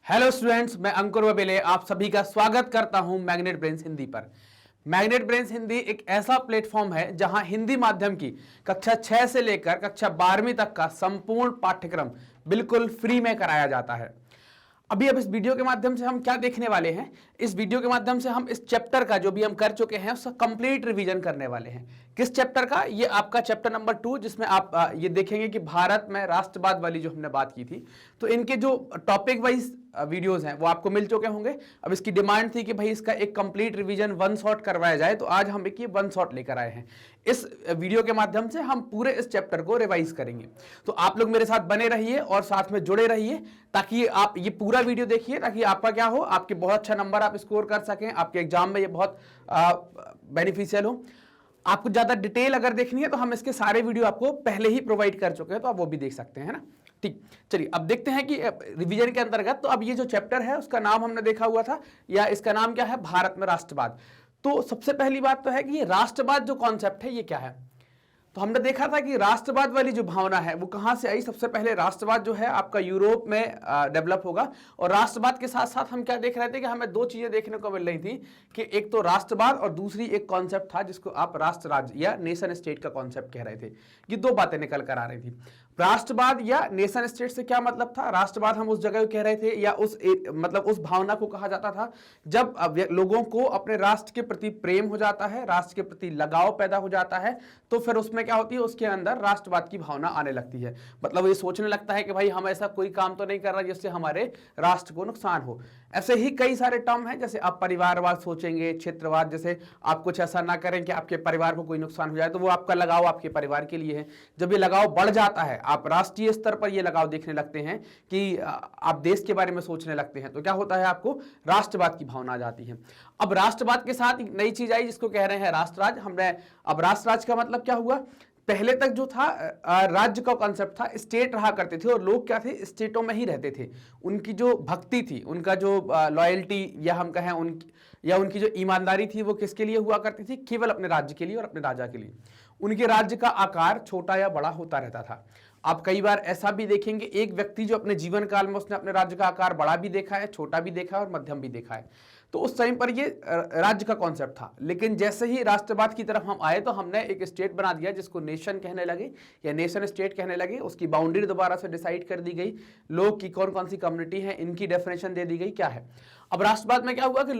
Hello students, मैं अंकुर वबेले आप सभी का स्वागत करता हूं मैग्नेट ब्रेन्स हिंदी पर। मैग्नेट ब्रेन्स हिंदी एक ऐसा प्लेटफॉर्म है जहां हिंदी माध्यम की कक्षा 6 से लेकर कक्षा 12वीं तक का संपूर्ण पाठ्यक्रम बिल्कुल फ्री में कराया जाता है। अभी अब इस वीडियो के माध्यम से हम क्या देखने वाले हैं, इस वीडियो के माध्यम से हम इस चैप्टर का जो भी हम कर चुके हैं उसका कंप्लीट रिवीजन करने वाले हैं। किस चैप्टर का? ये आपका चैप्टर नंबर 2, जिसमें आप ये देखेंगे कि भारत में राष्ट्रवाद वाली जो हमने बात की थी, तो इनके जो टॉपिक वाइज वीडियोस हैं वो आपको मिल चुके होंगे। अब इसकी डिमांड थी कि भाई इसका एक कंप्लीट रिवीजन वन शॉट करवाया जाए, तो आज हम एक ये वन शॉट लेकर आए हैं। इस वीडियो के माध्यम से हम पूरे इस चैप्टर को रिवाइज करेंगे, तो आप लोग मेरे साथ बने रहिए और साथ में जुड़े रहिए ताकि आप ये पूरा वीडियो देखिए, ताकि आपका क्या हो, आपके बहुत अच्छा नंबर आप स्कोर कर सकें, आपके एग्जाम में ये बहुत बेनिफिशियल हो। आपको ज्यादा डिटेल अगर देखनी है तो हम इसके सारे वीडियो आपको पहले ही प्रोवाइड कर चुके हैं, तो आप वो भी देख सकते हैं, है ना। ठीक, चलिए अब देखते हैं कि रिवीजन के अंतर्गत तो अब ये जो चैप्टर है उसका नाम हमने देखा हुआ था, या इसका नाम क्या है, भारत में राष्ट्रवाद। तो सबसे पहली बात तो है कि ये राष्ट्रवाद जो कॉन्सेप्ट है ये क्या है। तो हमने देखा था कि राष्ट्रवाद वाली जो भावना है वो कहां से आई। सबसे पहले राष्ट्रवाद जो है आपका यूरोप में डेवलप होगा, और राष्ट्रवाद के साथ साथ हम क्या देख रहे थे कि हमें दो चीजें देखने को मिल रही थी कि एक तो राष्ट्रवाद और दूसरी एक कॉन्सेप्ट था जिसको आप राष्ट्र राज्य या नेशन स्टेट का कॉन्सेप्ट कह रहे थे। ये दो बातें निकल कर आ रही थी। राष्ट्रवाद या नेशन स्टेट से क्या मतलब था? राष्ट्रवाद हम उस जगह कह रहे थे या मतलब उस भावना को कहा जाता था जब लोगों को अपने राष्ट्र के प्रति प्रेम हो जाता है, राष्ट्र के प्रति लगाव पैदा हो जाता है, तो फिर उसमें क्या होती है, उसके अंदर राष्ट्रवाद की भावना आने लगती है। मतलब ये सोचने लगता है कि भाई हम ऐसा कोई काम तो नहीं कर रहा जिससे हमारे राष्ट्र को नुकसान हो। ऐसे ही कई सारे टर्म हैं, जैसे आप परिवारवाद सोचेंगे, क्षेत्रवाद, जैसे आप कुछ ऐसा ना करें कि आपके परिवार को कोई नुकसान हो जाए, तो वो आपका लगाव आपके परिवार के लिए है। जब ये लगाव बढ़ जाता है, आप राष्ट्रीय स्तर पर ये लगाव देखने लगते हैं कि आप देश के बारे में सोचने लगते हैं, तो क्या होता है, आपको राष्ट्रवाद की भावना आ जाती है। अब राष्ट्रवाद के साथ एक नई चीज आई जिसको कह रहे हैं राष्ट्रराज। हमने अब राष्ट्रराज का मतलब क्या हुआ, पहले तक जो था राज्य का कॉन्सेप्ट था, स्टेट रहा करते थे और लोग क्या थे, स्टेटों में ही रहते थे। उनकी जो भक्ति थी, उनका जो लॉयल्टी या हम कहें उनकी जो ईमानदारी थी वो किसके लिए हुआ करती थी, केवल अपने राज्य के लिए और अपने राजा के लिए। उनके राज्य का आकार छोटा या बड़ा होता रहता था। आप कई बार ऐसा भी देखेंगे, एक व्यक्ति जो अपने जीवन काल में उसने अपने राज्य का आकार बड़ा भी देखा है, छोटा भी देखा है और मध्यम भी देखा है। तो उस टाइम पर ये राज्य का कॉन्सेप्ट था, लेकिन जैसे ही राष्ट्रवाद की तरफ हम आए तो हमने एक स्टेट बना दिया जिसको नेशन कहने लगे या नेशन स्टेट कहने लगे। उसकी बाउंड्री दोबारा से डिसाइड कर दी गई, लोग की कौन कौन सी कम्युनिटी है इनकी डेफिनेशन दे दी गई क्या है। अब राष्ट्रवाद में क्या हुआ कि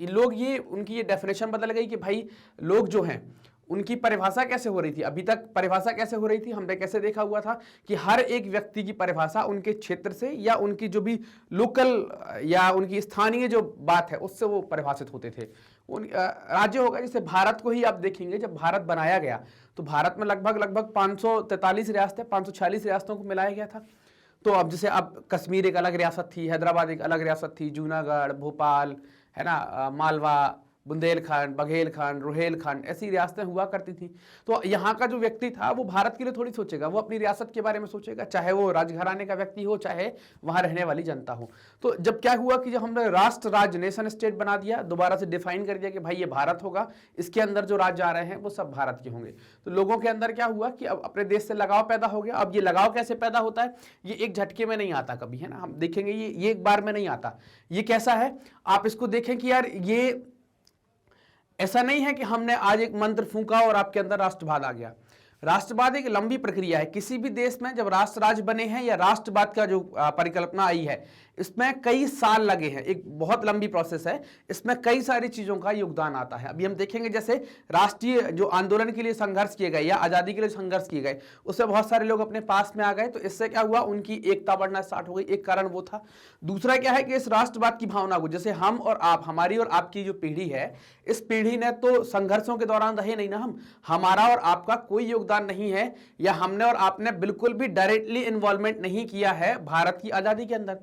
लोग ये उनकी ये डेफिनेशन बदल गई कि भाई लोग जो हैं उनकी परिभाषा कैसे हो रही थी। अभी तक परिभाषा कैसे हो रही थी, हमने कैसे देखा हुआ था कि हर एक व्यक्ति की परिभाषा उनके क्षेत्र से या उनकी जो भी लोकल या उनकी स्थानीय जो बात है उससे वो परिभाषित होते थे। राज्य होगा, जैसे भारत को ही आप देखेंगे, जब भारत बनाया गया तो भारत में लगभग 543 रियासतें, 546 रियासतों को मिलाया गया था। तो अब जैसे अब कश्मीर एक अलग रियासत थी, हैदराबाद एक अलग रियासत थी, जूनागढ़, भोपाल, है ना, मालवा, बुंदेलखंड, बघेलखंड, रुहेलखंड, ऐसी रियासतें हुआ करती थी। तो यहाँ का जो व्यक्ति था वो भारत के लिए थोड़ी सोचेगा, वो अपनी रियासत के बारे में सोचेगा, चाहे वो राजघराने का व्यक्ति हो चाहे वहाँ रहने वाली जनता हो। तो जब क्या हुआ कि जब हमने राष्ट्र राज्य नेशन स्टेट बना दिया, दोबारा से डिफाइन कर दिया कि भाई ये भारत होगा, इसके अंदर जो राज्य आ रहे हैं वो सब भारत के होंगे, तो लोगों के अंदर क्या हुआ कि अब अपने देश से लगाव पैदा हो गया। अब ये लगाव कैसे पैदा होता है, ये एक झटके में नहीं आता कभी, है ना, हम देखेंगे ये एक बार में नहीं आता। ये कैसा है, आप इसको देखें कि यार ये ऐसा नहीं है कि हमने आज एक मंत्र फूंका और आपके अंदर राष्ट्रवाद आ गया। राष्ट्रवाद एक लंबी प्रक्रिया है। किसी भी देश में जब राष्ट्र राज्य बने हैं या राष्ट्रवाद का जो परिकल्पना आई है, इसमें कई साल लगे हैं, एक बहुत लंबी प्रोसेस है, इसमें कई सारी चीजों का योगदान आता है। अभी हम देखेंगे जैसे राष्ट्रीय जो आंदोलन के लिए संघर्ष किए गए या आजादी के लिए संघर्ष किए गए, उससे बहुत सारे लोग अपने पास में आ गए, तो इससे क्या हुआ, उनकी एकता बढ़ना स्टार्ट हो गई, एक कारण वो था। दूसरा क्या है कि इस राष्ट्रवाद की भावना को, जैसे हम और आप, हमारी और आपकी जो पीढ़ी है, इस पीढ़ी ने तो संघर्षों के दौरान रहे नहीं ना, हमारा और आपका कोई योगदान नहीं है, या हमने और आपने बिल्कुल भी डायरेक्टली इन्वॉल्वमेंट नहीं किया है भारत की आजादी के अंदर।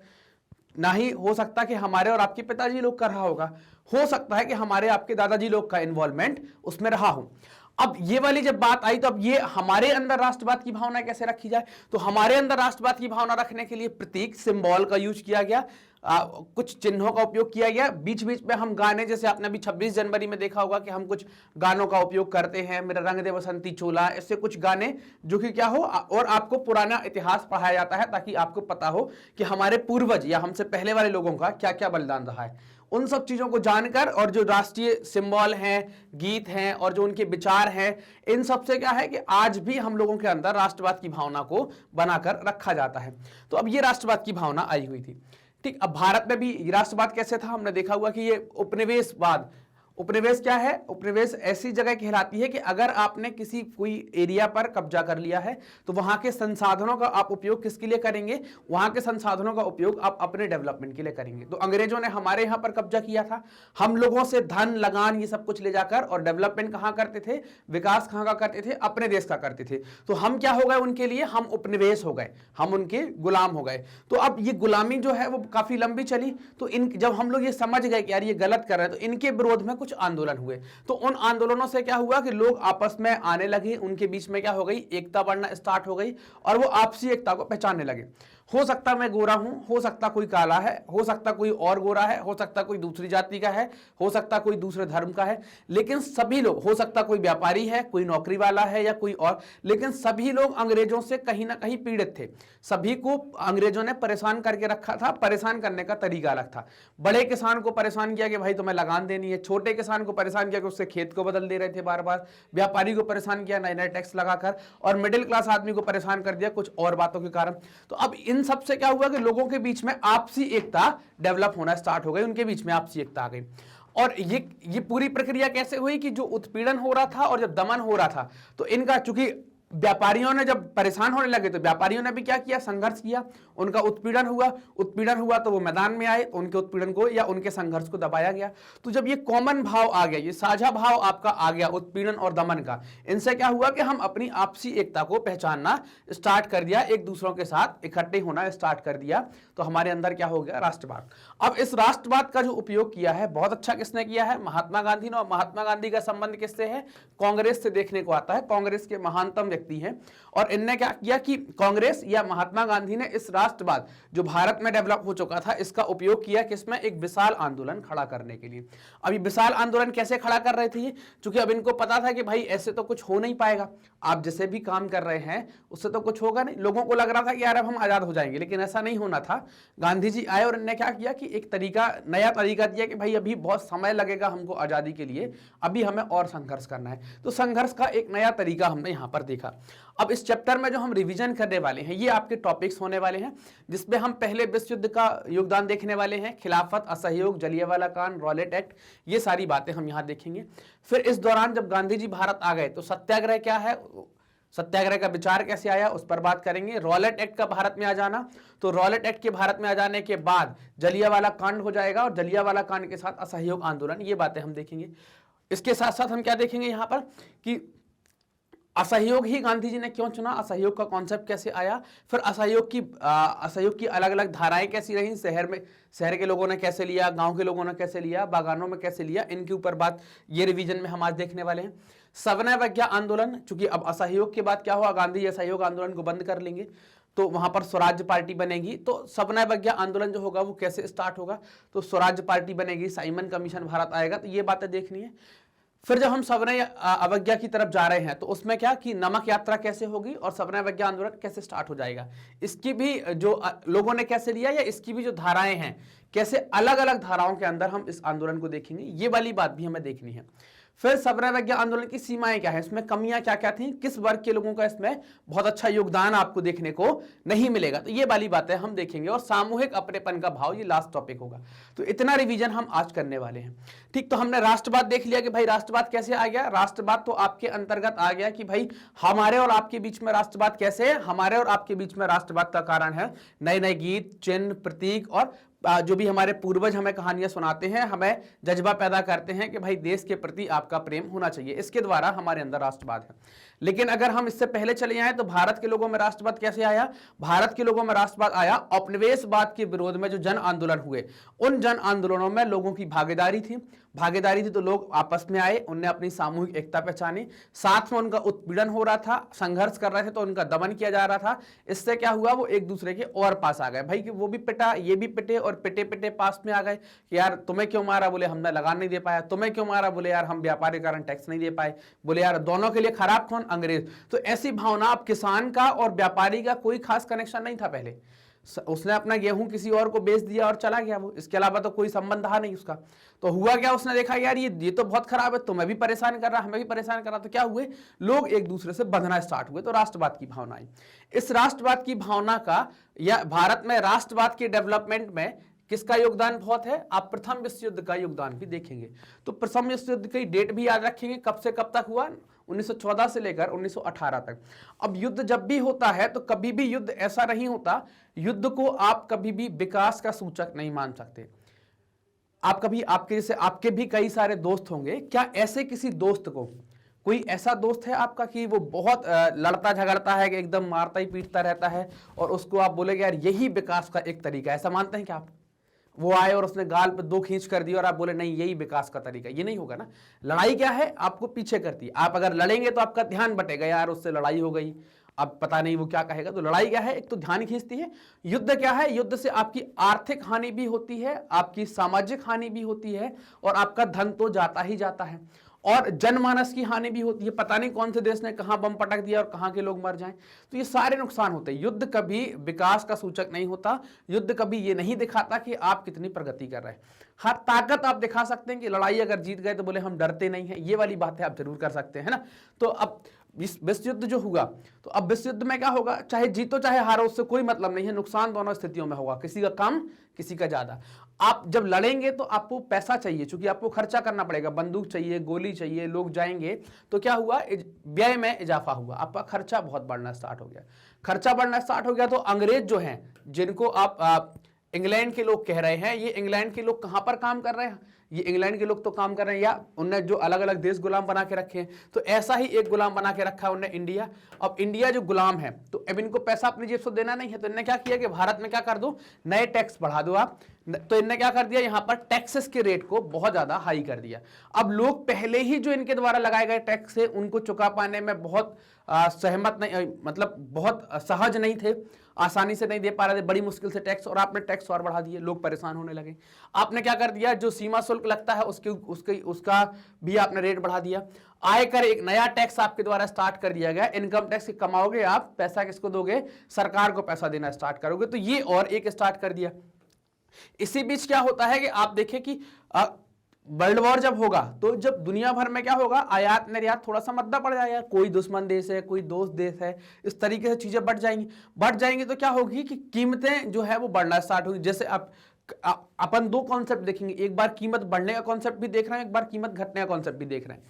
ना ही हो सकता कि हमारे और आपके पिताजी लोग का रहा होगा, हो सकता है कि हमारे आपके दादाजी लोग का इन्वॉल्वमेंट उसमें रहा हो। अब ये वाली जब बात आई तो अब ये हमारे अंदर राष्ट्रवाद की भावना कैसे रखी जाए, तो हमारे अंदर राष्ट्रवाद की भावना रखने के लिए प्रतीक सिंबल का यूज किया गया, कुछ चिन्हों का उपयोग किया गया। बीच बीच में हम गाने, जैसे आपने अभी 26 जनवरी में देखा होगा कि हम कुछ गानों का उपयोग करते हैं, मेरा रंग दे बसंती चोला, इससे कुछ गाने जो कि क्या हो, और आपको पुराना इतिहास पढ़ाया जाता है ताकि आपको पता हो कि हमारे पूर्वज या हमसे पहले वाले लोगों का क्या क्या बलिदान रहा है। उन सब चीजों को जानकर और जो राष्ट्रीय सिंबल हैं, गीत हैं और जो उनके विचार हैं, इन सब से क्या है कि आज भी हम लोगों के अंदर राष्ट्रवाद की भावना को बनाकर रखा जाता है। तो अब ये राष्ट्रवाद की भावना आई हुई थी। ठीक, अब भारत में भी राष्ट्रवाद कैसे था, हमने देखा हुआ कि ये उपनिवेशवाद, उपनिवेश क्या है, उपनिवेश ऐसी जगह कहलाती है कि अगर आपने किसी कोई एरिया पर कब्जा कर लिया है तो वहां के संसाधनों का आप उपयोग किसके लिए करेंगे, वहां के संसाधनों का उपयोग आप अपने डेवलपमेंट के लिए करेंगे। तो अंग्रेजों ने हमारे यहां पर कब्जा किया था, हम लोगों से धन लगान ये सब कुछ ले जाकर, और डेवलपमेंट कहां करते थे, विकास कहां का करते थे, अपने देश का करते थे। तो हम क्या हो गए उनके लिए, हम उपनिवेश हो गए, हम उनके गुलाम हो गए। तो अब ये गुलामी जो है वो काफी लंबी चली। तो जब हम लोग ये समझ गए कि यार ये गलत कर रहे हैं, तो इनके विरोध में कुछ आंदोलन हुए। तो उन आंदोलनों से क्या हुआ कि लोग आपस में आने लगे, उनके बीच में क्या हो गई, एकता बढ़ना स्टार्ट हो गई, और वो आपसी एकता को पहचानने लगे। हो सकता मैं गोरा हूं, हो सकता कोई काला है, हो सकता कोई और गोरा है, हो सकता कोई दूसरी जाति का है, हो सकता कोई दूसरे धर्म का है, लेकिन सभी लोग, हो सकता कोई व्यापारी है, कोई नौकरी वाला है या कोई और, लेकिन सभी लोग अंग्रेजों से कहीं ना कहीं पीड़ित थे। सभी को अंग्रेजों ने परेशान करके रखा था। परेशान करने का तरीका अलग था। बड़े किसान को परेशान किया कि भाई तुम्हें लगान देनी है, छोटे किसान को परेशान किया कि उससे खेत को बदल दे रहे थे बार बार, व्यापारी को परेशान किया नए नए टैक्स लगाकर, और मिडिल क्लास आदमी को परेशान कर दिया कुछ और बातों के कारण। तो अब इन सबसे क्या हुआ कि लोगों के बीच में आपसी एकता डेवलप होना स्टार्ट हो गई, उनके बीच में आपसी एकता आ गई। और ये पूरी प्रक्रिया कैसे हुई कि जो उत्पीड़न हो रहा था और जब दमन हो रहा था, तो इनका, चूंकि व्यापारियों ने जब परेशान होने लगे तो व्यापारियों ने भी क्या किया, संघर्ष किया, उनका उत्पीड़न हुआ तो वो मैदान में आए, उनके उत्पीड़न को या उनके संघर्ष को दबाया गया। तो जब ये कॉमन भाव आ गया, ये साझा भाव आपका आ गया उत्पीड़न और दमन का, इनसे क्या हुआ कि हम अपनी आपसी एकता को पहचानना स्टार्ट कर दिया, एक दूसरों के साथ इकट्ठे होना स्टार्ट कर दिया। तो हमारे अंदर क्या हो गया, राष्ट्रवाद। अब इस राष्ट्रवाद का जो उपयोग किया है बहुत अच्छा किसने किया है, महात्मा गांधी ने। और महात्मा गांधी का संबंध किससे है, कांग्रेस से देखने को आता है। कांग्रेस के महानतम व्यक्ति हैं, और इनने क्या किया कि कांग्रेस या महात्मा गांधी ने इस राष्ट्रवाद जो भारत में डेवलप हो चुका था, इसका उपयोग किया किसमें, एक विशाल आंदोलन खड़ा करने के लिए। अब ये विशाल आंदोलन कैसे खड़ा कर रहे थे, क्योंकि अब इनको पता था कि भाई ऐसे तो कुछ हो नहीं पाएगा, आप जैसे भी काम कर रहे हैं उससे तो कुछ होगा नहीं। लोगों को लग रहा था कि यार अब हम आजाद हो जाएंगे, लेकिन ऐसा नहीं होना था। गांधी जी आए और इन्होंने क्या किया कि एक तरीका, नया तरीका दिया कि भाई अभी बहुत समय लगेगा हमको आजादी के लिए, अभी हमें और संघर्ष करना है। तो संघर्ष का एक नया तरीका हमने यहां पर देखा। अब इस चैप्टर में जो हम रिवीजन करने वाले हैं, ये आपके टॉपिक्स होने वाले हैं, जिसमें हम पहले विश्व युद्ध का योगदान देखने वाले हैं, खिलाफत, असहयोग, जलियांवाला कांड, रॉलेट एक्ट, ये सारी बातें हम यहां देखेंगे। फिर इस दौरान जब गांधी जी भारत आ गए तो सत्याग्रह क्या है, सत्याग्रह का विचार कैसे आया, उस पर बात करेंगे। रॉलेट एक्ट का भारत में आ जाना, तो रॉलेट एक्ट के भारत में आ जाने के बाद जलियांवाला कांड हो जाएगा, और जलियांवाला कांड के साथ असहयोग आंदोलन, ये बातें हम देखेंगे। इसके साथ साथ हम क्या देखेंगे यहां पर कि असहयोग ही गांधी जी ने क्यों चुना, असहयोग का कॉन्सेप्ट कैसे आया, फिर असहयोग की अलग अलग धाराएं कैसी रही, शहर के लोगों ने कैसे लिया, गांव के लोगों ने कैसे लिया, बागानों में कैसे लिया, इनके ऊपर बात ये रिवीजन में हम आज देखने वाले हैं। सविनय अवज्ञा आंदोलन, चूंकि अब असहयोग के बाद क्या हुआ, गांधी असहयोग आंदोलन को बंद कर लेंगे, तो वहां पर स्वराज्य पार्टी बनेगी। तो सविनय अवज्ञा आंदोलन जो होगा वो कैसे स्टार्ट होगा, तो स्वराज्य पार्टी बनेगी, साइमन कमीशन भारत आएगा, तो ये बातें देखनी है। फिर जब हम सविनय अवज्ञा की तरफ जा रहे हैं तो उसमें क्या कि नमक यात्रा कैसे होगी और सविनय अवज्ञा आंदोलन कैसे स्टार्ट हो जाएगा, इसकी भी जो लोगों ने कैसे लिया, या इसकी भी जो धाराएं हैं, कैसे अलग अलग धाराओं के अंदर हम इस आंदोलन को देखेंगे, ये वाली बात भी हमें देखनी है। फिर सविनय अवज्ञा आंदोलन की सीमाएं क्या है, इसमें कमियां क्या क्या थी, किस वर्ग के लोगों का इसमें बहुत अच्छा योगदान आपको देखने को नहीं मिलेगा, तो ये वाली बातें हम देखेंगे। और सामूहिक अपनेपन का भाव, ये लास्ट टॉपिक होगा। तो इतना रिवीजन हम आज करने वाले हैं। ठीक, तो हमने राष्ट्रवाद देख लिया कि भाई राष्ट्रवाद कैसे आ गया। राष्ट्रवाद तो आपके अंतर्गत आ गया कि भाई हमारे और आपके बीच में राष्ट्रवाद कैसे है, हमारे और आपके बीच में राष्ट्रवाद का कारण है नए नए गीत, चिन्ह, प्रतीक और जो भी हमारे पूर्वज हमें कहानियां सुनाते हैं, हमें जज्बा पैदा करते हैं कि भाई देश के प्रति आपका प्रेम होना चाहिए, इसके द्वारा हमारे अंदर राष्ट्रवाद है। लेकिन अगर हम इससे पहले चले जाएं तो भारत के लोगों में राष्ट्रवाद कैसे आया? भारत के लोगों में राष्ट्रवाद आया औपनिवेशवाद के विरोध में जो जन आंदोलन हुए, उन जन आंदोलनों में लोगों की भागीदारी थी तो लोग आपस में आए, उनने अपनी सामूहिक एकता पहचानी, साथ में उनका उत्पीड़न हो रहा था, संघर्ष कर रहे थे तो उनका दमन किया जा रहा था। इससे क्या हुआ, वो एक दूसरे के और पास आ गए भाई, कि वो भी पिटा, ये भी पिटे, और पिटे पिटे पास में आ गए कि यार तुम्हें क्यों मारा? बोले हमने लगान नहीं दे पाया। तुम्हें क्यों मारा? बोले यार हम व्यापार के कारण टैक्स नहीं दे पाए। बोले यार दोनों के लिए खराब कौन? अंग्रेज। तो ऐसी भावना, अब किसान का और व्यापारी का कोई खास कनेक्शन नहीं था पहले, उसने अपना गेहूं किसी और को बेच दिया और चला गया वो, इसके अलावा तो कोई संबंध था नहीं उसका। तो हुआ क्या, उसने देखा यार ये तो बहुत खराब है, तुम्हें भी परेशान कर रहा, हमें भी परेशान कर रहा। तो क्या हुए, लोग एक दूसरे से बंधना स्टार्ट हुए, तो राष्ट्रवाद की भावना आई। इस राष्ट्रवाद की भावना का, या भारत में राष्ट्रवाद के डेवलपमेंट में किसका योगदान बहुत है? आप प्रथम विश्व युद्ध का योगदान भी देखेंगे। तो प्रथम विश्व युद्ध की डेट भी याद रखेंगे, कब से कब तक हुआ? 1914 से लेकर 1918 तक। अब युद्ध जब भी होता है तो कभी भी युद्ध ऐसा नहीं होता, युद्ध को आप कभी भी विकास का सूचक नहीं मान सकते। आप कभी, आपके जैसे आपके भी कई सारे दोस्त होंगे, क्या ऐसे किसी दोस्त को, कोई ऐसा दोस्त है आपका कि वो बहुत लड़ता झगड़ता है, कि एकदम मारता ही पीटता रहता है, और उसको आप बोलेगे यार यही विकास का एक तरीका है, ऐसा मानते हैं क्या आप? वो आए और उसने गाल पे 2 खींच कर दी और आप बोले नहीं यही विकास का तरीका, ये नहीं होगा ना। लड़ाई क्या है, आपको पीछे करती है। आप अगर लड़ेंगे तो आपका ध्यान बटेगा, यार उससे लड़ाई हो गई, अब पता नहीं वो क्या कहेगा। तो लड़ाई क्या है, एक तो ध्यान खींचती है। युद्ध क्या है, युद्ध से आपकी आर्थिक हानि भी होती है, आपकी सामाजिक हानि भी होती है, और आपका धन तो जाता ही जाता है, और जनमानस की हानि भी होती है। पता नहीं कौन से देश ने कहां बम पटक दिया और कहां के लोग मर जाएं, तो ये सारे नुकसान होते हैं। युद्ध कभी विकास का सूचक नहीं होता, युद्ध कभी ये नहीं दिखाता कि आप कितनी प्रगति कर रहे हैं। हर ताकत आप दिखा सकते हैं कि लड़ाई अगर जीत गए तो बोले हम डरते नहीं हैं, ये वाली बातें आप जरूर कर सकते हैं ना। तो अब विश्व युद्ध जो हुआ, तो अब विश्व युद्ध में क्या होगा, चाहे जीतो चाहे हारो, उससे कोई मतलब नहीं है, नुकसान दोनों स्थितियों में होगा, किसी का कम किसी का ज्यादा। आप जब लड़ेंगे तो आपको पैसा चाहिए, क्योंकि आपको खर्चा करना पड़ेगा, बंदूक चाहिए, गोली चाहिए, लोग जाएंगे। तो क्या हुआ, व्यय में इजाफा हुआ, आपका खर्चा बहुत बढ़ना स्टार्ट हो गया। खर्चा बढ़ना स्टार्ट हो गया तो अंग्रेज जो हैं, जिनको आप इंग्लैंड के लोग कह रहे हैं, ये इंग्लैंड के लोग कहां पर काम कर रहे हैं? ये इंग्लैंड के लोग तो काम कर रहे हैं, या उनने जो अलग अलग देश गुलाम बना के रखे हैं, तो ऐसा ही एक गुलाम बना के रखा है उनने, इंडिया। अब इंडिया जो गुलाम है, तो अब इनको पैसा अपनी जेब से देना नहीं है, तो इन्होंने क्या किया कि भारत में क्या कर दो, नए टैक्स बढ़ा दो आप। तो इनने क्या कर दिया, यहां पर टैक्सेस के रेट को बहुत ज्यादा हाई कर दिया। अब लोग पहले ही जो इनके द्वारा लगाए गए टैक्स है उनको चुका पाने में बहुत सहमत नहीं, मतलब बहुत सहज नहीं थे, आसानी से नहीं दे पा रहे थे, बड़ी मुश्किल से टैक्स, और आपने टैक्स और बढ़ा दिए, लोग परेशान होने लगे। आपने क्या कर दिया, जो सीमा शुल्क लगता है उसका भी आपने रेट बढ़ा दिया। आयकर, एक नया टैक्स आपके द्वारा स्टार्ट कर दिया गया, इनकम टैक्स कमाओगे आप, पैसा किसको दोगे, सरकार को पैसा देना स्टार्ट करोगे, तो ये और एक स्टार्ट कर दिया। इसी बीच क्या होता है कि आप देखें कि वर्ल्ड वॉर जब होगा, तो जब दुनिया भर में क्या होगा, आयात निर्यात थोड़ा सा मद्दा पड़ जाएगा, कोई दुश्मन देश है, कोई दोस्त देश है, इस तरीके से चीजें बढ़ जाएंगी तो क्या होगी कि कीमतें जो है वो बढ़ना स्टार्ट होगी। जैसे अपन 2 कॉन्सेप्ट देखेंगे, एक बार कीमत बढ़ने का कॉन्सेप्ट भी देख रहे हैं, एक बार कीमत घटने का कॉन्सेप्ट भी देख रहे हैं।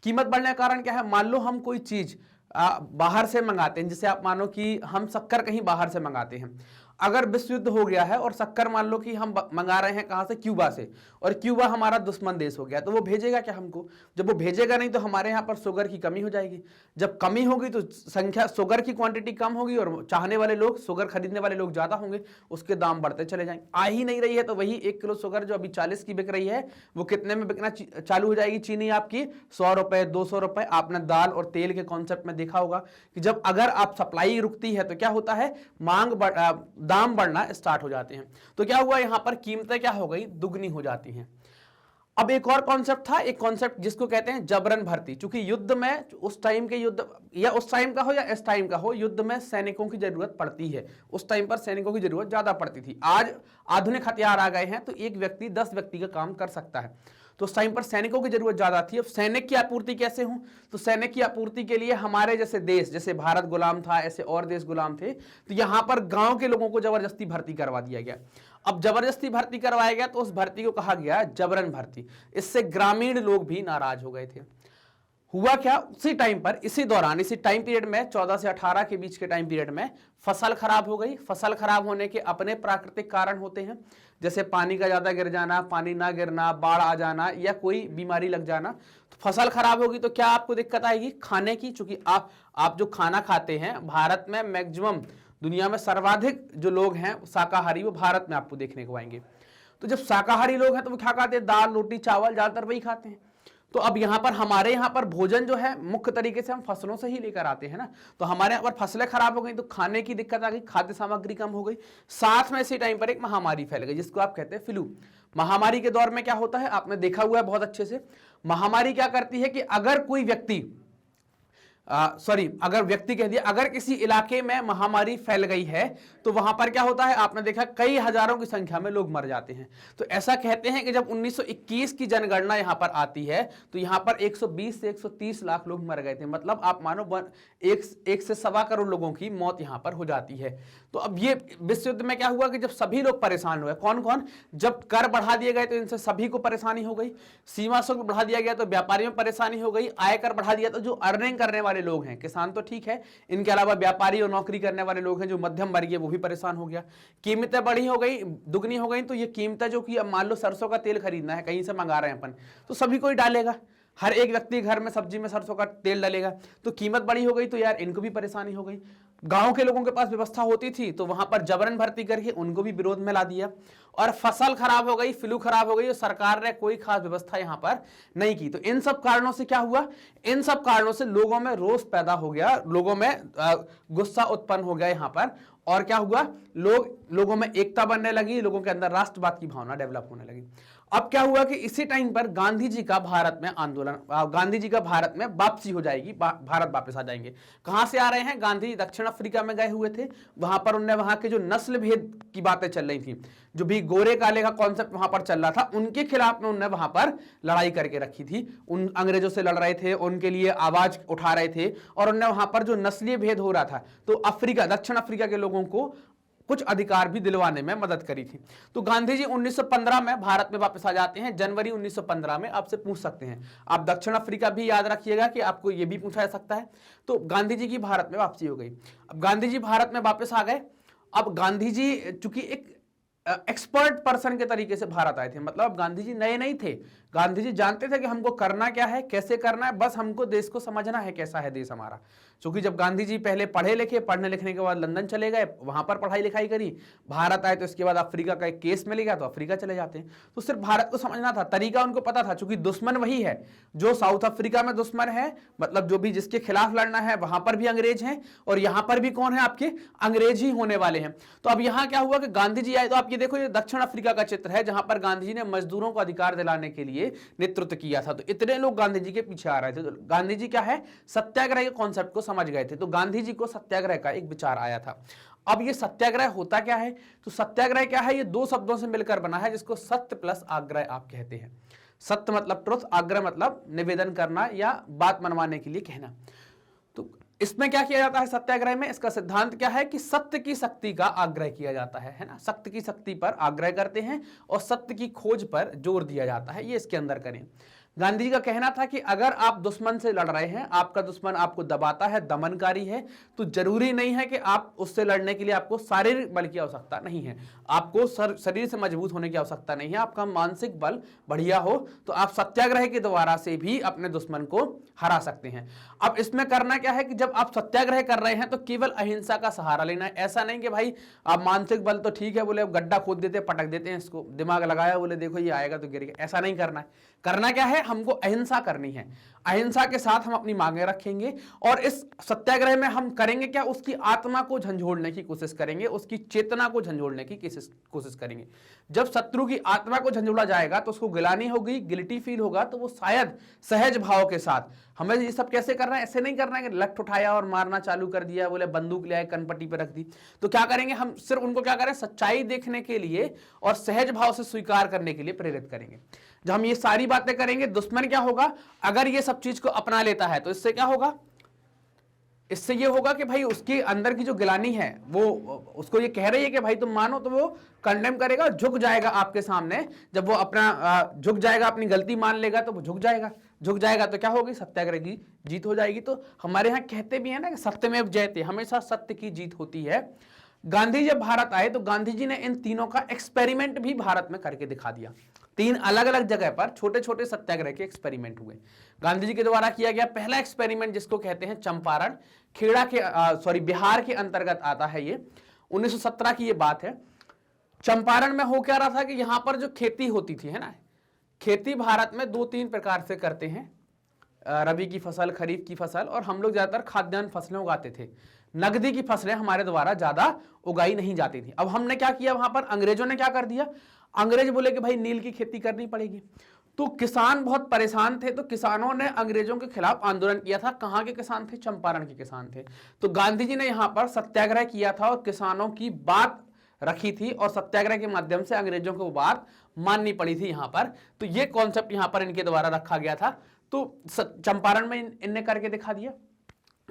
कीमत बढ़ने का कारण क्या है, मान लो हम कोई चीज बाहर से मंगाते हैं, जैसे आप मानो कि हम शक्कर कहीं बाहर से मंगाते हैं, अगर विश्व युद्ध हो गया है और शक्कर मान लो कि हम मंगा रहे हैं कहां से, क्यूबा से, और क्यूबा हमारा दुश्मन देश हो गया, तो वो भेजेगा क्या हमको? जब वो भेजेगा नहीं तो हमारे यहाँ पर शुगर की कमी हो जाएगी। जब कमी होगी तो संख्या, शुगर की क्वांटिटी कम होगी, और चाहने वाले लोग, शुगर खरीदने वाले लोग ज्यादा होंगे, उसके दाम बढ़ते चले जाएंगे। आ ही नहीं रही है तो वही 1 किलो शुगर जो अभी 40 की बिक रही है, वो कितने में बिकना चालू हो जाएगी? चीनी आपकी 100 रुपए, 200 रुपए। आपने दाल और तेल के कॉन्सेप्ट में देखा होगा कि जब अगर आप सप्लाई रुकती है तो क्या होता है, दाम बढ़ना स्टार्ट हो जाते हैं। तो क्या हुआ, यहां पर कीमतें क्या हो गई, दुगनी हो जाती हैं। अब एक और कॉन्सेप्ट था, एक कॉन्सेप्ट जिसको कहते हैं जबरन भर्ती। क्योंकि युद्ध में, उस टाइम के युद्ध, या उस टाइम का हो या इस टाइम का हो, युद्ध में सैनिकों की जरूरत पड़ती है। उस टाइम पर सैनिकों की जरूरत ज्यादा पड़ती थी। आज आधुनिक हथियार आ गए हैं तो एक व्यक्ति 10 व्यक्ति का काम कर सकता है, तो उस टाइम पर सैनिकों की जरूरत ज्यादा थी। अब सैनिक की आपूर्ति कैसे हो, तो सैनिक की आपूर्ति के लिए हमारे जैसे देश, जैसे भारत गुलाम था, ऐसे और देश गुलाम थे, तो यहां पर गांव के लोगों को जबरदस्ती भर्ती करवा दिया गया। अब जबरदस्ती भर्ती करवाया गया तो उस भर्ती को कहा गया जबरन भर्ती। इससे ग्रामीण लोग भी नाराज हो गए थे। हुआ क्या, उसी टाइम पर, इसी दौरान, इसी टाइम पीरियड में 14 से 18 के बीच के टाइम पीरियड में फसल खराब हो गई। फसल खराब होने के अपने प्राकृतिक कारण होते हैं, जैसे पानी का ज्यादा गिर जाना, पानी ना गिरना, बाढ़ आ जाना या कोई बीमारी लग जाना। तो फसल खराब होगी तो क्या आपको दिक्कत आएगी खाने की, चूंकि आप जो खाना खाते हैं, भारत में मैक्सिमम, दुनिया में सर्वाधिक जो लोग हैं शाकाहारी, वो भारत में आपको देखने को आएंगे। तो जब शाकाहारी लोग हैं तो वो क्या खाते हैं, दाल रोटी चावल, ज्यादातर वही खाते हैं। तो अब यहाँ पर हमारे यहाँ पर भोजन जो है मुख्य तरीके से हम फसलों से ही लेकर आते हैं ना, तो हमारे यहाँ पर फसलें खराब हो गई तो खाने की दिक्कत आ गई, खाद्य सामग्री कम हो गई। साथ में इसी टाइम पर एक महामारी फैल गई जिसको आप कहते हैं फ्लू। महामारी के दौर में क्या होता है, आपने देखा हुआ है बहुत अच्छे से, महामारी क्या करती है कि अगर कोई व्यक्ति अगर व्यक्ति कह दिया, अगर किसी इलाके में महामारी फैल गई है तो वहां पर क्या होता है, आपने देखा कई हजारों की संख्या में लोग मर जाते हैं। तो ऐसा कहते हैं कि जब 1921 की जनगणना यहां पर आती है तो यहां पर 120 से 130 लाख लोग मर गए थे। मतलब आप मानो एक से 1.25 करोड़ लोगों की मौत यहां पर हो जाती है। तो अब ये विश्व युद्ध में क्या हुआ कि जब सभी लोग परेशान हुए, कौन कौन, जब कर बढ़ा दिए गए तो इनसे सभी को परेशानी हो गई, सीमा शुल्क बढ़ा दिया गया तो व्यापारियों में परेशानी हो गई, आयकर बढ़ा दिया तो जो अर्निंग करने वाले लोग हैं, किसान तो ठीक है, इनके अलावा व्यापारी और नौकरी करने वाले लोग हैं जो मध्यम वर्गीय, वो भी परेशान हो गया। कीमतें बढ़ी हो गई, दुगनी हो गई। तो ये कीमतें जो कि अब मान लो सरसों का तेल खरीदना है, कहीं से मंगा रहे हैं अपन, तो सभी कोई डालेगा, हर एक व्यक्ति घर में सब्जी में सरसों का तेल डालेगा, तो कीमत बड़ी हो गई तो यार इनको भी परेशानी हो गई। गांव के लोगों के पास व्यवस्था होती थी तो वहां पर जबरन भर्ती करके उनको भी विरोध में ला दिया, और फसल खराब हो गई, फ्लू खराब हो गई, और सरकार ने कोई खास व्यवस्था यहां पर नहीं की। तो इन सब कारणों से क्या हुआ, इन सब कारणों से लोगों में रोष पैदा हो गया, लोगों में गुस्सा उत्पन्न हो गया यहां पर, और क्या हुआ, लोगों में एकता बनने लगी, लोगों के अंदर राष्ट्रवाद की भावना डेवलप होने लगी। अब क्या हुआ कि इसी टाइम पर गांधी जी का भारत में आंदोलन, गांधी जी का भारत में वापसी हो जाएगी, भारत वापस आ जाएंगे। कहां से आ रहे हैं, गांधी जी दक्षिण अफ्रीका में गए हुए थे, वहां पर उनने वहां के जो नस्ल भेद की बातें चल रही थी, जो भी गोरे काले का कॉन्सेप्ट वहां पर चल रहा था, उनके खिलाफ में उन्होंने वहां पर लड़ाई करके रखी थी, उन अंग्रेजों से लड़ रहे थे, उनके लिए आवाज उठा रहे थे, और उन्होंने वहां पर जो नस्लीय भेद हो रहा था तो अफ्रीका, दक्षिण अफ्रीका के लोगों को कुछ अधिकार भी दिलवाने में मदद करी थी। तो गांधी जी 1915 में भारत में वापस आ जाते हैं, जनवरी 1915 में। आपसे पूछ सकते हैं, आप दक्षिण अफ्रीका भी याद रखिएगा कि आपको यह भी पूछा जा सकता है। तो गांधी जी की भारत में वापसी हो गई। अब गांधी जी भारत में वापस आ गए। अब गांधी जी चूंकि एक एक्सपर्ट पर्सन के तरीके से भारत आए थे, मतलब गांधी जी नए नहीं थे, गांधी जी जानते थे कि हमको करना क्या है, कैसे करना है, बस हमको देश को समझना है कैसा है देश हमारा। क्योंकि जब गांधी जी पहले पढ़े लिखे, पढ़ने लिखने के बाद लंदन चले गए, वहां पर पढ़ाई लिखाई करी, भारत आए तो इसके बाद अफ्रीका का एक केस मिल गया तो अफ्रीका चले जाते हैं। तो सिर्फ भारत को समझना था, तरीका उनको पता था, क्योंकि दुश्मन वही है जो साउथ अफ्रीका में दुश्मन है, मतलब जो भी जिसके खिलाफ लड़ना है वहां पर भी अंग्रेज हैं, और यहां पर भी कौन है, आपके अंग्रेज ही होने वाले हैं। तो अब यहां क्या हुआ कि गांधी जी आए, तो आप ये देखो, ये दक्षिण अफ्रीका का चित्र है जहां पर गांधी जी ने मजदूरों को अधिकार दिलाने के लिए नेतृत्व किया था। तो इतने लोग गांधी जी के पीछे आ रहे थे। तो गांधी जी क्या है, सत्याग्रह के कॉन्सेप्ट को समझ गए थे, तो गांधी जी को सत्याग्रह का एक विचार आया था। अब ये सत्याग्रह होता क्या है, तो सत्याग्रह क्या है, ये दो शब्दों से मिलकर बना है, जिसको सत्य प्लस आग्रह आप कहते हैं। सत्य मतलब ट्रुथ, आग्रह मतलब निवेदन करना या बात मनवाने के लिए कहना। तो इसमें क्या किया जाता है सत्याग्रह में, इसका सिद्धांत क्या है कि सत्य की शक्ति का आग्रह किया जाता है ना, सत्य की शक्ति पर आग्रह करते हैं और सत्य की खोज पर जोर दिया जाता है, ये इसके अंदर करें। गांधी जी का कहना था कि अगर आप दुश्मन से लड़ रहे हैं, आपका दुश्मन आपको दबाता है, दमनकारी है, तो जरूरी नहीं है कि आप उससे लड़ने के लिए आपको शारीरिक बल की आवश्यकता नहीं है, आपको शरीर से मजबूत होने की आवश्यकता नहीं है, आपका मानसिक बल बढ़िया हो तो आप सत्याग्रह के द्वारा से भी अपने दुश्मन को हरा सकते हैं। अब इसमें करना क्या है कि जब आप सत्याग्रह कर रहे हैं तो केवल अहिंसा का सहारा लेना है। ऐसा नहीं कि भाई आप मानसिक बल तो ठीक है, बोले गड्ढा खोद देते, पटक देते हैं इसको, दिमाग लगाया, बोले देखो ये आएगा तो गिरेगा, ऐसा नहीं करना है। करना क्या है, हमको अहिंसा करनी है, अहिंसा के साथ हम अपनी मांगे रखेंगे, और इस सत्याग्रह में हम करेंगे क्या, उसकी आत्मा को झंझोड़ने की कोशिश करेंगे, उसकी चेतना को झंझोड़ने की कोशिश करेंगे। जब शत्रु की आत्मा को झंझोड़ा जाएगा तो उसको गिलानी होगी, गिल्टी फील होगा, तो वो शायद सहज भाव के साथ, हमें ये सब कैसे करना है, ऐसे नहीं करना है कि लठ उठाया और मारना चालू कर दिया, बोले बंदूक ले आए कनपट्टी पे रख दी। तो क्या करेंगे, हम सिर्फ उनको क्या करें, सच्चाई देखने के लिए और सहज भाव से स्वीकार करने के लिए प्रेरित करेंगे। जब हम ये सारी बातें करेंगे, दुश्मन क्या होगा, अगर ये सब चीज को अपना लेता है तो इससे क्या होगा, इससे ये होगा कि भाई उसके अंदर की जो गिलानी है वो उसको ये कह रही है कि भाई तुम मानो, तो वो कंडेम करेगा, झुक जाएगा आपके सामने। जब वो अपना झुक जाएगा, अपनी गलती मान लेगा तो वो झुक जाएगा। झुक जाएगा तो क्या होगी, सत्याग्रह की जीत हो जाएगी। तो हमारे यहाँ कहते भी है ना कि सत्यमेव जयते, हमेशा सत्य की जीत होती है। गांधी जब भारत आए तो गांधी जी ने इन तीनों का एक्सपेरिमेंट भी भारत में करके दिखा दिया। 3 अलग अलग जगह पर छोटे छोटे सत्याग्रह के एक्सपेरिमेंट हुए गांधी जी के द्वारा किया गया। पहला एक्सपेरिमेंट जिसको कहते हैं चंपारण, खेड़ा के बिहार के अंतर्गत आता है, ये 1917 की ये बात है। चंपारण में हो क्या रहा था कि यहां पर जो खेती होती थी, है ना, खेती भारत में 2-3 प्रकार से करते हैं, रबी की फसल, खरीफ की फसल, और हम लोग ज्यादातर खाद्यान्न फसलें उगाते थे। नकदी की फसलें हमारे द्वारा ज्यादा उगाई नहीं जाती थी। अब हमने क्या किया, वहां पर अंग्रेजों ने क्या कर दिया, अंग्रेज बोले कि भाई नील की खेती करनी पड़ेगी। तो किसान बहुत परेशान थे, तो किसानों ने अंग्रेजों के खिलाफ आंदोलन किया था। कहां के किसान थे, चंपारण के किसान थे। तो गांधी जी ने यहां पर सत्याग्रह किया था और किसानों की बात रखी थी, और सत्याग्रह के माध्यम से अंग्रेजों को वो बात माननी पड़ी थी यहां पर। तो ये कॉन्सेप्ट यहां पर इनके द्वारा रखा गया था। तो चंपारण में इनने करके दिखा दिया।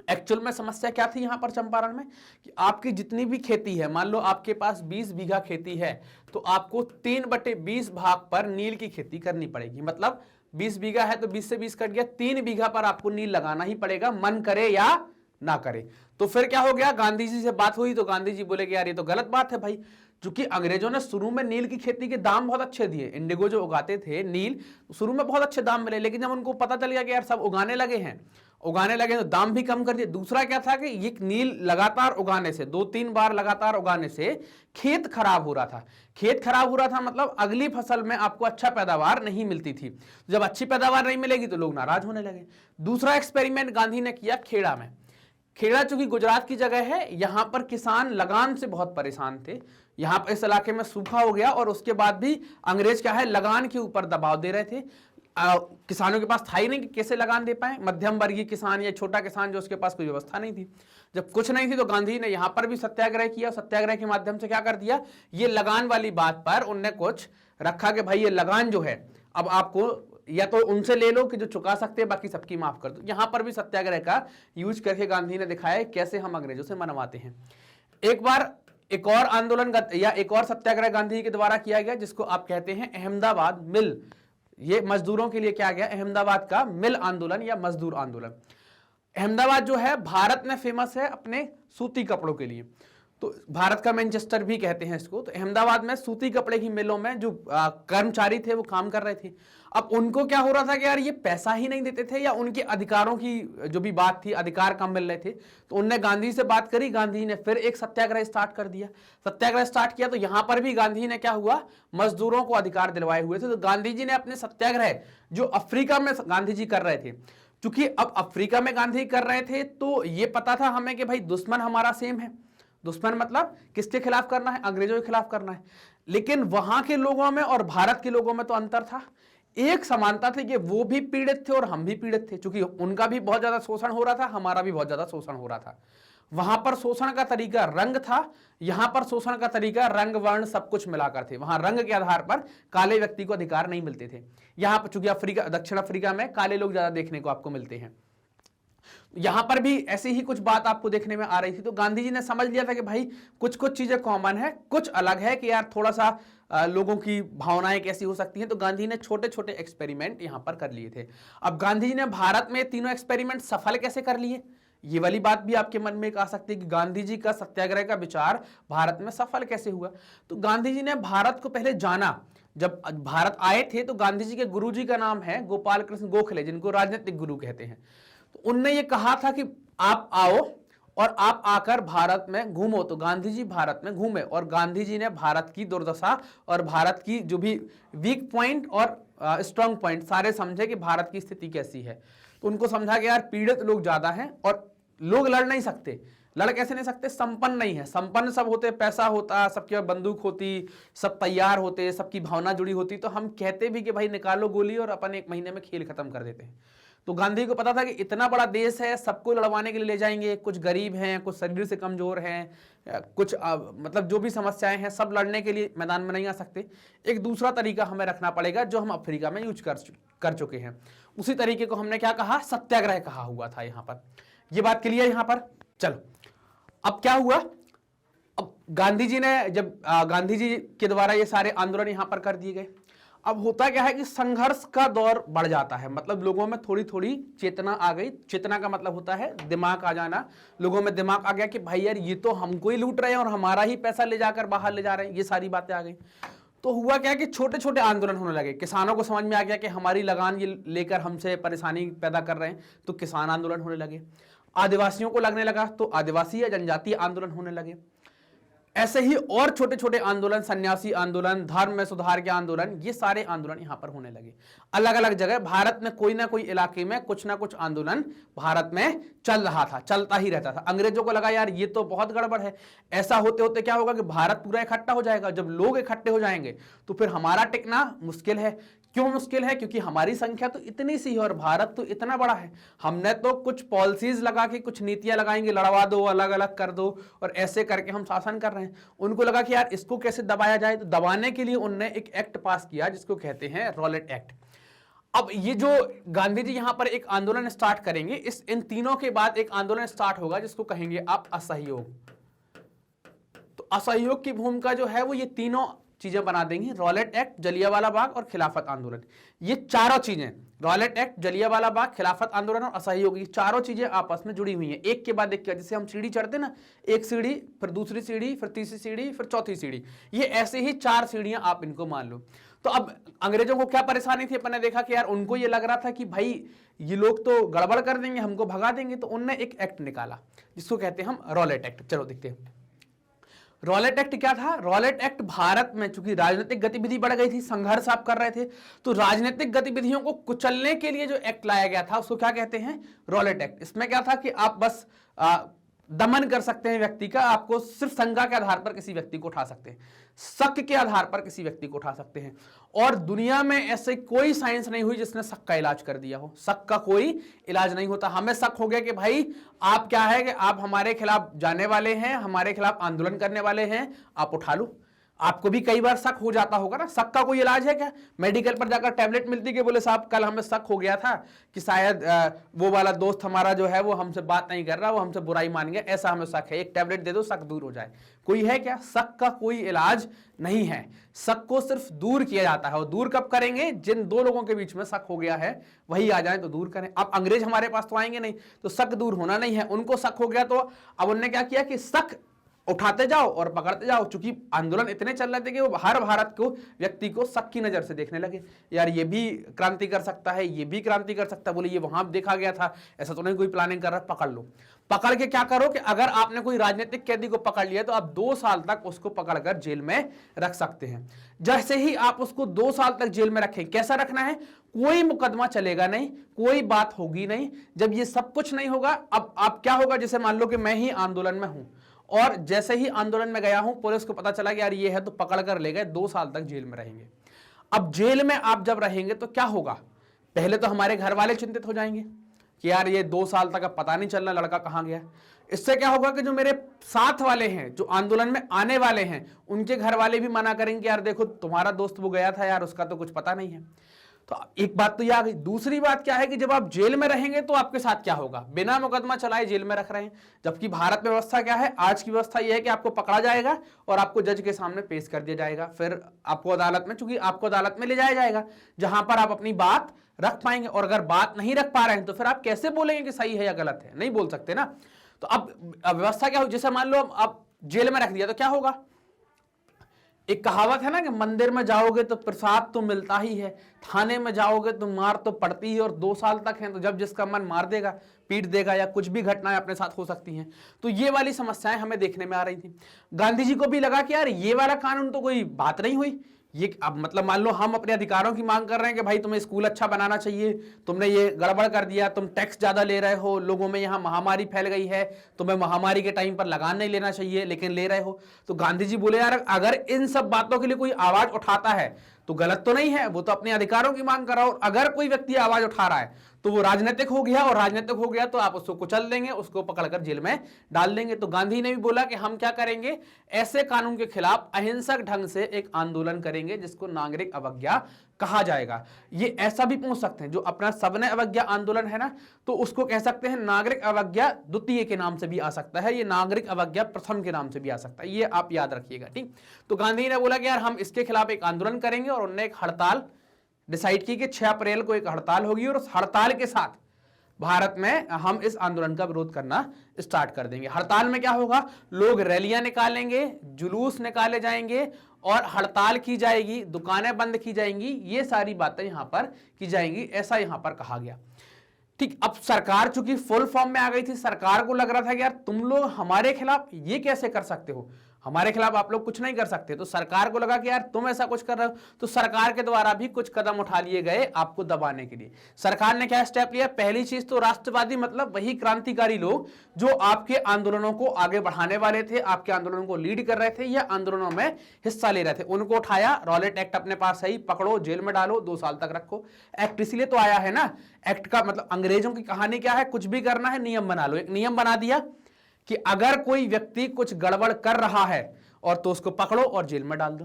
एक्चुअल में समस्या क्या थी यहां पर चंपारण में, कि आपकी जितनी भी खेती है, मान लो आपके पास 20 बीघा खेती है, तो आपको 3/20 भाग पर नील की खेती करनी पड़ेगी। मतलब 20 बीघा है तो 20 से 20 कट गया, 3 बीघा पर आपको नील लगाना ही पड़ेगा, मन करे या ना करे। तो फिर क्या हो गया, गांधी जी से बात हुई तो गांधी जी बोले कि यार ये तो गलत बात है भाई, क्योंकि अंग्रेजों ने शुरू में नील की खेती के दाम बहुत अच्छे दिए। इंडिगो जो उगाते थे नील, शुरू में बहुत अच्छे दाम मिले, लेकिन जब उनको पता चल गया कि यार सब उगाने लगे तो दाम भी कम कर दिए। दूसरा क्या था कि ये नील लगातार उगाने से, 2-3 बार लगातार उगाने से खेत खराब हो रहा था। खेत खराब हो रहा था मतलब अगली फसल में आपको अच्छा पैदावार नहीं मिलती थी। जब अच्छी पैदावार नहीं मिलेगी तो लोग नाराज होने लगे। दूसरा एक्सपेरिमेंट गांधी ने किया खेड़ा में। खेड़ा चूंकि गुजरात की जगह है, यहां पर किसान लगान से बहुत परेशान थे। यहां पर इस इलाके में सूखा हो गया, और उसके बाद भी अंग्रेज क्या है, लगान के ऊपर दबाव दे रहे थे। किसानों के पास था ही नहीं कि कैसे लगान दे पाए, मध्यम वर्गीय किसान या छोटा किसान जो उसके पास कोई व्यवस्था नहीं थी। जब कुछ नहीं थी तो गांधी ने यहां पर भी सत्याग्रह किया। सत्याग्रह के माध्यम से क्या कर दिया, ये लगान वाली बात पर उनने कुछ रखा कि भाई ये लगान जो है अब आपको या तो उनसे ले लो कि जो चुका सकते हैं, बाकी सबकी माफ कर दो। यहां पर भी सत्याग्रह का यूज करके गांधी ने दिखाया कैसे हम अंग्रेजों से मनवाते हैं। एक बार एक और आंदोलन या एक और सत्याग्रह गांधी के द्वारा किया गया, जिसको आप कहते हैं अहमदाबाद मिल। ये मजदूरों के लिए क्या गया, अहमदाबाद का मिल आंदोलन या मजदूर आंदोलन। अहमदाबाद जो है भारत में फेमस है अपने सूती कपड़ों के लिए, तो भारत का मैनचेस्टर भी कहते हैं इसको। तो अहमदाबाद में सूती कपड़े की मिलों में जो कर्मचारी थे वो काम कर रहे थे। अब उनको क्या हो रहा था कि यार ये पैसा ही नहीं देते थे, या उनके अधिकारों की जो भी बात थी, अधिकार कम मिल रहे थे। तो उनने गांधी से बात करी, गांधी ने फिर एक सत्याग्रह स्टार्ट कर दिया। सत्याग्रह स्टार्ट किया तो यहां पर भी गांधी ने क्या हुआ, मजदूरों को अधिकार दिलवाए हुए थे। तो गांधी जी ने अपने सत्याग्रह जो अफ्रीका में गांधी जी कर रहे थे, क्योंकि अब अफ्रीका में गांधी कर रहे थे तो ये पता था हमें कि भाई दुश्मन हमारा सेम है। दुश्मन मतलब किसके खिलाफ करना है, अंग्रेजों के खिलाफ करना है। लेकिन वहां के लोगों में और भारत के लोगों में तो अंतर था। एक समानता थी कि वो भी पीड़ित थे और हम भी पीड़ित थे, क्योंकि उनका भी बहुत ज्यादा शोषण हो रहा था, हमारा भी बहुत ज्यादा शोषण हो रहा था। वहां पर शोषण का तरीका रंग था, यहां पर शोषण का तरीका रंग वर्ण सब कुछ मिलाकर थे। वहां रंग के आधार पर काले व्यक्ति को अधिकार नहीं मिलते थे। यहां पर चूंकि दक्षिण अफ्रीका में काले लोग ज्यादा देखने को आपको मिलते हैं, यहां पर भी ऐसी ही कुछ बात आपको देखने में आ रही थी। तो गांधी जी ने समझ लिया था कि भाई कुछ कुछ चीजें कॉमन है, कुछ अलग है, कि यार थोड़ा सा लोगों की भावनाएं कैसी हो सकती हैं। तो गांधी ने छोटे छोटे एक्सपेरिमेंट यहां पर कर लिए थे। अब गांधी जी ने भारत में तीनों एक्सपेरिमेंट सफल कैसे कर लिए, ये वाली बात भी आपके मन में आ सकती है कि गांधी जी का सत्याग्रह का विचार भारत में सफल कैसे हुआ। तो गांधी जी ने भारत को पहले जाना। जब भारत आए थे तो गांधी जी के गुरु जी का नाम है गोपाल कृष्ण गोखले, जिनको राजनीतिक गुरु कहते हैं। तो उनने ये कहा था कि आप आओ और आप आकर भारत में घूमो। तो गांधी जी भारत में घूमे और गांधी जी ने भारत की दुर्दशा और भारत की जो भी वीक पॉइंट और स्ट्रांग पॉइंट सारे समझे कि भारत की स्थिति कैसी है। तो उनको समझा कि यार पीड़ित लोग ज्यादा हैं और लोग लड़ नहीं सकते। लड़ कैसे नहीं सकते, संपन्न नहीं है। संपन्न सब होते, पैसा होता, सबके पास बंदूक होती, सब तैयार होते, सबकी भावना जुड़ी होती, तो हम कहते भी कि भाई निकालो गोली और अपन 1 महीने में खेल खत्म कर देते हैं। तो गांधी को पता था कि इतना बड़ा देश है, सबको लड़वाने के लिए ले जाएंगे, कुछ गरीब हैं, कुछ शरीर से कमजोर हैं, कुछ मतलब जो भी समस्याएं हैं, सब लड़ने के लिए मैदान में नहीं आ सकते। एक दूसरा तरीका हमें रखना पड़ेगा जो हम अफ्रीका में यूज कर चुके हैं। उसी तरीके को हमने क्या कहा, सत्याग्रह कहा हुआ था। यहां पर ये बात क्लियर यहां पर। चलो अब क्या हुआ, अब गांधी जी ने जब गांधी जी के द्वारा ये सारे आंदोलन यहां पर कर दिए गए। अब होता क्या है कि संघर्ष का दौर बढ़ जाता है, मतलब लोगों में थोड़ी थोड़ी चेतना आ गई। चेतना का मतलब होता है दिमाग आ जाना। लोगों में दिमाग आ गया कि भाई यार ये तो हमको ही लूट रहे हैं और हमारा ही पैसा ले जाकर बाहर ले जा रहे हैं, ये सारी बातें आ गई। तो हुआ क्या कि छोटे छोटे आंदोलन होने लगे। किसानों को समझ में आ गया कि हमारी लगान ये लेकर हमसे परेशानी पैदा कर रहे हैं, तो किसान आंदोलन होने लगे। आदिवासियों को लगने लगा तो आदिवासी या जनजातीय आंदोलन होने लगे। ऐसे ही और छोटे छोटे आंदोलन, सन्यासी आंदोलन, धर्म में सुधार के आंदोलन, ये सारे आंदोलन यहां पर होने लगे। अलग अलग जगह भारत में कोई ना कोई इलाके में कुछ ना कुछ आंदोलन भारत में चल रहा था, चलता ही रहता था। अंग्रेजों को लगा यार ये तो बहुत गड़बड़ है, ऐसा होते होते क्या होगा कि भारत पूरा इकट्ठा हो जाएगा। जब लोग इकट्ठे हो जाएंगे तो फिर हमारा टिकना मुश्किल है। क्यों मुश्किल है? क्योंकि हमारी संख्या तो इतनी सी है और भारत तो इतना बड़ा है। हमने तो कुछ पॉलिसीज लगा के कुछ नीतियां लगाएंगे, लड़वा दो, अलग अलग कर दो, और ऐसे करके हम शासन कर रहे हैं। उनको लगा कि यार इसको कैसे दबाया जाए, तो दबाने के लिए उन्होंने एक एक्ट पास किया जिसको कहते हैं रॉलेट एक्ट। अब ये जो गांधी जी यहां पर एक आंदोलन स्टार्ट करेंगे, इन तीनों के बाद एक आंदोलन स्टार्ट होगा जिसको कहेंगे आप असहयोग। तो असहयोग की भूमिका जो है वो ये तीनों चीजें बना देंगी, रॉलेट एक्ट, जलियांवाला बाग और खिलाफत आंदोलन। ये चारों चीजें, रॉलेट एक्ट, जलियांवाला बाग, खिलाफत आंदोलन और असहयोग, ये चारों चीजें आपस में जुड़ी हुई हैं, एक के बाद एक। जैसे हम सीढ़ी चढ़ते ना, एक सीढ़ी, फिर दूसरी सीढ़ी, फिर तीसरी सीढ़ी, फिर चौथी सीढ़ी, ये ऐसे ही 4 सीढ़ियां आप इनको मान लो। तो अब अंग्रेजों को क्या परेशानी थी, अपन ने देखा कि यार उनको ये लग रहा था कि भाई ये लोग तो गड़बड़ कर देंगे, हमको भगा देंगे, तो उनने एक एक्ट निकाला जिसको कहते हैं हम रॉलेट एक्ट। चलो देखते हैं रॉलेट एक्ट क्या था। रॉलेट एक्ट भारत में चूंकि राजनीतिक गतिविधि बढ़ गई थी, संघर्ष आप कर रहे थे, तो राजनीतिक गतिविधियों को कुचलने के लिए जो एक्ट लाया गया था उसको क्या कहते हैं, रॉलेट एक्ट। इसमें क्या था कि आप बस दमन कर सकते हैं व्यक्ति का, आपको सिर्फ शंका के आधार पर किसी व्यक्ति को उठा सकते हैं, शक के आधार पर किसी व्यक्ति को उठा सकते हैं। और दुनिया में ऐसे कोई साइंस नहीं हुई जिसने शक का इलाज कर दिया हो। शक का कोई इलाज नहीं होता। हमें शक हो गया कि भाई आप क्या है कि आप हमारे खिलाफ जाने वाले हैं, हमारे खिलाफ आंदोलन करने वाले हैं, आप उठा लो। आपको भी कई बार शक हो जाता होगा ना। शक का कोई इलाज है क्या? मेडिकल पर जाकर टैबलेट मिलती कि बोले साहब कल हमें शक हो गया था कि शायद वो वाला दोस्त हमारा जो है वो हमसे बात नहीं कर रहा, वो हमसे बुराई मान गया, ऐसा हमें शक है, एक टैबलेट दे दो शक दूर हो जाए। कोई है क्या? शक का कोई इलाज नहीं है। शक को सिर्फ दूर किया जाता है। और दूर कब करेंगे? जिन दो लोगों के बीच में शक हो गया है वही आ जाए तो दूर करें। अब अंग्रेज हमारे पास तो आएंगे नहीं, तो शक दूर होना नहीं है। उनको शक हो गया तो अब उन्होंने क्या किया कि शक उठाते जाओ और पकड़ते जाओ। चूंकि आंदोलन इतने चल रहे थे कि वो हर भारत को व्यक्ति को शक की नजर से देखने लगे। यार ये भी क्रांति कर सकता है, ये भी क्रांति कर सकता है, बोले ये वहां देखा गया था, ऐसा तो नहीं कोई प्लानिंग कर रहा, पकड़ लो। पकड़ के क्या करो कि अगर आपने कोई राजनीतिक कैदी को पकड़ लिया तो आप 2 साल तक उसको पकड़कर जेल में रख सकते हैं। जैसे ही आप उसको 2 साल तक जेल में रखें, कैसा रखना है? कोई मुकदमा चलेगा नहीं, कोई बात होगी नहीं। जब ये सब कुछ नहीं होगा, अब आप क्या होगा, जैसे मान लो कि मैं ही आंदोलन में हूं और जैसे ही आंदोलन में गया हूं, पुलिस को पता चला कि यार ये है, तो पकड़ कर ले गए, 2 साल तक जेल में रहेंगे। अब जेल में आप जब रहेंगे तो क्या होगा? पहले तो हमारे घर वाले चिंतित हो जाएंगे कि यार ये 2 साल तक अब पता नहीं चल रहा लड़का कहां गया। इससे क्या होगा कि जो मेरे साथ वाले हैं, जो आंदोलन में आने वाले हैं, उनके घर वाले भी मना करेंगे, यार देखो तुम्हारा दोस्त वो गया था यार, उसका तो कुछ पता नहीं है। तो एक बात तो ये आ गई। दूसरी बात क्या है कि जब आप जेल में रहेंगे तो आपके साथ क्या होगा? बिना मुकदमा चलाए जेल में रख रहे हैं। जबकि भारत में व्यवस्था क्या है? आज की व्यवस्था यह है कि आपको पकड़ा जाएगा और आपको जज के सामने पेश कर दिया जाएगा, फिर आपको अदालत में, चूंकि आपको अदालत में ले जाया जाएगा जहां पर आप अपनी बात रख पाएंगे। और अगर बात नहीं रख पा रहे हैं तो फिर आप कैसे बोलेंगे कि सही है या गलत है? नहीं बोल सकते ना। तो अब व्यवस्था क्या हो, जैसे मान लो आप जेल में रख दिया तो क्या होगा? एक कहावत है ना कि मंदिर में जाओगे तो प्रसाद तो मिलता ही है, थाने में जाओगे तो मार तो पड़ती है, और 2 साल तक है तो जब जिसका मन मार देगा, पीट देगा, या कुछ भी घटनाएं अपने साथ हो सकती हैं। तो ये वाली समस्याएं हमें देखने में आ रही थी। गांधी जी को भी लगा कि यार ये वाला कानून तो कोई बात नहीं हुई। ये अब मतलब मान लो हम अपने अधिकारों की मांग कर रहे हैं कि भाई तुम्हें स्कूल अच्छा बनाना चाहिए, तुमने ये गड़बड़ कर दिया, तुम टैक्स ज्यादा ले रहे हो, लोगों में यहाँ महामारी फैल गई है, तुम्हें महामारी के टाइम पर लगान नहीं लेना चाहिए लेकिन ले रहे हो। तो गांधी जी बोले यार अगर इन सब बातों के लिए कोई आवाज उठाता है तो गलत तो नहीं है, वो तो अपने अधिकारों की मांग कर रहा हो। अगर कोई व्यक्ति आवाज उठा रहा है तो वो राजनीतिक हो गया, और राजनीतिक हो गया तो आप उसको कुचल देंगे, उसको पकड़कर जेल में डाल देंगे। तो गांधी ने भी बोला कि हम क्या करेंगे, ऐसे कानून के खिलाफ अहिंसक ढंग से एक आंदोलन करेंगे जिसको नागरिक अवज्ञा कहा जाएगा। ये ऐसा भी पूछ सकते हैं, जो अपना सविनय अवज्ञा आंदोलन है ना, तो उसको कह सकते हैं नागरिक अवज्ञा द्वितीय के नाम से भी आ सकता है, ये नागरिक अवज्ञा प्रथम के नाम से भी आ सकता है, ये आप याद रखिएगा। ठीक। तो गांधी ने बोला कि यार हम इसके खिलाफ एक आंदोलन करेंगे और और उन्होंने एक हड़ताल डिसाइड की कि 6 अप्रैल को एक हड़ताल होगी और उस हड़ताल के साथ भारत में हम इस आंदोलन का विरोध करना स्टार्ट कर देंगे। हड़ताल में क्या होगा, लोग रैलियां निकालेंगे, जुलूस निकाले जाएंगे और हड़ताल की जाएगी, दुकानें बंद की जाएंगी, ये सारी बातें यहां पर की जाएंगी, ऐसा यहां पर कहा गया। ठीक, अब सरकार चूंकि फुल फॉर्म में आ गई थी, सरकार को लग रहा था कि यार तुम लोग हमारे खिलाफ ये कैसे कर सकते हो, हमारे खिलाफ आप लोग कुछ नहीं कर सकते। तो सरकार को लगा कि यार तुम ऐसा कुछ कर रहे हो, तो सरकार के द्वारा भी कुछ कदम उठा लिए गए आपको दबाने के लिए। सरकार ने क्या स्टेप लिया, पहली चीज तो राष्ट्रवादी मतलब वही क्रांतिकारी लोग जो आपके आंदोलनों को आगे बढ़ाने वाले थे, आपके आंदोलनों को लीड कर रहे थे या आंदोलनों में हिस्सा ले रहे थे, उनको उठाया, रॉलेट एक्ट अपने पास है, पकड़ो, जेल में डालो, 2 साल तक रखो। एक्ट इसलिए तो आया है ना, एक्ट का मतलब अंग्रेजों की कहानी क्या है, कुछ भी करना है नियम बना लो। एक नियम बना दिया कि अगर कोई व्यक्ति कुछ गड़बड़ कर रहा है और तो उसको पकड़ो और जेल में डाल दो।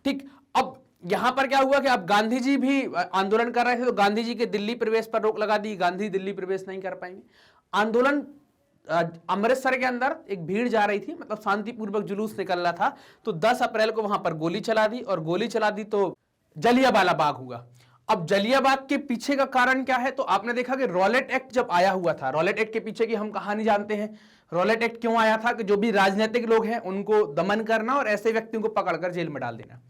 ठीक, अब यहां पर क्या हुआ कि अब गांधी जी भी आंदोलन कर रहे थे, तो गांधी जी के दिल्ली प्रवेश पर रोक लगा दी, गांधी दिल्ली प्रवेश नहीं कर पाएंगे। आंदोलन अमृतसर के अंदर एक भीड़ जा रही थी, मतलब शांतिपूर्वक जुलूस निकल रहा था, तो 10 अप्रैल को वहां पर गोली चला दी और गोली चला दी तो जलियांवाला बाग हुआ। अब जलियांवाला बाग के पीछे का कारण क्या है, तो आपने देखा कि रॉलेट एक्ट जब आया हुआ था, रॉलेट एक्ट के पीछे की हम कहानी जानते हैं। रॉलेट एक्ट क्यों आया था कि जो भी राजनीतिक लोग हैं उनको दमन करना और ऐसे व्यक्तियों को पकड़कर जेल में डाल देना।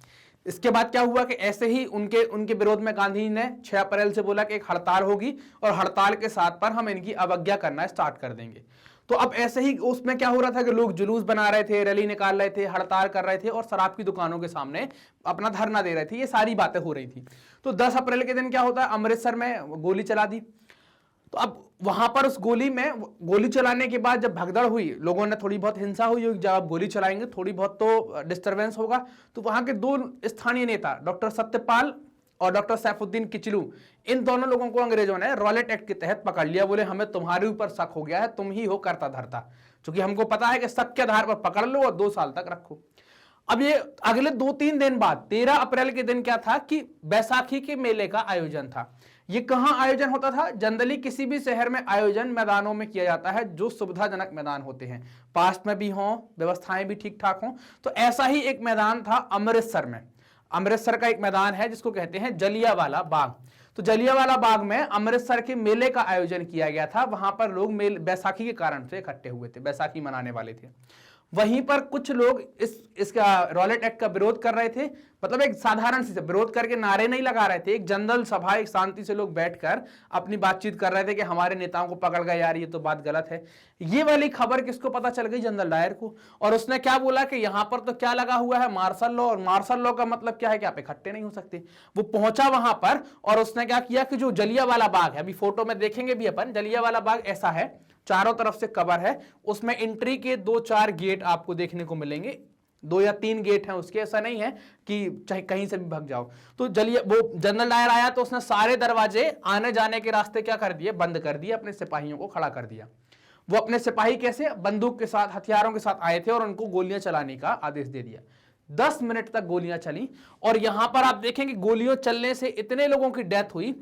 इसके बाद क्या हुआ कि ऐसे ही उनके विरोध में गांधी ने 6 अप्रैल से बोला कि एक हड़ताल होगी और हड़ताल के साथ पर हम इनकी अवज्ञा करना स्टार्ट कर देंगे। तो अब ऐसे ही उसमें क्या हो रहा था कि लोग जुलूस बना रहे थे, रैली निकाल रहे थे, हड़ताल कर रहे थे और शराब की दुकानों के सामने अपना धरना दे रहे थे, ये सारी बातें हो रही थी। तो 10 अप्रैल के दिन क्या होता है, अमृतसर में गोली चला दी। तो अब वहां पर उस गोली चलाने के बाद जब भगदड़ हुई, लोगों ने थोड़ी बहुत हिंसा हुई, जब आप गोली चलाएंगे थोड़ी बहुत तो डिस्टरबेंस होगा। तो वहां के 2 स्थानीय नेता डॉक्टर सत्यपाल और डॉक्टर सैफुद्दीन किचलू, इन दोनों लोगों को अंग्रेजों ने रॉलेट एक्ट के तहत पकड़ लिया। बोले हमें तुम्हारे ऊपर शक हो गया है, तुम ही हो करता धरता, क्योंकि हमको पता है कि शक के आधार पर पकड़ लो और 2 साल तक रखो। अब ये अगले 2-3 दिन बाद 13 अप्रैल के दिन क्या था कि बैसाखी के मेले का आयोजन था। ये कहां आयोजन होता था, जनरली किसी भी शहर में आयोजन मैदानों में किया जाता है जो सुविधाजनक मैदान होते हैं, पास में भी हों, व्यवस्थाएं भी ठीक ठाक हों। तो ऐसा ही एक मैदान था अमृतसर में। अमृतसर का एक मैदान है जिसको कहते हैं जलियांवाला बाग। तो जलियांवाला बाग में अमृतसर के मेले का आयोजन किया गया था। वहां पर लोग बैसाखी के कारण से इकट्ठे हुए थे, बैसाखी मनाने वाले थे। वहीं पर कुछ लोग इसका रॉलेट एक्ट का विरोध कर रहे थे, मतलब एक साधारण से विरोध करके नारे नहीं लगा रहे थे, एक जनरल सभा, एक शांति से लोग बैठकर अपनी बातचीत कर रहे थे कि हमारे नेताओं को पकड़ गए, यार ये तो बात गलत है। ये वाली खबर किसको पता चल गई, जनरल डायर को। और उसने क्या बोला कि यहां पर तो क्या लगा हुआ है, मार्शल लॉ, और मार्शल लॉ का मतलब क्या है कि आप इकट्ठे नहीं हो सकते। वो पहुंचा वहां पर और उसने क्या किया कि जो जलियांवाला बाग है, अभी फोटो में देखेंगे भी अपन, जलियांवाला बाग ऐसा है, चारों तरफ से कवर है, उसमें एंट्री के 2-4 गेट आपको देखने को मिलेंगे, 2 या 3 गेट हैं उसके, ऐसा नहीं है कि चाहे कहीं से भी भाग जाओ। तो वो जनरल डायर आया तो उसने सारे दरवाजे आने जाने के रास्ते क्या कर दिए, बंद कर दिए, अपने सिपाहियों को खड़ा कर दिया। वो अपने सिपाही कैसे, बंदूक के साथ, हथियारों के साथ आए थे और उनको गोलियां चलाने का आदेश दे दिया। 10 मिनट तक गोलियां चली और यहां पर आप देखेंगे गोलियों चलने से इतने लोगों की डेथ हुई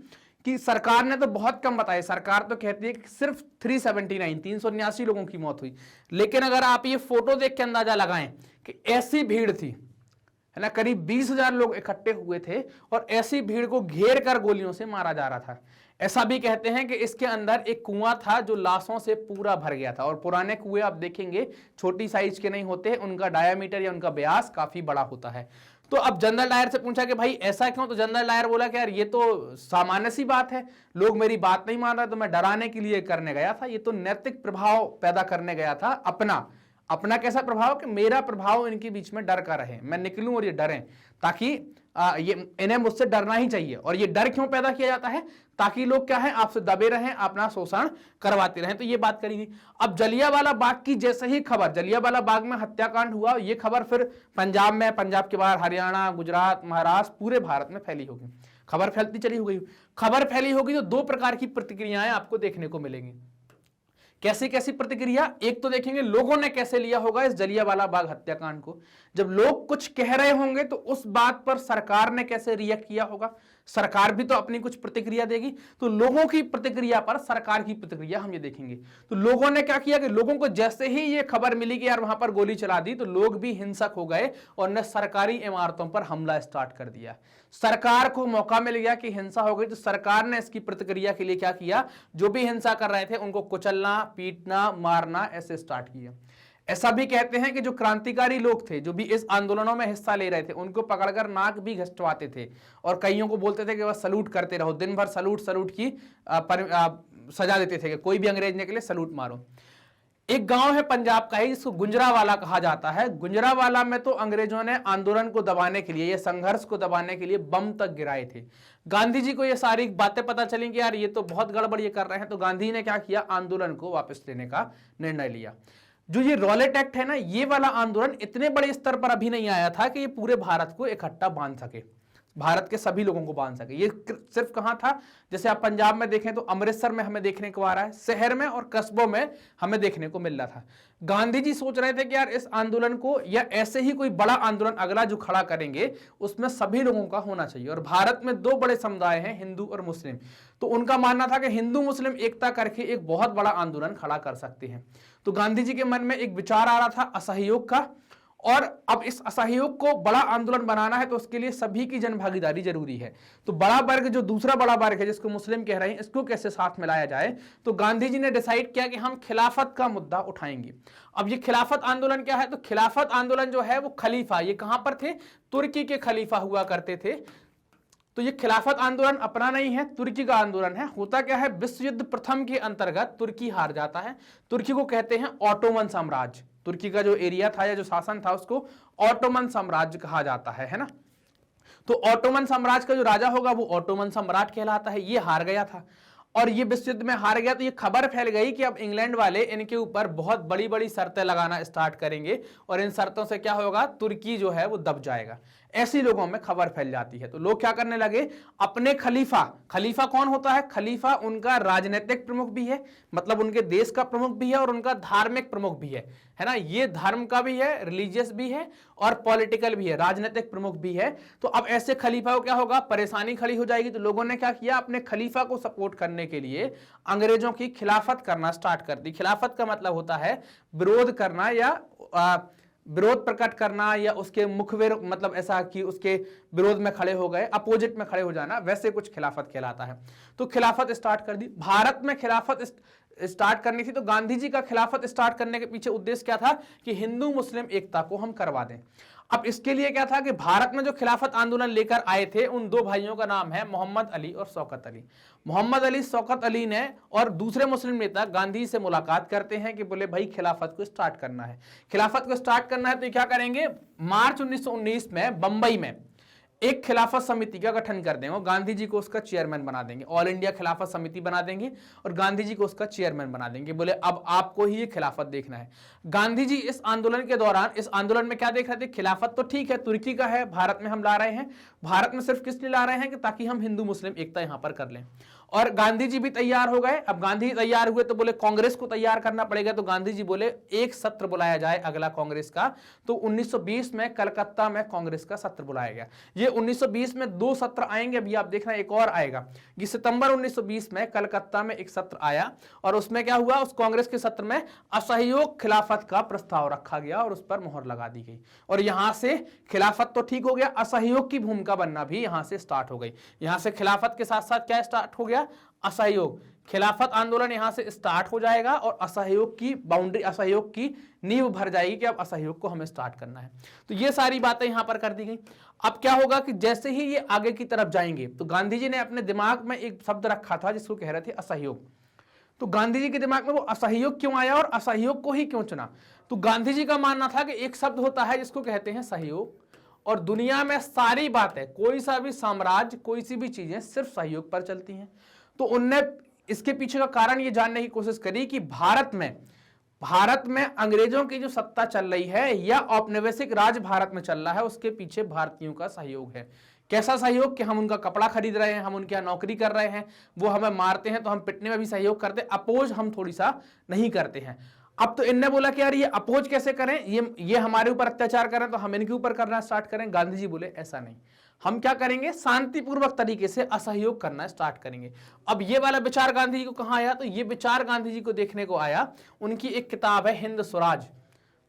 कि सरकार ने तो बहुत कम बताया। सरकार तो कहती है कि सिर्फ 379 लोगों की मौत हुई, लेकिन अगर आप ये फोटो देख के अंदाजा लगाएं कि ऐसी भीड़ थी, है ना, करीब 20,000 लोग इकट्ठे हुए थे और ऐसी भीड़ को घेर कर गोलियों से मारा जा रहा था। ऐसा भी कहते हैं कि इसके अंदर एक कुआं था जो लाशों से पूरा भर गया था, और पुराने कुएं आप देखेंगे छोटी साइज के नहीं होते, उनका डायामीटर या उनका व्यास काफी बड़ा होता है। तो अब जनरल डायर से पूछा कि भाई ऐसा क्यों, तो जनरल डायर बोला कि यार ये तो सामान्य सी बात है, लोग मेरी बात नहीं मान रहे, तो मैं डराने के लिए करने गया था, ये तो नैतिक प्रभाव पैदा करने गया था, अपना कैसा प्रभाव कि मेरा प्रभाव इनके बीच में डर का रहे, मैं निकलूं और ये डरें, ताकि ये इन्हें मुझसे डरना ही चाहिए। और ये डर क्यों पैदा किया जाता है, ताकि लोग क्या है, आपसे दबे रहें, अपना शोषण करवाते रहें। तो ये बात करी गई। अब जलियांवाला बाग की जैसे ही खबर, जलियांवाला बाग में हत्याकांड हुआ, ये खबर फिर पंजाब में, पंजाब के बाहर हरियाणा, गुजरात, महाराष्ट्र, पूरे भारत में फैली होगी। खबर फैलती चली हो गई। खबर फैली होगी तो 2 प्रकार की प्रतिक्रियाएं आपको देखने को मिलेंगी। कैसी कैसी प्रतिक्रिया, एक तो देखेंगे लोगों ने कैसे लिया होगा इस जलियांवाला बाग हत्याकांड को। जब लोग कुछ कह रहे होंगे तो उस बात पर सरकार ने कैसे रिएक्ट किया होगा, सरकार भी तो अपनी कुछ प्रतिक्रिया देगी। तो लोगों की प्रतिक्रिया पर सरकार की प्रतिक्रिया हम ये देखेंगे। तो लोगों ने क्या किया कि लोगों को जैसे ही ये खबर मिली कि यार वहां पर गोली चला दी, तो लोग भी हिंसक हो गए और ने सरकारी इमारतों पर हमला स्टार्ट कर दिया। सरकार को मौका मिल गया कि हिंसा हो गई, तो सरकार ने इसकी प्रतिक्रिया के लिए क्या किया, जो भी हिंसा कर रहे थे उनको कुचलना, पीटना, मारना ऐसे स्टार्ट किया। ऐसा भी कहते हैं कि जो क्रांतिकारी लोग थे, जो भी इस आंदोलनों में हिस्सा ले रहे थे, उनको पकड़कर नाक भी घचटवाते थे और कईयों को बोलते थे कि बस सलूट करते रहो, दिन भर सलूट सलूट की सजा देते थे कि कोई भी अंग्रेज ने के लिए सलूट मारो। एक गांव है पंजाब का ही जिसको गुजरावाला कहा जाता है। गुजरावाला में तो अंग्रेजों ने आंदोलन को दबाने के लिए, ये संघर्ष को दबाने के लिए बम तक गिराए थे। गांधी जी को ये सारी बातें पता चली कि यार ये तो बहुत गड़बड़ ये कर रहे हैं, तो गांधी जी ने क्या किया, आंदोलन को वापस लेने का निर्णय लिया। जो ये रॉलेट एक्ट है ना, ये वाला आंदोलन इतने बड़े स्तर पर अभी नहीं आया था कि ये पूरे भारत को इकट्ठा बांध सके, भारत के सभी लोगों को बांध सके। ये सिर्फ कहां था, जैसे आप पंजाब में देखें तो अमृतसर में हमें देखने को आ रहा है, शहर में और कस्बों में हमें देखने को मिल रहा था। गांधी जी सोच रहे थे कि यार इस आंदोलन को या ऐसे ही कोई बड़ा आंदोलन अगला जो खड़ा करेंगे उसमें सभी लोगों का होना चाहिए। और भारत में दो बड़े समुदाय हैं, हिंदू और मुस्लिम, तो उनका मानना था कि हिंदू मुस्लिम एकता करके एक बहुत बड़ा आंदोलन खड़ा कर सकते हैं। तो गांधी जी के मन में एक विचार आ रहा था असहयोग का, और अब इस असहयोग को बड़ा आंदोलन बनाना है तो उसके लिए सभी की जन भागीदारी जरूरी है। तो बड़ा वर्ग, जो दूसरा बड़ा वर्ग है जिसको मुस्लिम कह रहे हैं, इसको कैसे साथ मिलाया जाए। तो गांधी जी ने डिसाइड किया कि हम खिलाफत का मुद्दा उठाएंगे। अब ये खिलाफत आंदोलन क्या है, तो खिलाफत आंदोलन जो है वो खलीफा, ये कहां पर थे, तुर्की के खलीफा हुआ करते थे। तो ये खिलाफत आंदोलन अपना नहीं है, तुर्की का आंदोलन है। होता क्या है, विश्व युद्ध प्रथम के अंतर्गत तुर्की हार जाता है। तुर्की को कहते हैं ऑटोमन साम्राज्य, तुर्की का जो एरिया था या जो शासन था उसको ऑटोमन साम्राज्य कहा जाता है ना। तो ऑटोमन साम्राज्य का जो राजा होगा वो ऑटोमन सम्राट कहलाता है। ये हार गया था और ये विश्व युद्ध में हार गया, तो ये खबर फैल गई कि अब इंग्लैंड वाले इनके ऊपर बहुत बड़ी बड़ी शर्तें लगाना स्टार्ट करेंगे और इन शर्तों से क्या होगा, तुर्की जो है वो दब जाएगा। ऐसी लोगों में खबर फैल जाती है। तो लोग क्या करने लगे, अपने खलीफा, खलीफा कौन होता है, खलीफा उनका राजनीतिक प्रमुख भी है, मतलब उनके देश का प्रमुख भी है और उनका धार्मिक प्रमुख भी है ना। ये धर्म का भी है, रिलीजियस भी है और पॉलिटिकल भी है, राजनीतिक प्रमुख भी है। तो अब ऐसे खलीफा को क्या होगा, परेशानी खड़ी हो जाएगी। तो लोगों ने क्या किया, अपने खलीफा को सपोर्ट करने के लिए अंग्रेजों की खिलाफत करना स्टार्ट कर दी। खिलाफत का मतलब होता है विरोध करना या विरोध प्रकट करना, या उसके मुखबिर, मतलब ऐसा कि उसके विरोध में खड़े हो गए, अपोजिट में खड़े हो जाना, वैसे कुछ खिलाफत कहलाता है। तो खिलाफत स्टार्ट कर दी। भारत में खिलाफत स्टार्ट करनी थी, तो गांधी जी का खिलाफत स्टार्ट करने के पीछे उद्देश्य क्या था कि हिंदू मुस्लिम एकता को हम करवा दें। अब इसके लिए क्या था कि भारत में जो खिलाफत आंदोलन लेकर आए थे उन दो भाइयों का नाम है मोहम्मद अली और शौकत अली। मोहम्मद अली, शौकत अली ने और दूसरे मुस्लिम नेता गांधी से मुलाकात करते हैं कि बोले भाई खिलाफत को स्टार्ट करना है। खिलाफत को स्टार्ट करना है तो क्या करेंगे, मार्च 1919 में बंबई में एक खिलाफत समिति का गठन कर देंगे और गांधी जी को उसका चेयरमैन बना देंगे। ऑल इंडिया खिलाफत समिति बना देंगे और गांधी जी को उसका चेयरमैन बना देंगे। बोले अब आपको ही ये खिलाफत देखना है। गांधी जी इस आंदोलन के दौरान, इस आंदोलन में क्या देख रहे थे, खिलाफत तो ठीक है, तुर्की का है, भारत में हम ला रहे हैं। भारत में सिर्फ किस लिए ला रहे हैं कि ताकि हम हिंदू मुस्लिम एकता यहां पर कर लें। और गांधी जी भी तैयार हो गए। अब गांधी जी तैयार हुए तो बोले कांग्रेस को तैयार करना पड़ेगा। तो गांधी जी बोले एक सत्र बुलाया जाए अगला कांग्रेस का। तो 1920 में कलकत्ता में कांग्रेस का सत्र बुलाया गया। ये 1920 में 2 सत्र आएंगे, अभी आप देख रहे हैं एक और आएगा। ये सितंबर 1920 में कलकत्ता में एक सत्र आया और उसमें क्या हुआ, उस कांग्रेस के सत्र में असहयोग खिलाफत का प्रस्ताव रखा गया और उस पर मोहर लगा दी गई। और यहां से खिलाफत तो ठीक हो गया, असहयोग की भूमिका बनना भी यहां से स्टार्ट हो गई। यहां से खिलाफत के साथ साथ क्या स्टार्ट हो गया, असहयोग। खिलाफत आंदोलन यहां से स्टार्ट हो जाएगा और असहयोग की बाउंड्री, असहयोग की नींव भर जाएगी कि अब असहयोग को हमें स्टार्ट करना है। तो ये सारी बातें यहां पर कर दी गई। अब क्या होगा कि जैसे ही ये आगे की तरफ जाएंगे तो गांधी जी ने अपने दिमाग में एक शब्द रखा था जिसको कह रहे थे असहयोग। तो गांधी जी के दिमाग में वो असहयोग क्यों आया और असहयोग को ही क्यों चुना। तो गांधी जी का मानना था कि एक शब्द होता है जिसको कहते हैं सहयोग, और दुनिया में सारी बातें, कोई सा भी साम्राज्य, कोई सी भी चीजें सिर्फ सहयोग पर चलती हैं। तो उनने इसके पीछे का कारण ये जानने की कोशिश करी कि भारत में अंग्रेजों की जो सत्ता चल रही है या औपनिवेशिक राज भारत में चल रहा है, उसके पीछे भारतीयों का सहयोग है। कैसा सहयोग कि हम उनका कपड़ा खरीद रहे हैं, हम उनके यहाँ नौकरी कर रहे हैं, वो हमें मारते हैं तो हम पिटने में भी सहयोग करते हैं, अपोज हम थोड़ी सा नहीं करते हैं। अब तो इनने बोला कि यार ये अपोज कैसे करें, ये हमारे ऊपर अत्याचार करें तो हम इनके ऊपर करना स्टार्ट करें। गांधी जी बोले ऐसा नहीं, हम क्या करेंगे, शांतिपूर्वक तरीके से असहयोग करना स्टार्ट करेंगे। अब ये वाला विचार गांधी जी को कहां आया, तो ये विचार गांधी जी को देखने को आया, उनकी एक किताब है हिंद स्वराज।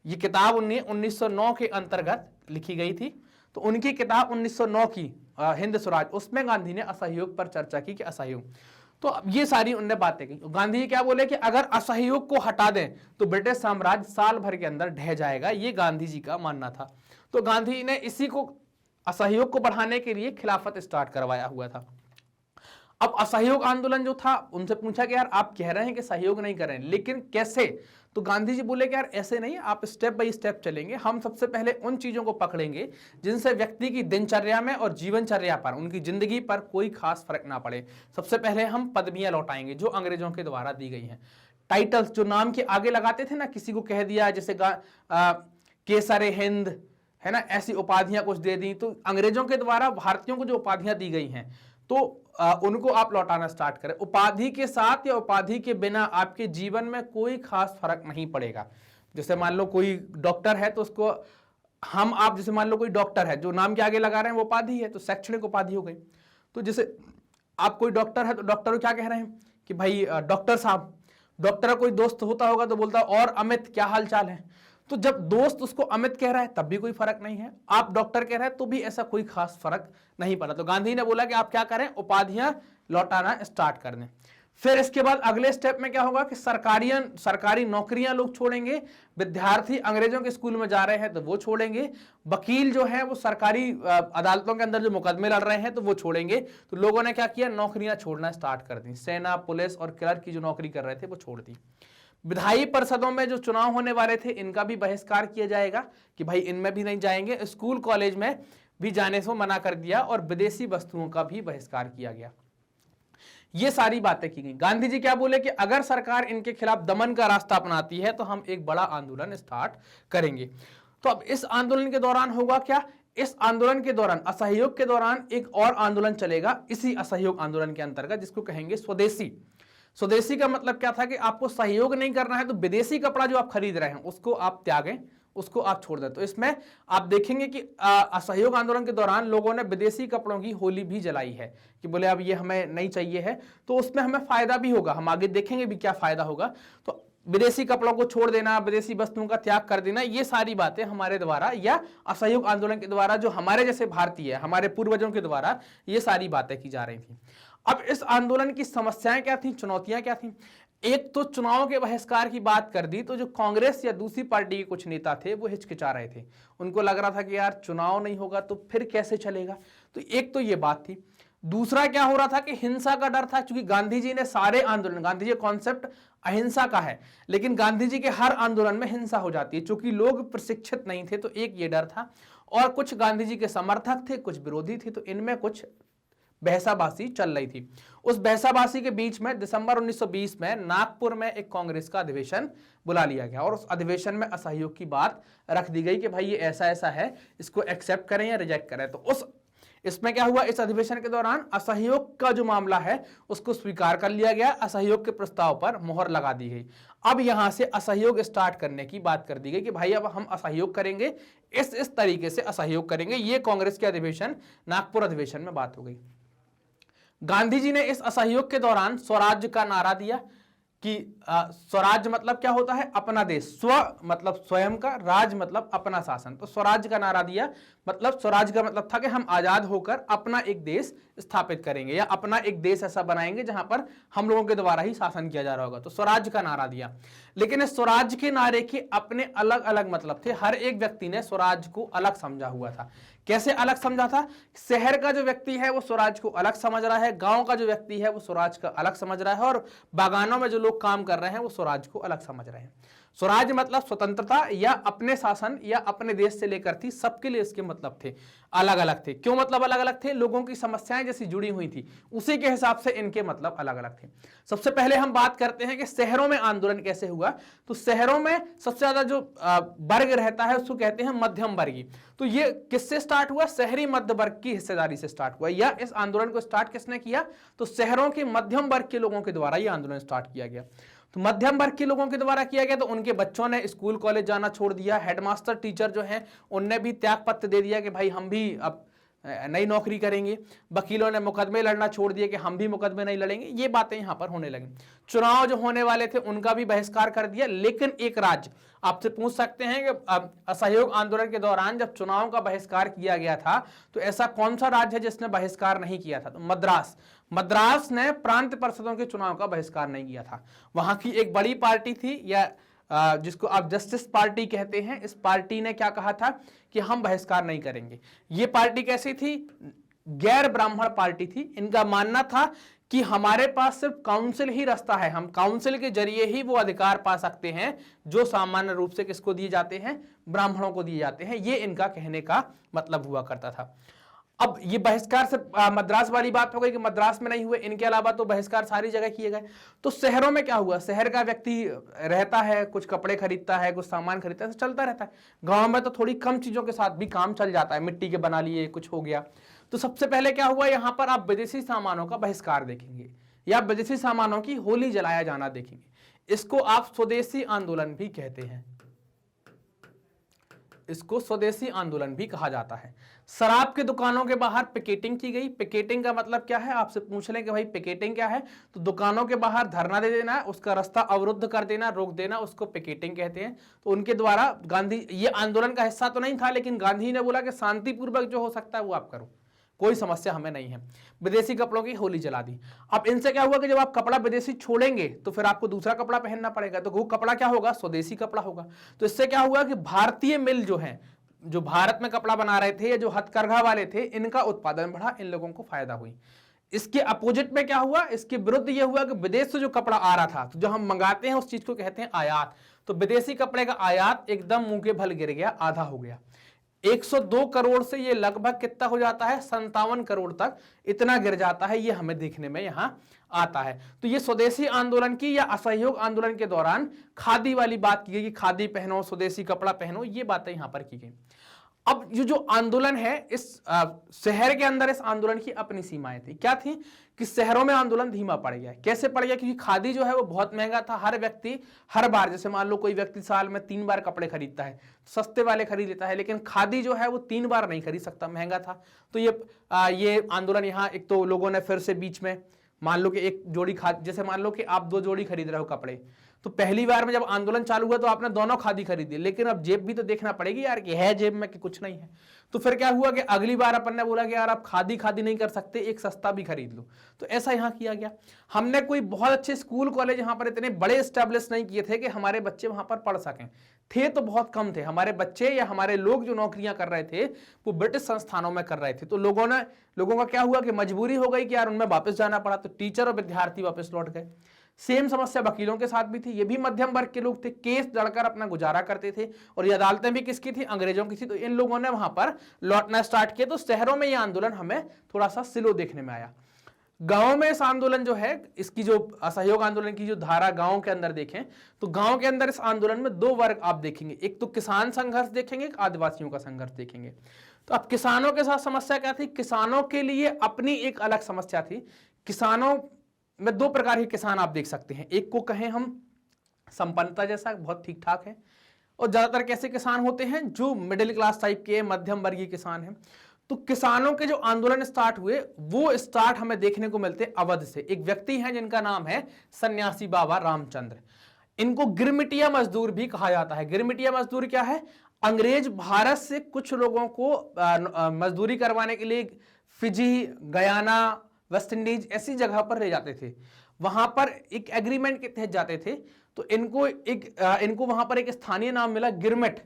ये किताब 1909 के अंतर्गत लिखी गई थी। तो उनकी किताब 1909 की हिंद स्वराज, उसमें गांधी ने असहयोग पर चर्चा की कि असहयोग, तो अब ये सारी उनने बातें की। गांधी जी क्या बोले कि अगर असहयोग को हटा दें तो ब्रिटिश साम्राज्य साल भर के अंदर ढह जाएगा, ये गांधी जी का मानना था। तो गांधी जी ने इसी को, असहयोग को बढ़ाने के लिए खिलाफत स्टार्ट करवाया हुआ था। अब असहयोग आंदोलन जो था, उनसे पूछा कि यार आप कह रहे हैं कि सहयोग नहीं कर रहे हैं, लेकिन कैसे, तो गांधी जी बोले कि यार ऐसे नहीं, आप स्टेप बाय स्टेप चलेंगे। हम सबसे पहले उन चीजों को पकड़ेंगे जिनसे व्यक्ति की दिनचर्या में और जीवनचर्या पर, उनकी जिंदगी पर कोई खास फर्क ना पड़े। सबसे पहले हम पदवियां लौटाएंगे जो अंग्रेजों के द्वारा दी गई हैं। टाइटल्स जो नाम के आगे लगाते थे ना, किसी को कह दिया जैसे केसर हिंद है ना, ऐसी उपाधियां कुछ दे दी, तो अंग्रेजों के द्वारा भारतीयों को जो उपाधियां दी गई हैं तो उनको आप लौटाना स्टार्ट करें। उपाधि के साथ या उपाधि के बिना आपके जीवन में कोई खास फर्क नहीं पड़ेगा। जैसे मान लो कोई डॉक्टर है तो उसको आप जैसे मान लो कोई डॉक्टर है, जो नाम के आगे लगा रहे हैं वो उपाधि है, तो शैक्षणिक उपाधि हो गई। तो जैसे आप कोई डॉक्टर है तो डॉक्टर को क्या कह रहे हैं कि भाई डॉक्टर साहब। डॉक्टर का कोई दोस्त होता होगा तो बोलता और अमित क्या हाल चाल है। तो जब दोस्त उसको अमित कह रहा है तब भी कोई फर्क नहीं है, आप डॉक्टर कह रहे हैं तो भी ऐसा कोई खास फर्क नहीं पड़ा। तो गांधी ने बोला कि आप क्या करें, उपाधियां लौटाना स्टार्ट कर दें। फिर इसके बाद अगले स्टेप में क्या होगा कि सरकारी नौकरियां लोग छोड़ेंगे, विद्यार्थी अंग्रेजों के स्कूल में जा रहे हैं तो वो छोड़ेंगे, वकील जो है वो सरकारी अदालतों के अंदर जो मुकदमे लड़ रहे हैं तो वो छोड़ेंगे। तो लोगों ने क्या किया, नौकरियां छोड़ना स्टार्ट कर दी। सेना, पुलिस और क्लर्क की जो नौकरी कर रहे थे वो छोड़ दी। विधायी परिषदों में जो चुनाव होने वाले थे इनका भी बहिष्कार किया जाएगा कि भाई इनमें भी नहीं जाएंगे। स्कूल कॉलेज में भी जाने से मना कर दिया और विदेशी वस्तुओं का भी बहिष्कार किया गया। ये सारी बातें की गई। गांधी जी क्या बोले कि अगर सरकार इनके खिलाफ दमन का रास्ता अपनाती है तो हम एक बड़ा आंदोलन स्टार्ट करेंगे। तो अब इस आंदोलन के दौरान होगा क्या, इस आंदोलन के दौरान, असहयोग के दौरान एक और आंदोलन चलेगा इसी असहयोग आंदोलन के अंतर्गत, जिसको कहेंगे स्वदेशी। स्वदेशी का मतलब क्या था कि आपको सहयोग नहीं करना है तो विदेशी कपड़ा जो आप खरीद रहे हैं उसको आप त्यागें, उसको आप छोड़ दें। तो इसमें आप देखेंगे कि असहयोग आंदोलन के दौरान लोगों ने विदेशी कपड़ों की होली भी जलाई है कि बोले अब ये हमें नहीं चाहिए है, तो उसमें हमें फायदा भी होगा, हम आगे देखेंगे भी क्या फायदा होगा। तो विदेशी कपड़ों को छोड़ देना, विदेशी वस्तुओं का त्याग कर देना, ये सारी बातें हमारे द्वारा या असहयोग आंदोलन के द्वारा, जो हमारे जैसे भारतीय, हमारे पूर्वजों के द्वारा ये सारी बातें की जा रही थी। अब इस आंदोलन की समस्याएं क्या थी, चुनौतियां क्या थी। एक तो चुनाव के बहिष्कार की बात कर दी तो जो कांग्रेस या दूसरी पार्टी के कुछ नेता थे वो हिचकिचा रहे थे, उनको लग रहा था कि यार चुनाव नहीं होगा तो फिर कैसे चलेगा। तो एक तो ये बात थी। दूसरा क्या हो रहा था कि हिंसा का डर था, क्योंकि गांधी जी ने सारे आंदोलन, गांधी जी कॉन्सेप्ट अहिंसा का है, लेकिन गांधी जी के हर आंदोलन में हिंसा हो जाती है, क्योंकि लोग प्रशिक्षित नहीं थे। तो एक ये डर था, और कुछ गांधी जी के समर्थक थे, कुछ विरोधी थे, तो इनमें कुछ बहसाबाजी चल रही थी। उस बहसाबाजी के बीच में दिसंबर 1920 में नागपुर में एक कांग्रेस का अधिवेशन बुला लिया गया और उस अधिवेशन में असहयोग की बात रख दी गई कि भाई ये ऐसा ऐसा है, इसको एक्सेप्ट करें या रिजेक्ट करें। तो इसमें क्या हुआ, इस अधिवेशन के दौरान असहयोग का जो मामला है उसको स्वीकार कर लिया गया, असहयोग के प्रस्ताव पर मोहर लगा दी गई। अब यहां से असहयोग स्टार्ट करने की बात कर दी गई कि भाई अब हम असहयोग करेंगे, इस तरीके से असहयोग करेंगे। ये कांग्रेस के अधिवेशन, नागपुर अधिवेशन में बात हो गई। गांधी जी ने इस असहयोग के दौरान स्वराज्य का नारा दिया कि स्वराज्य मतलब क्या होता है, अपना देश, स्व मतलब स्वयं का, राज मतलब अपना शासन। तो स्वराज्य का नारा दिया, मतलब स्वराज्य का मतलब था कि हम आजाद होकर अपना एक देश स्थापित करेंगे या अपना एक देश ऐसा बनाएंगे जहां पर हम लोगों के द्वारा ही शासन किया जा रहा होगा। तो स्वराज्य का नारा दिया, लेकिन इस स्वराज्य के नारे के अपने अलग अलग मतलब थे। हर एक व्यक्ति ने स्वराज्य को अलग समझा हुआ था। कैसे अलग समझा था, शहर का जो व्यक्ति है वो स्वराज को अलग समझ रहा है, गांव का जो व्यक्ति है वो स्वराज का अलग समझ रहा है, और बागानों में जो लोग काम कर रहे हैं वो स्वराज को अलग समझ रहे हैं। स्वराज्य मतलब स्वतंत्रता या अपने शासन या अपने देश से लेकर थी, सबके लिए इसके मतलब थे अलग अलग थे। क्यों मतलब अलग अलग थे? लोगों की समस्याएं जैसी जुड़ी हुई थी, उसी के हिसाब से इनके मतलब अलग अलग थे। सबसे पहले हम बात करते हैं कि शहरों में आंदोलन कैसे हुआ। तो शहरों में सबसे ज्यादा जो वर्ग रहता है उसको कहते हैं मध्यम वर्गीय। तो ये किससे स्टार्ट हुआ? शहरी मध्य वर्ग की हिस्सेदारी से स्टार्ट हुआ। या इस आंदोलन को स्टार्ट किसने किया? तो शहरों के मध्यम वर्ग के लोगों के द्वारा यह आंदोलन स्टार्ट किया गया। तो मध्यम वर्ग के लोगों के द्वारा किया गया, तो उनके बच्चों ने स्कूल कॉलेज जाना छोड़ दिया। हेडमास्टर टीचर जो हैं उनने भी त्याग पत्र दे दिया कि भाई हम भी अब नई नौकरी करेंगे। वकीलों ने मुकदमे लड़ना छोड़ दिए कि हम भी मुकदमे नहीं लड़ेंगे। ये बातें यहां पर होने लगी। चुनाव जो होने वाले थे उनका भी बहिष्कार कर दिया। लेकिन एक राज्य आपसे पूछ सकते हैं कि असहयोग आंदोलन के दौरान जब चुनाव का बहिष्कार किया गया था तो ऐसा कौन सा राज्य है जिसने बहिष्कार नहीं किया था? तो मद्रास। मद्रास ने प्रांत परिषदों के चुनाव का बहिष्कार नहीं किया था। वहां की एक बड़ी पार्टी थी या जिसको आप जस्टिस पार्टी कहते हैं, इस पार्टी ने क्या कहा था कि हम बहिष्कार नहीं करेंगे। ये पार्टी कैसी थी? गैर ब्राह्मण पार्टी थी। इनका मानना था कि हमारे पास सिर्फ काउंसिल ही रास्ता है, हम काउंसिल के जरिए ही वो अधिकार पा सकते हैं जो सामान्य रूप से किसको दिए जाते हैं? ब्राह्मणों को दिए जाते हैं। ये इनका कहने का मतलब हुआ करता था। अब ये बहिष्कार से मद्रास वाली बात हो गई कि मद्रास में नहीं हुए, इनके अलावा तो बहिष्कार सारी जगह किए गए। तो शहरों में क्या हुआ? शहर का व्यक्ति रहता है, कुछ कपड़े खरीदता है, कुछ सामान खरीदता है, चलता रहता है। गांव में तो थोड़ी कम चीजों के साथ भी काम चल जाता है, मिट्टी के बना लिए, कुछ हो गया। तो सबसे पहले क्या हुआ? यहां पर आप विदेशी सामानों का बहिष्कार देखेंगे या विदेशी सामानों की होली जलाया जाना देखेंगे। इसको आप स्वदेशी आंदोलन भी कहते हैं, इसको स्वदेशी आंदोलन भी कहा जाता है। शराब की दुकानों के बाहर पिकेटिंग की गई। पिकेटिंग का मतलब क्या है? आपसे पूछ लें कि भाई पिकेटिंग क्या है, तो दुकानों के बाहर धरना दे देना, उसका रास्ता अवरुद्ध कर देना, रोक देना, उसको पिकेटिंग कहते हैं। तो उनके द्वारा गांधी, ये आंदोलन का हिस्सा तो नहीं था, लेकिन गांधी ने बोला कि शांतिपूर्वक जो हो सकता है वो आप करो, कोई समस्या हमें नहीं है। विदेशी कपड़ों की होली जला दी। अब इनसे क्या हुआ कि जब आप कपड़ा विदेशी छोड़ेंगे तो फिर आपको दूसरा कपड़ा पहनना पड़ेगा, तो वो कपड़ा क्या होगा? स्वदेशी कपड़ा होगा। तो इससे क्या हुआ कि भारतीय मिल जो है, जो भारत में कपड़ा बना रहे थे या जो हथकरघा वाले थे, इनका उत्पादन बढ़ा, इन लोगों को फायदा हुई। इसके अपोजिट में क्या हुआ? इसके विरुद्ध यह हुआ कि विदेश से जो कपड़ा आ रहा था, तो जो हम मंगाते हैं उस चीज को कहते हैं आयात। तो विदेशी कपड़े का आयात एकदम मुंह के बल गिर गया, आधा हो गया। 102 करोड़ से ये लगभग कितना हो जाता है? 57 करोड़ तक इतना गिर जाता है। ये हमें देखने में यहां आता है। तो ये स्वदेशी आंदोलन की या असहयोग आंदोलन के दौरान खादी वाली बात की गई कि खादी पहनो, स्वदेशी कपड़ा पहनो, ये बातें यहां पर की गई। अब ये जो आंदोलन है, इस शहर के अंदर इस आंदोलन की अपनी सीमाएं थी। क्या थी? कि शहरों में आंदोलन धीमा पड़ गया। कैसे पड़ गया? क्योंकि खादी जो है वो बहुत महंगा था। हर व्यक्ति हर बार, जैसे मान लो कोई व्यक्ति साल में 3 बार कपड़े खरीदता है, सस्ते वाले खरीद लेता है, लेकिन खादी जो है वो 3 बार नहीं खरीद सकता, महंगा था। तो ये आंदोलन यहाँ, एक तो लोगों ने फिर से बीच में, मान लो कि एक जोड़ी खादी, जैसे मान लो कि आप 2 जोड़ी खरीद रहे हो कपड़े, तो पहली बार में जब आंदोलन चालू हुआ तो आपने दोनों खादी खरीदी, लेकिन अब जेब भी तो देखना पड़ेगी यार कि है जेब में कि कुछ नहीं है। तो फिर क्या हुआ कि अगली बार अपन ने बोला कि यार आप खादी नहीं कर सकते, एक सस्ता भी खरीद लो। तो ऐसा यहाँ किया गया। हमने कोई बहुत अच्छे स्कूल कॉलेज यहाँ पर इतने बड़े एस्टेब्लिश नहीं किए थे कि हमारे बच्चे वहां पर पढ़ सकें, थे तो बहुत कम थे। हमारे बच्चे या हमारे लोग जो नौकरियां कर रहे थे वो ब्रिटिश संस्थानों में कर रहे थे। तो लोगों का क्या हुआ कि मजबूरी हो गई कि यार उनमें वापस जाना पड़ा, तो टीचर और विद्यार्थी वापस लौट गए। सेम समस्या वकीलों के साथ भी थी। ये भी मध्यम वर्ग के लोग थे, केस लड़कर अपना गुजारा करते थे, और ये अदालतें भी किसकी थी? अंग्रेजों की थी। तो इन लोगों ने वहां पर लौटना स्टार्ट किया। तो शहरों में ये आंदोलन हमें थोड़ा सा स्लो देखने में आया। गांव में इस आंदोलन जो है, इसकी जो असहयोग आंदोलन की जो धारा गांव के अंदर देखें तो गांव के अंदर इस आंदोलन में 2 वर्ग आप देखेंगे, एक तो किसान संघर्ष देखेंगे, एक आदिवासियों का संघर्ष देखेंगे। तो अब किसानों के साथ समस्या क्या थी? किसानों के लिए अपनी एक अलग समस्या थी। किसानों में 2 प्रकार के किसान आप देख सकते हैं। एक को कहें हम संपन्नता जैसा, बहुत ठीक ठाक है, और ज्यादातर कैसे किसान होते हैं? जो मिडिल क्लास टाइप के मध्यम वर्गीय किसान हैं। तो किसानों के जो आंदोलन स्टार्ट हुए वो स्टार्ट हमें देखने को मिलते अवध से। एक व्यक्ति हैं जिनका नाम है सन्यासी बाबा रामचंद्र। इनको गिरमिटिया मजदूर भी कहा जाता है। गिरमिटिया मजदूर क्या है? अंग्रेज भारत से कुछ लोगों को मजदूरी करवाने के लिए फिजी, गयाना, वेस्ट इंडीज ऐसी जगह पर ले जाते थे। वहां पर एक एग्रीमेंट के तहत जाते थे। तो इनको वहां पर एक स्थानीय नाम मिला गिरमिट।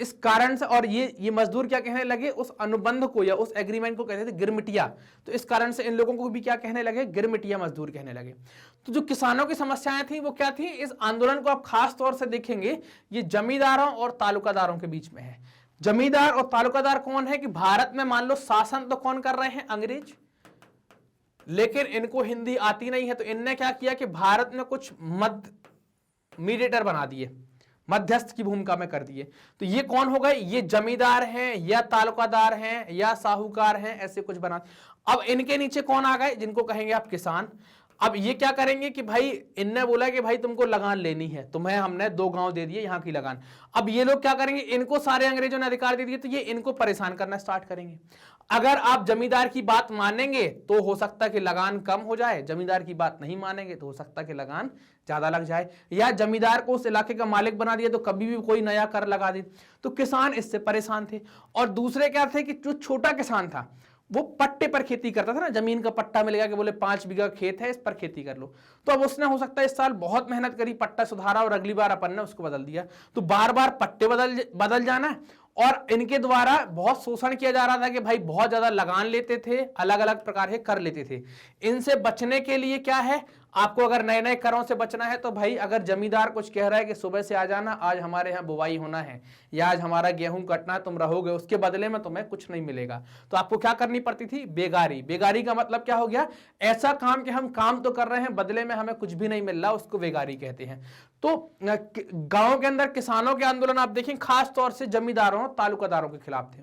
इस कारण से, और ये मजदूर क्या कहने लगे, उस अनुबंध को या उस एग्रीमेंट को कहते थे गिरमिटिया, तो इस कारण से इन लोगों को भी क्या कहने लगे, गिरमिटिया मजदूर कहने लगे। तो जो किसानों की समस्याएं थी वो क्या थी, इस आंदोलन को आप खास तौर से देखेंगे, ये जमींदारों और तालुकादारों के बीच में है। जमींदार और तालुकादार कौन है कि भारत में मान लो शासन तो कौन कर रहे हैं, अंग्रेज, लेकिन इनको हिंदी आती नहीं है, तो इनने क्या किया कि भारत में कुछ मीडिएटर बना दिए, मध्यस्थ की भूमिका में कर दिए। तो ये कौन हो गए, ये जमींदार हैं या तालुकादार हैं या साहूकार हैं, ऐसे कुछ बना। अब इनके नीचे कौन आ गए, जिनको कहेंगे आप किसान। अब ये क्या करेंगे कि भाई इनने बोला कि भाई तुमको लगान लेनी है, तुम्हें हमने 2 गांव दे दिए यहाँ की लगान। अब ये लोग क्या करेंगे, इनको सारे अंग्रेजों ने अधिकार दे दिए, तो ये इनको परेशान करना स्टार्ट करेंगे। अगर आप जमींदार की बात मानेंगे तो हो सकता है कि लगान कम हो जाए, जमींदार की बात नहीं मानेंगे तो हो सकता है कि लगान ज्यादा लग जाए, या जमींदार को उस इलाके का मालिक बना दिया तो कभी भी कोई नया कर लगा दे। तो किसान इससे परेशान थे। और दूसरे क्या थे कि जो छोटा किसान था वो पट्टे पर खेती करता था ना, जमीन का पट्टा मिल गया कि बोले 5 बीघा खेत है, इस पर खेती कर लो। तो अब उसने हो सकता है इस साल बहुत मेहनत करी, पट्टा सुधारा, और अगली बार अपन ने उसको बदल दिया। तो बार बार पट्टे बदल जाना है। और इनके द्वारा बहुत शोषण किया जा रहा था कि भाई बहुत ज्यादा लगान लेते थे, अलग अलग प्रकार के कर लेते थे। इनसे बचने के लिए क्या है, आपको अगर नए नए करों से बचना है तो भाई अगर जमींदार कुछ कह रहा है कि सुबह से आ जाना, आज हमारे यहाँ बुवाई होना है या आज हमारा गेहूं कटना है, तुम रहोगे, उसके बदले में तुम्हें कुछ नहीं मिलेगा, तो आपको क्या करनी पड़ती थी, बेगारी। बेगारी का मतलब क्या हो गया, ऐसा काम कि हम काम तो कर रहे हैं, बदले में हमें कुछ भी नहीं मिल रहा, उसको बेगारी कहते हैं। तो गांव के अंदर किसानों के आंदोलन आप देखें खास तौर से जमींदारों तालुकादारों के खिलाफ थे।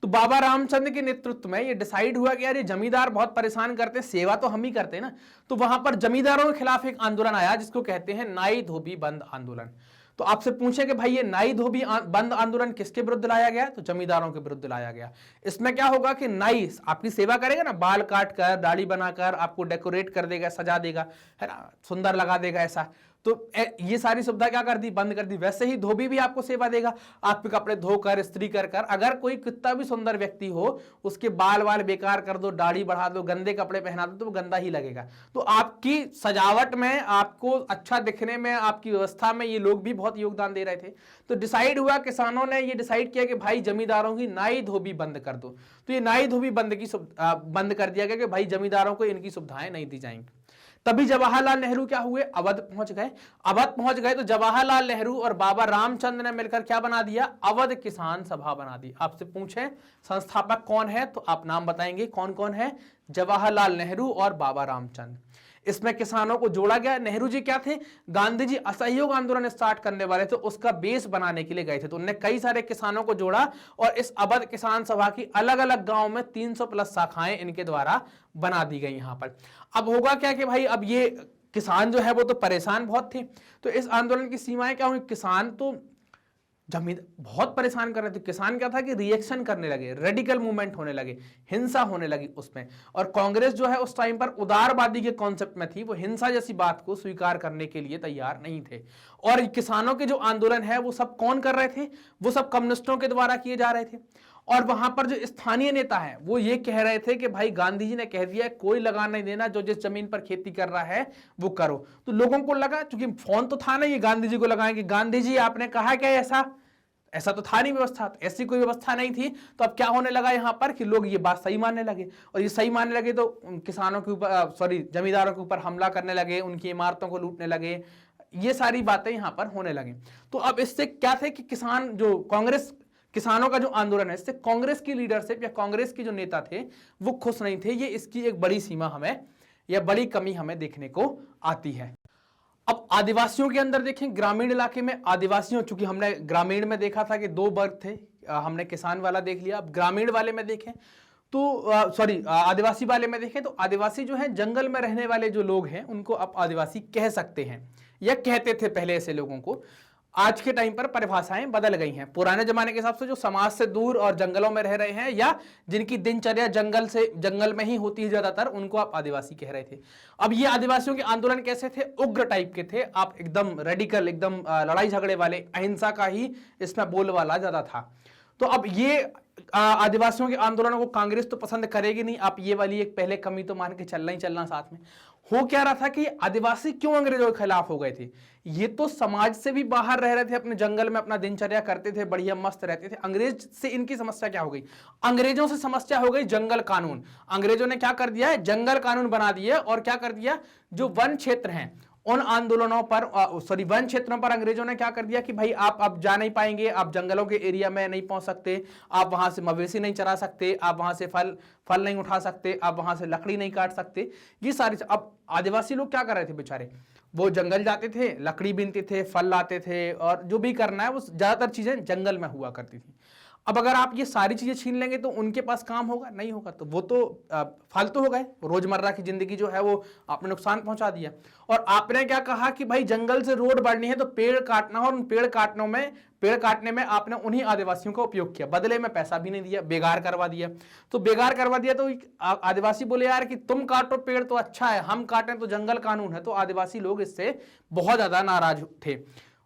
तो बाबा रामचंद्र के नेतृत्व में ये डिसाइड हुआ कि यार ये जमींदार बहुत परेशान करते हैं, सेवा तो हम ही करते हैं ना। तो वहां पर जमींदारों के खिलाफ एक आंदोलन आया जिसको कहते हैं नाई धोबी बंद आंदोलन। तो आपसे पूछे कि भाई ये नाई धोबी बंद आंदोलन किसके विरुद्ध लाया गया, तो जमींदारों के विरुद्ध लाया गया। इसमें क्या होगा कि नाई आपकी सेवा करेगा ना, बाल काट कर, दाढ़ी बनाकर, आपको डेकोरेट कर देगा, सजा देगा, है ना, सुंदर लगा देगा ऐसा। तो ये सारी सुविधा क्या कर दी, बंद कर दी। वैसे ही धोबी भी आपको सेवा देगा, आपके कपड़े धोकर, इस्त्री कर कर। अगर कोई कितना भी सुंदर व्यक्ति हो, उसके बाल वाल बेकार कर दो, दाढ़ी बढ़ा दो, गंदे कपड़े पहना दो, तो वो गंदा ही लगेगा। तो आपकी सजावट में, आपको अच्छा दिखने में, आपकी व्यवस्था में ये लोग भी बहुत योगदान दे रहे थे। तो डिसाइड हुआ, किसानों ने ये डिसाइड किया कि भाई जमींदारों की नाई धोबी बंद कर दो। तो ये नाई धोबी बंद कर दिया गया कि भाई जमींदारों को इनकी सुविधाएं नहीं दी जाएंगी। तभी जवाहरलाल नेहरू क्या हुए, अवध पहुंच गए। अवध पहुंच गए तो जवाहरलाल नेहरू और बाबा रामचंद्र ने मिलकर क्या बना दिया, अवध किसान सभा बना दी। आपसे पूछें संस्थापक कौन है तो आप नाम बताएंगे, कौन कौन है, जवाहरलाल नेहरू और बाबा रामचंद्र। इसमें किसानों को जोड़ा गया। नेहरू जी क्या थे, गांधी जी असहयोग आंदोलन स्टार्ट करने वाले थे, उसका बेस बनाने के लिए गए थे। तो उन्होंने कई सारे किसानों को जोड़ा और इस अवध किसान सभा की अलग अलग गांव में 300 प्लस शाखाएं इनके द्वारा बना दी गई यहां पर। अब होगा क्या कि भाई अब ये किसान जो है वो तो परेशान बहुत थे। तो इस आंदोलन की सीमाएं क्या हुई, किसान तो जमीन बहुत परेशान कर रहे थे। किसान क्या था कि रिएक्शन करने लगे, रेडिकल मूवमेंट होने लगे, हिंसा होने लगी उसमें। और कांग्रेस जो है उस टाइम पर उदारवादी के कॉन्सेप्ट में थी, वो हिंसा जैसी बात को स्वीकार करने के लिए तैयार नहीं थे। और किसानों के जो आंदोलन है वो सब कौन कर रहे थे, वो सब कम्युनिस्टों के द्वारा किए जा रहे थे। और वहां पर जो स्थानीय नेता है वो ये कह रहे थे कि भाई गांधी जी ने कह दिया कोई लगान नहीं देना, जो जिस जमीन पर खेती कर रहा है वो करो। तो लोगों को लगा, क्योंकि फोन तो था ना, ये गांधी जी को लगाएंगे, गांधी जी आपने कहा क्या ऐसा तो था नहीं व्यवस्था, तो ऐसी कोई व्यवस्था नहीं थी। तो अब क्या होने लगा यहाँ पर कि लोग ये बात सही मानने लगे, और ये सही मानने लगे तो किसानों के ऊपर जमींदारों के ऊपर हमला करने लगे, उनकी इमारतों को लूटने लगे, ये सारी बातें यहाँ पर होने लगी। तो अब इससे क्या थे कि किसान जो कांग्रेस किसानों का जो आंदोलन है, इससे कांग्रेस की लीडरशिप या कांग्रेस के जो नेता थे वो खुश नहीं थे। ये इसकी एक बड़ी सीमा हमें या बड़ी कमी हमें देखने को आती है। अब आदिवासियों के अंदर देखें, ग्रामीण इलाके में आदिवासियों, चूंकि हमने ग्रामीण में देखा था कि 2 वर्ग थे, हमने किसान वाला देख लिया। अब ग्रामीण वाले में देखें तो आदिवासी वाले में देखें तो आदिवासी जो है जंगल में रहने वाले जो लोग हैं उनको आप आदिवासी कह सकते हैं या कहते थे पहले ऐसे लोगों को। आज के टाइम पर परिभाषाएं बदल गई हैं। पुराने जमाने के हिसाब से जो समाज से दूर और जंगलों में रह रहे हैं या जिनकी दिनचर्या जंगल में ही होती है ज्यादातर, उनको आप आदिवासी कह रहे थे। अब ये आदिवासियों के आंदोलन कैसे थे, उग्र टाइप के थे, आप एकदम रेडिकल, एकदम लड़ाई झगड़े वाले, अहिंसा का ही इसमें बोलबाला ज्यादा था। तो अब ये आदिवासियों के आंदोलनों को कांग्रेस तो पसंद करेगी नहीं, आप ये वाली एक पहले कमी तो मान के चलना ही चलना साथ में। हो क्या रहा था कि आदिवासी क्यों अंग्रेजों के खिलाफ हो गए थे? ये तो समाज से भी बाहर रह रहे थे, अपने जंगल में अपना दिनचर्या करते थे, बढ़िया मस्त रहते थे। अंग्रेज से इनकी समस्या क्या हो गई? अंग्रेजों से समस्या हो गई जंगल कानून। अंग्रेजों ने क्या कर दिया है, जंगल कानून बना दिया और क्या कर दिया, जो वन क्षेत्र हैं उन आंदोलनों पर वन क्षेत्रों पर अंग्रेजों ने क्या कर दिया कि भाई आप अब जा नहीं पाएंगे, आप जंगलों के एरिया में नहीं पहुंच सकते, आप वहां से मवेशी नहीं चरा सकते, आप वहां से फल नहीं उठा सकते, आप वहां से लकड़ी नहीं काट सकते। ये सारी अब आदिवासी लोग क्या कर रहे थे बेचारे, वो जंगल जाते थे, लकड़ी बीनते थे, फल लाते थे और जो भी करना है वो ज्यादातर चीजें जंगल में हुआ करती थी। अब अगर आप ये सारी चीजें छीन लेंगे तो उनके पास काम होगा नहीं होगा, तो वो तो फालतू हो गए। रोजमर्रा की जिंदगी जो है वो आपने नुकसान पहुंचा दिया। और आपने क्या कहा कि भाई जंगल से रोड बढ़नी है तो पेड़ काटना हो, और उन पेड़ काटने में आपने उन्हीं आदिवासियों का उपयोग किया, बदले में पैसा भी नहीं दिया, बेकार करवा दिया। तो बेकार करवा दिया तो आदिवासी बोले यार कि तुम काटो पेड़ तो अच्छा है, हम काटें तो जंगल कानून है। तो आदिवासी लोग इससे बहुत ज्यादा नाराज थे।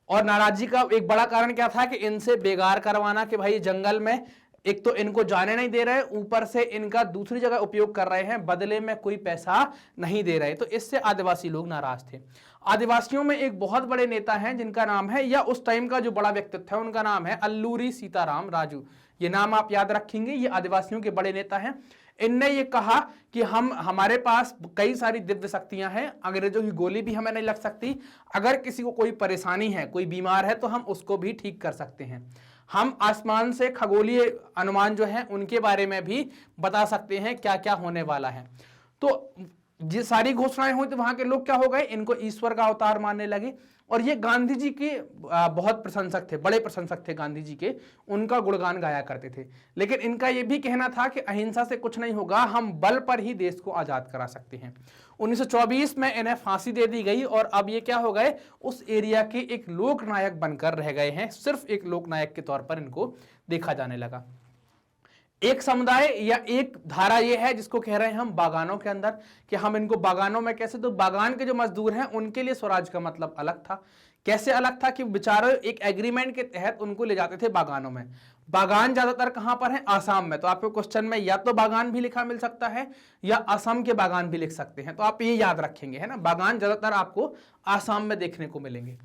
और नाराजगी का एक बड़ा कारण क्या था कि इनसे बेगार करवाना, कि भाई जंगल में एक तो इनको जाने नहीं दे रहे, ऊपर से इनका दूसरी जगह उपयोग कर रहे हैं, बदले में कोई पैसा नहीं दे रहे। तो इससे आदिवासी लोग नाराज थे। आदिवासियों में एक बहुत बड़े नेता हैं जिनका नाम है, या उस टाइम का जो बड़ा व्यक्तित्व है उनका नाम है अल्लूरी सीताराम राजू। ये नाम आप याद रखेंगे, ये आदिवासियों के बड़े नेता हैं। इनने ये कहा कि हमारे पास कई सारी दिव्य शक्तियां हैं, अंग्रेजों की गोली भी हमें नहीं लग सकती, अगर किसी को कोई परेशानी है, कोई बीमार है तो हम उसको भी ठीक कर सकते हैं, हम आसमान से खगोलीय अनुमान जो है उनके बारे में भी बता सकते हैं क्या क्या होने वाला है। तो ये सारी घोषणाएं हुई तो वहां के लोग क्या हो गए, इनको ईश्वर का अवतार मानने लगे। और ये गांधी जी के बहुत प्रशंसक थे, बड़े प्रशंसक थे गांधी जी के, उनका गुणगान गाया करते थे। लेकिन इनका यह भी कहना था कि अहिंसा से कुछ नहीं होगा, हम बल पर ही देश को आजाद करा सकते हैं। 1924 में इन्हें फांसी दे दी गई और अब ये क्या हो गए, उस एरिया के एक लोकनायक बनकर रह गए हैं। सिर्फ एक लोकनायक के तौर पर इनको देखा जाने लगा। एक समुदाय या एक धारा ये है जिसको कह रहे हैं हम बागानों के अंदर, कि हम इनको बागानों में कैसे, तो बागान के जो मजदूर हैं उनके लिए स्वराज का मतलब अलग था। कैसे अलग था कि बेचारे एक एग्रीमेंट के तहत उनको ले जाते थे बागानों में। बागान ज्यादातर कहां पर है, आसाम में। तो आपको क्वेश्चन में या तो बागान भी लिखा मिल सकता है या असम के बागान भी लिख सकते हैं, तो आप ये याद रखेंगे, है ना। बागान ज्यादातर आपको आसाम में देखने को मिलेंगे।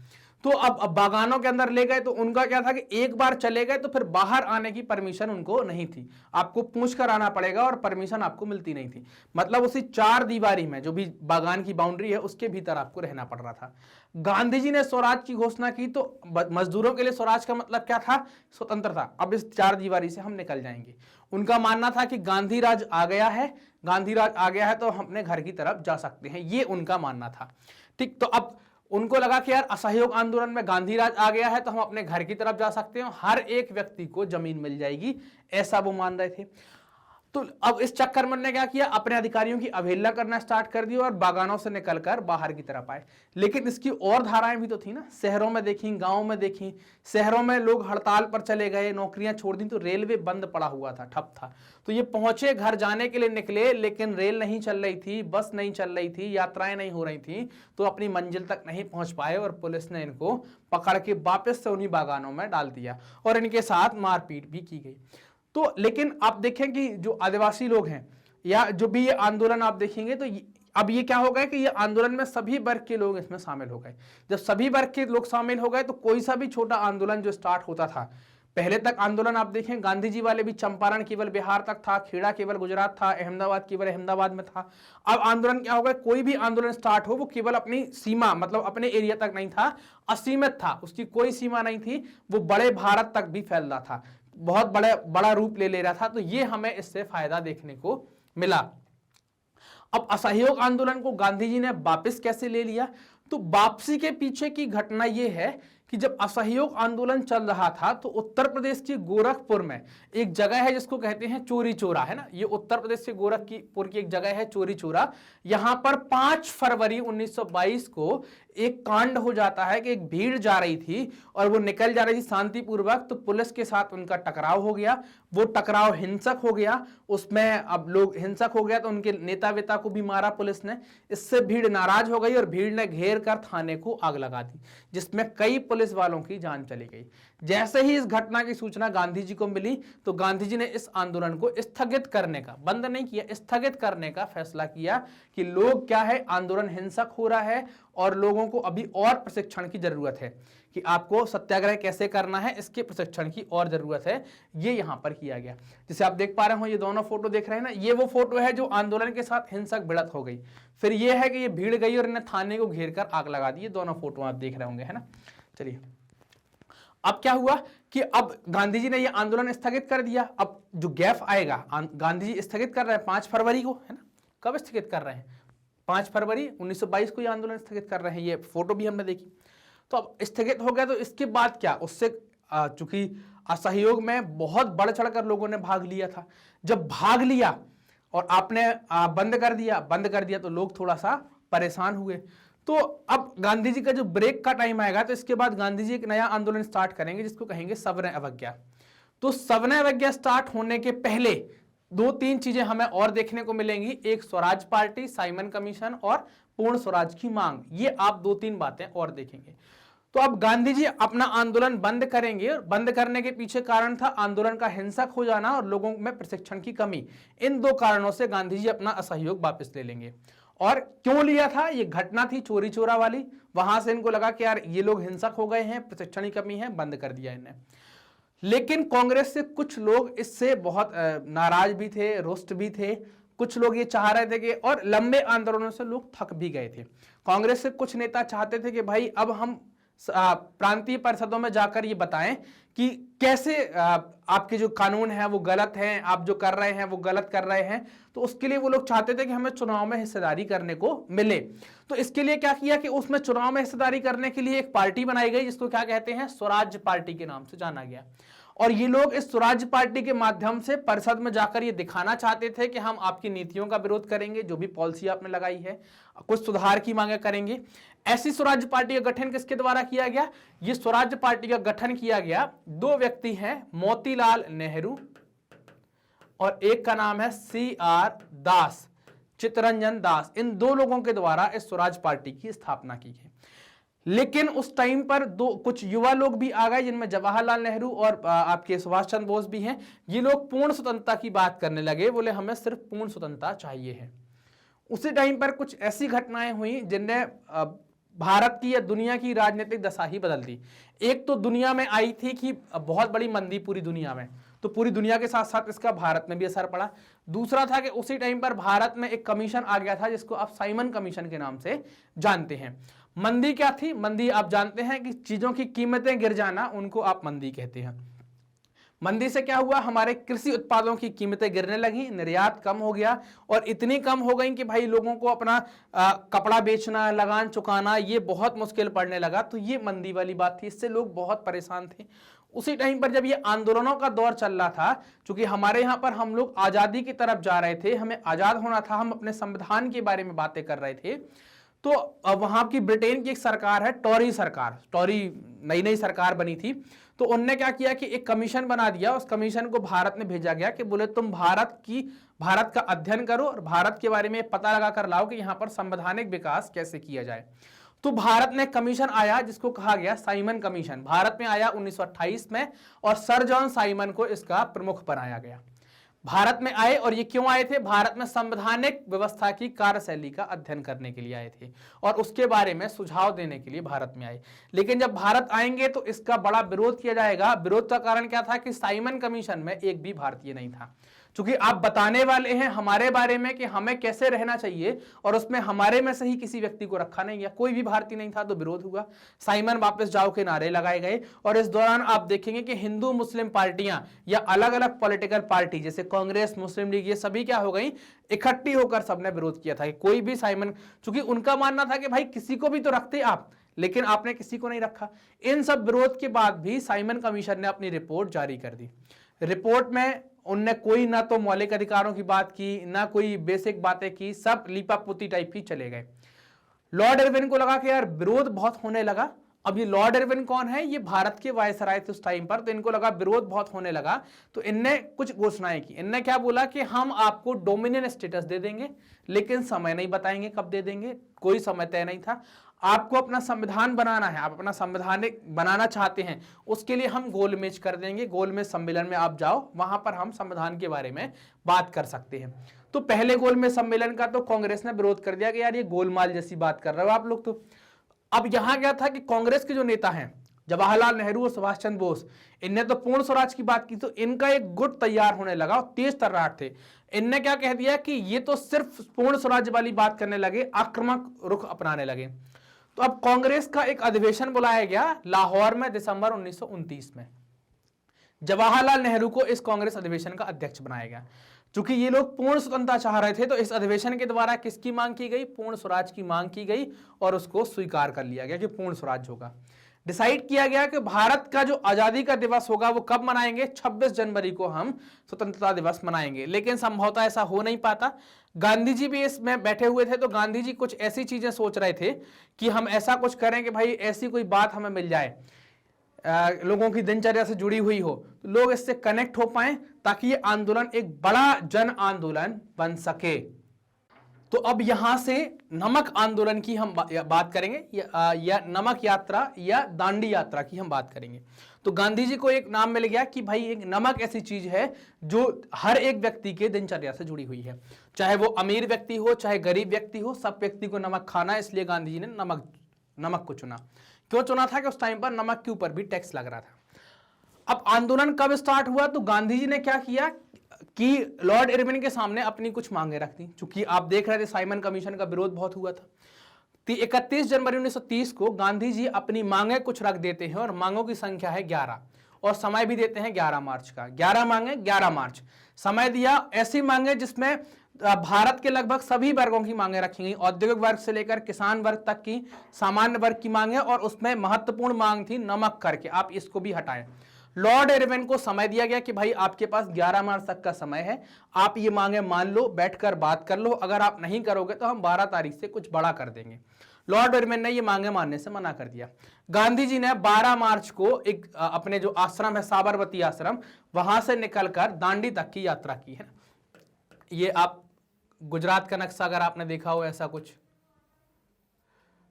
तो अब बागानों के अंदर ले गए तो उनका क्या था कि एक बार चले गए तो फिर बाहर आने की परमिशन उनको नहीं थी, आपको पूछ कर आना पड़ेगा और परमिशन आपको मिलती नहीं थी। मतलब उसी 4 दीवारी में, जो भी बागान की बाउंड्री है उसके भीतर आपको रहना पड़ रहा था। गांधी जी ने स्वराज की घोषणा की तो मजदूरों के लिए स्वराज का मतलब क्या था, स्वतंत्रता। अब इस 4 दीवारी से हम निकल जाएंगे। उनका मानना था कि गांधी राज आ गया है, गांधी राज आ गया है तो हम अपने घर की तरफ जा सकते हैं, ये उनका मानना था। ठीक, तो अब उनको लगा कि यार असहयोग आंदोलन में गांधी राज आ गया है तो हम अपने घर की तरफ जा सकते हैं, हर एक व्यक्ति को जमीन मिल जाएगी, ऐसा वो मान रहे थे। तो अब इस चक्कर में उन्होंने क्या किया, अपने अधिकारियों की अवहेलना करना स्टार्ट कर दी और बागानों से निकलकर बाहर की तरफ आए। लेकिन इसकी और धाराएं भी तो थी ना, शहरों में देखी, गांवों में देखी। शहरों में लोग हड़ताल पर चले गए, नौकरियां छोड़ दी, तो रेलवे बंद पड़ा हुआ था, ठप था। तो ये पहुंचे, घर जाने के लिए निकले, लेकिन रेल नहीं चल रही थी, बस नहीं चल रही थी, यात्राएं नहीं हो रही थी, तो अपनी मंजिल तक नहीं पहुंच पाए और पुलिस ने इनको पकड़ के वापस से उन्हीं बागानों में डाल दिया और इनके साथ मारपीट भी की गई। तो लेकिन आप देखें कि जो आदिवासी लोग हैं या जो भी ये आंदोलन आप देखेंगे तो अब ये क्या हो गया कि ये आंदोलन में सभी वर्ग के लोग इसमें शामिल हो गए। जब सभी वर्ग के लोग शामिल हो गए तो कोई सा भी छोटा आंदोलन जो स्टार्ट होता था, पहले तक आंदोलन आप देखें गांधी जी वाले भी चंपारण केवल बिहार तक था, खेड़ा केवल गुजरात था, अहमदाबाद केवल अहमदाबाद में था। अब आंदोलन क्या हो गया, कोई भी आंदोलन स्टार्ट हो वो केवल अपनी सीमा, मतलब अपने एरिया तक नहीं था, असीमित था, उसकी कोई सीमा नहीं थी, वो बड़े भारत तक भी फैल रहा था, बहुत बड़ा रूप ले रहा था। तो ये हमें इससे फायदा देखने को मिला। अब असहयोग आंदोलन को गांधी जी ने वापस कैसे ले लिया, तो वापसी के पीछे की घटना यह है कि जब असहयोग आंदोलन चल रहा था तो उत्तर प्रदेश के गोरखपुर में एक जगह है जिसको कहते हैं चोरी चोरा, है ना। ये उत्तर प्रदेश के गोरखपुर की एक जगह है चोरी चोरा। यहां पर 5 फरवरी 1922 को एक कांड हो जाता है कि एक भीड़ जा रही थी और वो निकल जा रही थी शांतिपूर्वक, तो पुलिस के साथ उनका टकराव हो गया। वो टकराव हिंसक हो गया, उसमें अब लोग हिंसक हो गया तो उनके नेता वेता को भी मारा पुलिस ने। इससे भीड़ नाराज हो गई और भीड़ ने घेर कर थाने को आग लगा दी, जिसमें कई पुलिस वालों की जान चली गई। जैसे ही इस घटना की सूचना गांधी जी को मिली तो गांधी जी ने इस आंदोलन को स्थगित करने का, बंद नहीं किया, स्थगित करने का फैसला किया कि लोग क्या है, आंदोलन हिंसक हो रहा है और लोगों को अभी और प्रशिक्षण की जरूरत है कि आपको सत्याग्रह कैसे करना है, इसके प्रशिक्षण की और जरूरत है। ये यहां पर किया गया। जैसे आप देख पा रहे हो, ये दोनों फोटो देख रहे हैं ना, ये वो फोटो है जो आंदोलन के साथ हिंसक भिड़त हो गई। फिर ये है कि ये भीड़ गई और इन्हें थाने को घेर कर आग लगा दी। ये दोनों फोटो आप देख रहे होंगे, है ना। चलिए, अब क्या हुआ कि अब गांधी जी ने ये आंदोलन स्थगित कर दिया। अब जो गैप आएगा, गांधी जी स्थगित कर रहे हैं 5 फरवरी को, है ना। कब स्थगित कर रहे हैं? 5 फरवरी 1922 को ये आंदोलन स्थगित कर रहे हैं। ये फोटो भी हमने देखी। तो अब स्थगित हो गया तो इसके बाद क्या, उससे चूंकि असहयोग में बहुत बढ़ चढ़कर लोगों ने भाग लिया था। जब भाग लिया और आपने बंद कर दिया तो लोग थोड़ा सा परेशान हुए। तो अब गांधी जी का जो ब्रेक का टाइम आएगा तो इसके बाद गांधी जी एक नया आंदोलन स्टार्ट करेंगे जिसको कहेंगे सवर्ण अवज्ञा। तो सवर्ण अवज्ञा स्टार्ट होने के पहले 2-3 चीजें हमें और देखने को मिलेंगी। एक स्वराज पार्टी, साइमन कमीशन और पूर्ण स्वराज की मांग। ये आप 2-3 बातें और देखेंगे। तो अब गांधी जी अपना आंदोलन बंद करेंगे और बंद करने के पीछे कारण था आंदोलन का हिंसक हो जाना और लोगों में प्रशिक्षण की कमी। इन 2 कारणों से गांधी जी अपना असहयोग वापस ले लेंगे। और क्यों लिया था? ये घटना थी चोरी चोरा वाली, वहां से इनको लगा कि यार ये लोग हिंसक हो गए हैं, प्रशिक्षण की कमी है, बंद कर दिया इन्हें। लेकिन कांग्रेस से कुछ लोग इससे बहुत नाराज भी थे, रुष्ट भी थे। कुछ लोग ये चाह रहे थे कि, और लंबे आंदोलनों से लोग थक भी गए थे। कांग्रेस से कुछ नेता चाहते थे कि भाई अब हम प्रांतीय परिषदों में जाकर ये बताएं कि कैसे आपके जो कानून है वो गलत है, आप जो कर रहे हैं वो गलत कर रहे हैं। तो उसके लिए वो लोग चाहते थे कि हमें चुनाव में हिस्सेदारी करने को मिले। तो इसके लिए क्या किया कि उसमें चुनाव में हिस्सेदारी करने के लिए एक पार्टी बनाई गई जिसको क्या कहते हैं, स्वराज पार्टी के नाम से जाना गया। और ये लोग इस स्वराज पार्टी के माध्यम से परिषद में जाकर ये दिखाना चाहते थे कि हम आपकी नीतियों का विरोध करेंगे, जो भी पॉलिसी आपने लगाई है, कुछ सुधार की मांगे करेंगे। ऐसी स्वराज पार्टी का गठन किसके द्वारा किया गया? ये स्वराज पार्टी का गठन किया गया, 2 व्यक्ति हैं, मोतीलाल नेहरू और एक का नाम है CR दास, चित्तरंजन दास। इन 2 लोगों के द्वारा इस स्वराज पार्टी की स्थापना की गई। लेकिन उस टाइम पर कुछ युवा लोग भी आ गए जिनमें जवाहरलाल नेहरू और आपके सुभाष चंद्र बोस भी हैं। ये लोग पूर्ण स्वतंत्रता की बात करने लगे, बोले हमें सिर्फ पूर्ण स्वतंत्रता चाहिए है। उसी टाइम पर कुछ ऐसी घटनाएं हुई जिनने भारत की या दुनिया की राजनीतिक दशा ही बदल दी। एक तो दुनिया में आई थी कि बहुत बड़ी मंदी पूरी दुनिया में, तो पूरी दुनिया के साथ साथ इसका भारत में भी असर पड़ा। दूसरा था कि उसी टाइम पर भारत में एक कमीशन आ गया था जिसको आप साइमन कमीशन के नाम से जानते हैं। मंदी क्या थी? मंदी आप जानते हैं कि चीजों की कीमतें गिर जाना, उनको आप मंदी कहते हैं। मंदी से क्या हुआ? हमारे कृषि उत्पादों की कीमतें गिरने लगी, निर्यात कम हो गया और इतनी कम हो गई कि भाई लोगों को अपना कपड़ा बेचना, लगान चुकाना ये बहुत मुश्किल पड़ने लगा। तो ये मंदी वाली बात थी, इससे लोग बहुत परेशान थे। उसी टाइम पर जब ये आंदोलनों का दौर चल रहा था, क्योंकि हमारे यहाँ पर हम लोग आजादी की तरफ जा रहे थे, हमें आजाद होना था, हम अपने संविधान के बारे में बातें कर रहे थे। तो वहां की ब्रिटेन की एक सरकार है, टॉरी सरकार, टॉरी नई सरकार बनी थी। तो उनने क्या किया कि एक कमीशन बना दिया, उस कमीशन को भारत में भेजा गया कि बोले तुम भारत का अध्ययन करो और भारत के बारे में पता लगा कर लाओ कि यहाँ पर संवैधानिक विकास कैसे किया जाए। तो भारत में कमीशन आया जिसको कहा गया साइमन कमीशन। भारत में आया 1928 में और सर जॉन साइमन को इसका प्रमुख बनाया गया। भारत में आए, और ये क्यों आए थे? भारत में संवैधानिक व्यवस्था की कार्यशैली का अध्ययन करने के लिए आए थे और उसके बारे में सुझाव देने के लिए भारत में आए। लेकिन जब भारत आएंगे तो इसका बड़ा विरोध किया जाएगा। विरोध का कारण क्या था कि साइमन कमीशन में एक भी भारतीय नहीं था। क्योंकि आप बताने वाले हैं हमारे बारे में कि हमें कैसे रहना चाहिए और उसमें हमारे में से ही किसी व्यक्ति को रखा नहीं गया, कोई भी भारतीय नहीं था, तो विरोध हुआ। साइमन वापस जाओ के नारे लगाए गए और इस दौरान आप देखेंगे कि हिंदू मुस्लिम पार्टियां या अलग अलग पॉलिटिकल पार्टी जैसे कांग्रेस, मुस्लिम लीग, ये सभी क्या हो गई, इकट्ठी होकर सबने विरोध किया था कि कोई भी साइमन, चूंकि उनका मानना था कि भाई किसी को भी तो रखते आप, लेकिन आपने किसी को नहीं रखा। इन सब विरोध के बाद भी साइमन कमीशन ने अपनी रिपोर्ट जारी कर दी। रिपोर्ट में उनने कोई ना तो मौलिक अधिकारों की बात की, ना कोई बेसिक बातें की, सब लीपापोती टाइप की चले गए। लॉर्ड इरविन को लगा कि यार विरोध बहुत होने लगा। अब ये लॉर्ड इरविन कौन है, ये भारत के वायसराय थे उस टाइम पर, तो इनको लगा विरोध बहुत होने लगा, तो इनने कुछ घोषणाएं की। इनने क्या बोला कि हम आपको डोमिनियन स्टेटस दे देंगे, लेकिन समय नहीं बताएंगे कब दे देंगे, कोई समय तय नहीं था। आपको अपना संविधान बनाना है, आप अपना संविधान बनाना चाहते हैं, उसके लिए हम गोलमेज कर देंगे, गोलमेज सम्मेलन में आप जाओ, वहां पर हम संविधान के बारे में बात कर सकते हैं। तो पहले गोलमेज सम्मेलन का तो कांग्रेस ने विरोध कर दिया कि यार ये गोलमाल जैसी बात कर रहे हो आप लोग। तो अब यहां क्या था कि कांग्रेस के जो नेता हैं जवाहरलाल नेहरू और सुभाष चंद्र बोस, इनने तो पूर्ण स्वराज की बात की, तो इनका एक गुट तैयार होने लगा और तेज तर्रार थे। इनने क्या कह दिया कि ये तो सिर्फ पूर्ण स्वराज वाली बात करने लगे, आक्रामक रुख अपनाने लगे। तो अब कांग्रेस का एक अधिवेशन बुलाया गया लाहौर में दिसंबर 1929 में। जवाहरलाल नेहरू को इस कांग्रेस अधिवेशन का अध्यक्ष बनाया गया। चूंकि ये लोग पूर्ण स्वतंत्रता चाह रहे थे, तो इस अधिवेशन के द्वारा किसकी मांग की गई, पूर्ण स्वराज की मांग की गई, और उसको स्वीकार कर लिया गया कि पूर्ण स्वराज होगा। डिसाइड किया गया कि भारत का जो आजादी का दिवस होगा वो कब मनाएंगे, 26 जनवरी को हम स्वतंत्रता दिवस मनाएंगे। लेकिन संभवतः ऐसा हो नहीं पाता। गांधी जी भी इसमें बैठे हुए थे, तो गांधी जी कुछ ऐसी चीजें सोच रहे थे कि हम ऐसा कुछ करें कि भाई ऐसी कोई बात हमें मिल जाए लोगों की दिनचर्या से जुड़ी हुई हो, तो लोग इससे कनेक्ट हो पाए, ताकि ये आंदोलन एक बड़ा जन आंदोलन बन सके। तो अब यहां से नमक आंदोलन की हम बात करेंगे, या नमक यात्रा या दांडी यात्रा की हम बात करेंगे। तो गांधी जी को एक नाम मिल गया कि भाई एक नमक ऐसी चीज है जो हर एक व्यक्ति के दिनचर्या से जुड़ी हुई है, चाहे वो अमीर व्यक्ति हो चाहे गरीब व्यक्ति हो, सब व्यक्ति को नमक खाना है। इसलिए गांधी जी ने नमक को चुना। क्यों चुना था कि उस टाइम पर नमक के ऊपर भी टैक्स लग रहा था। अब आंदोलन कब स्टार्ट हुआ, तो गांधी जी ने क्या किया कि लॉर्ड इरविन के सामने अपनी कुछ मांगे रख दी। चूंकि आप देख रहे थे साइमन कमीशन का विरोध बहुत हुआ था। 31 जनवरी 1930 को गांधी जी अपनी मांगे कुछ रख देते हैं, और मांगों की संख्या है 11, और समय भी देते हैं 11 मार्च का। 11 मांगे 11 मार्च समय दिया। ऐसी मांगे जिसमें भारत के लगभग सभी वर्गों की मांगे रखी गई, औद्योगिक वर्ग से लेकर किसान वर्ग तक की, सामान्य वर्ग की मांगे, और उसमें महत्वपूर्ण मांग थी नमक करके आप इसको भी हटाएं। लॉर्ड इरविन को समय दिया गया कि भाई आपके पास 11 मार्च तक का समय है, आप ये मांगे मान लो, बैठकर बात कर लो, अगर आप नहीं करोगे तो हम 12 तारीख से कुछ बड़ा कर देंगे। लॉर्ड इरविन ने ये मांगे मानने से मना कर दिया। गांधी जी ने 12 मार्च को एक अपने जो आश्रम है साबरमती आश्रम, वहां से निकलकर दांडी तक की यात्रा की है। ये आप गुजरात का नक्शा अगर आपने देखा हो ऐसा कुछ,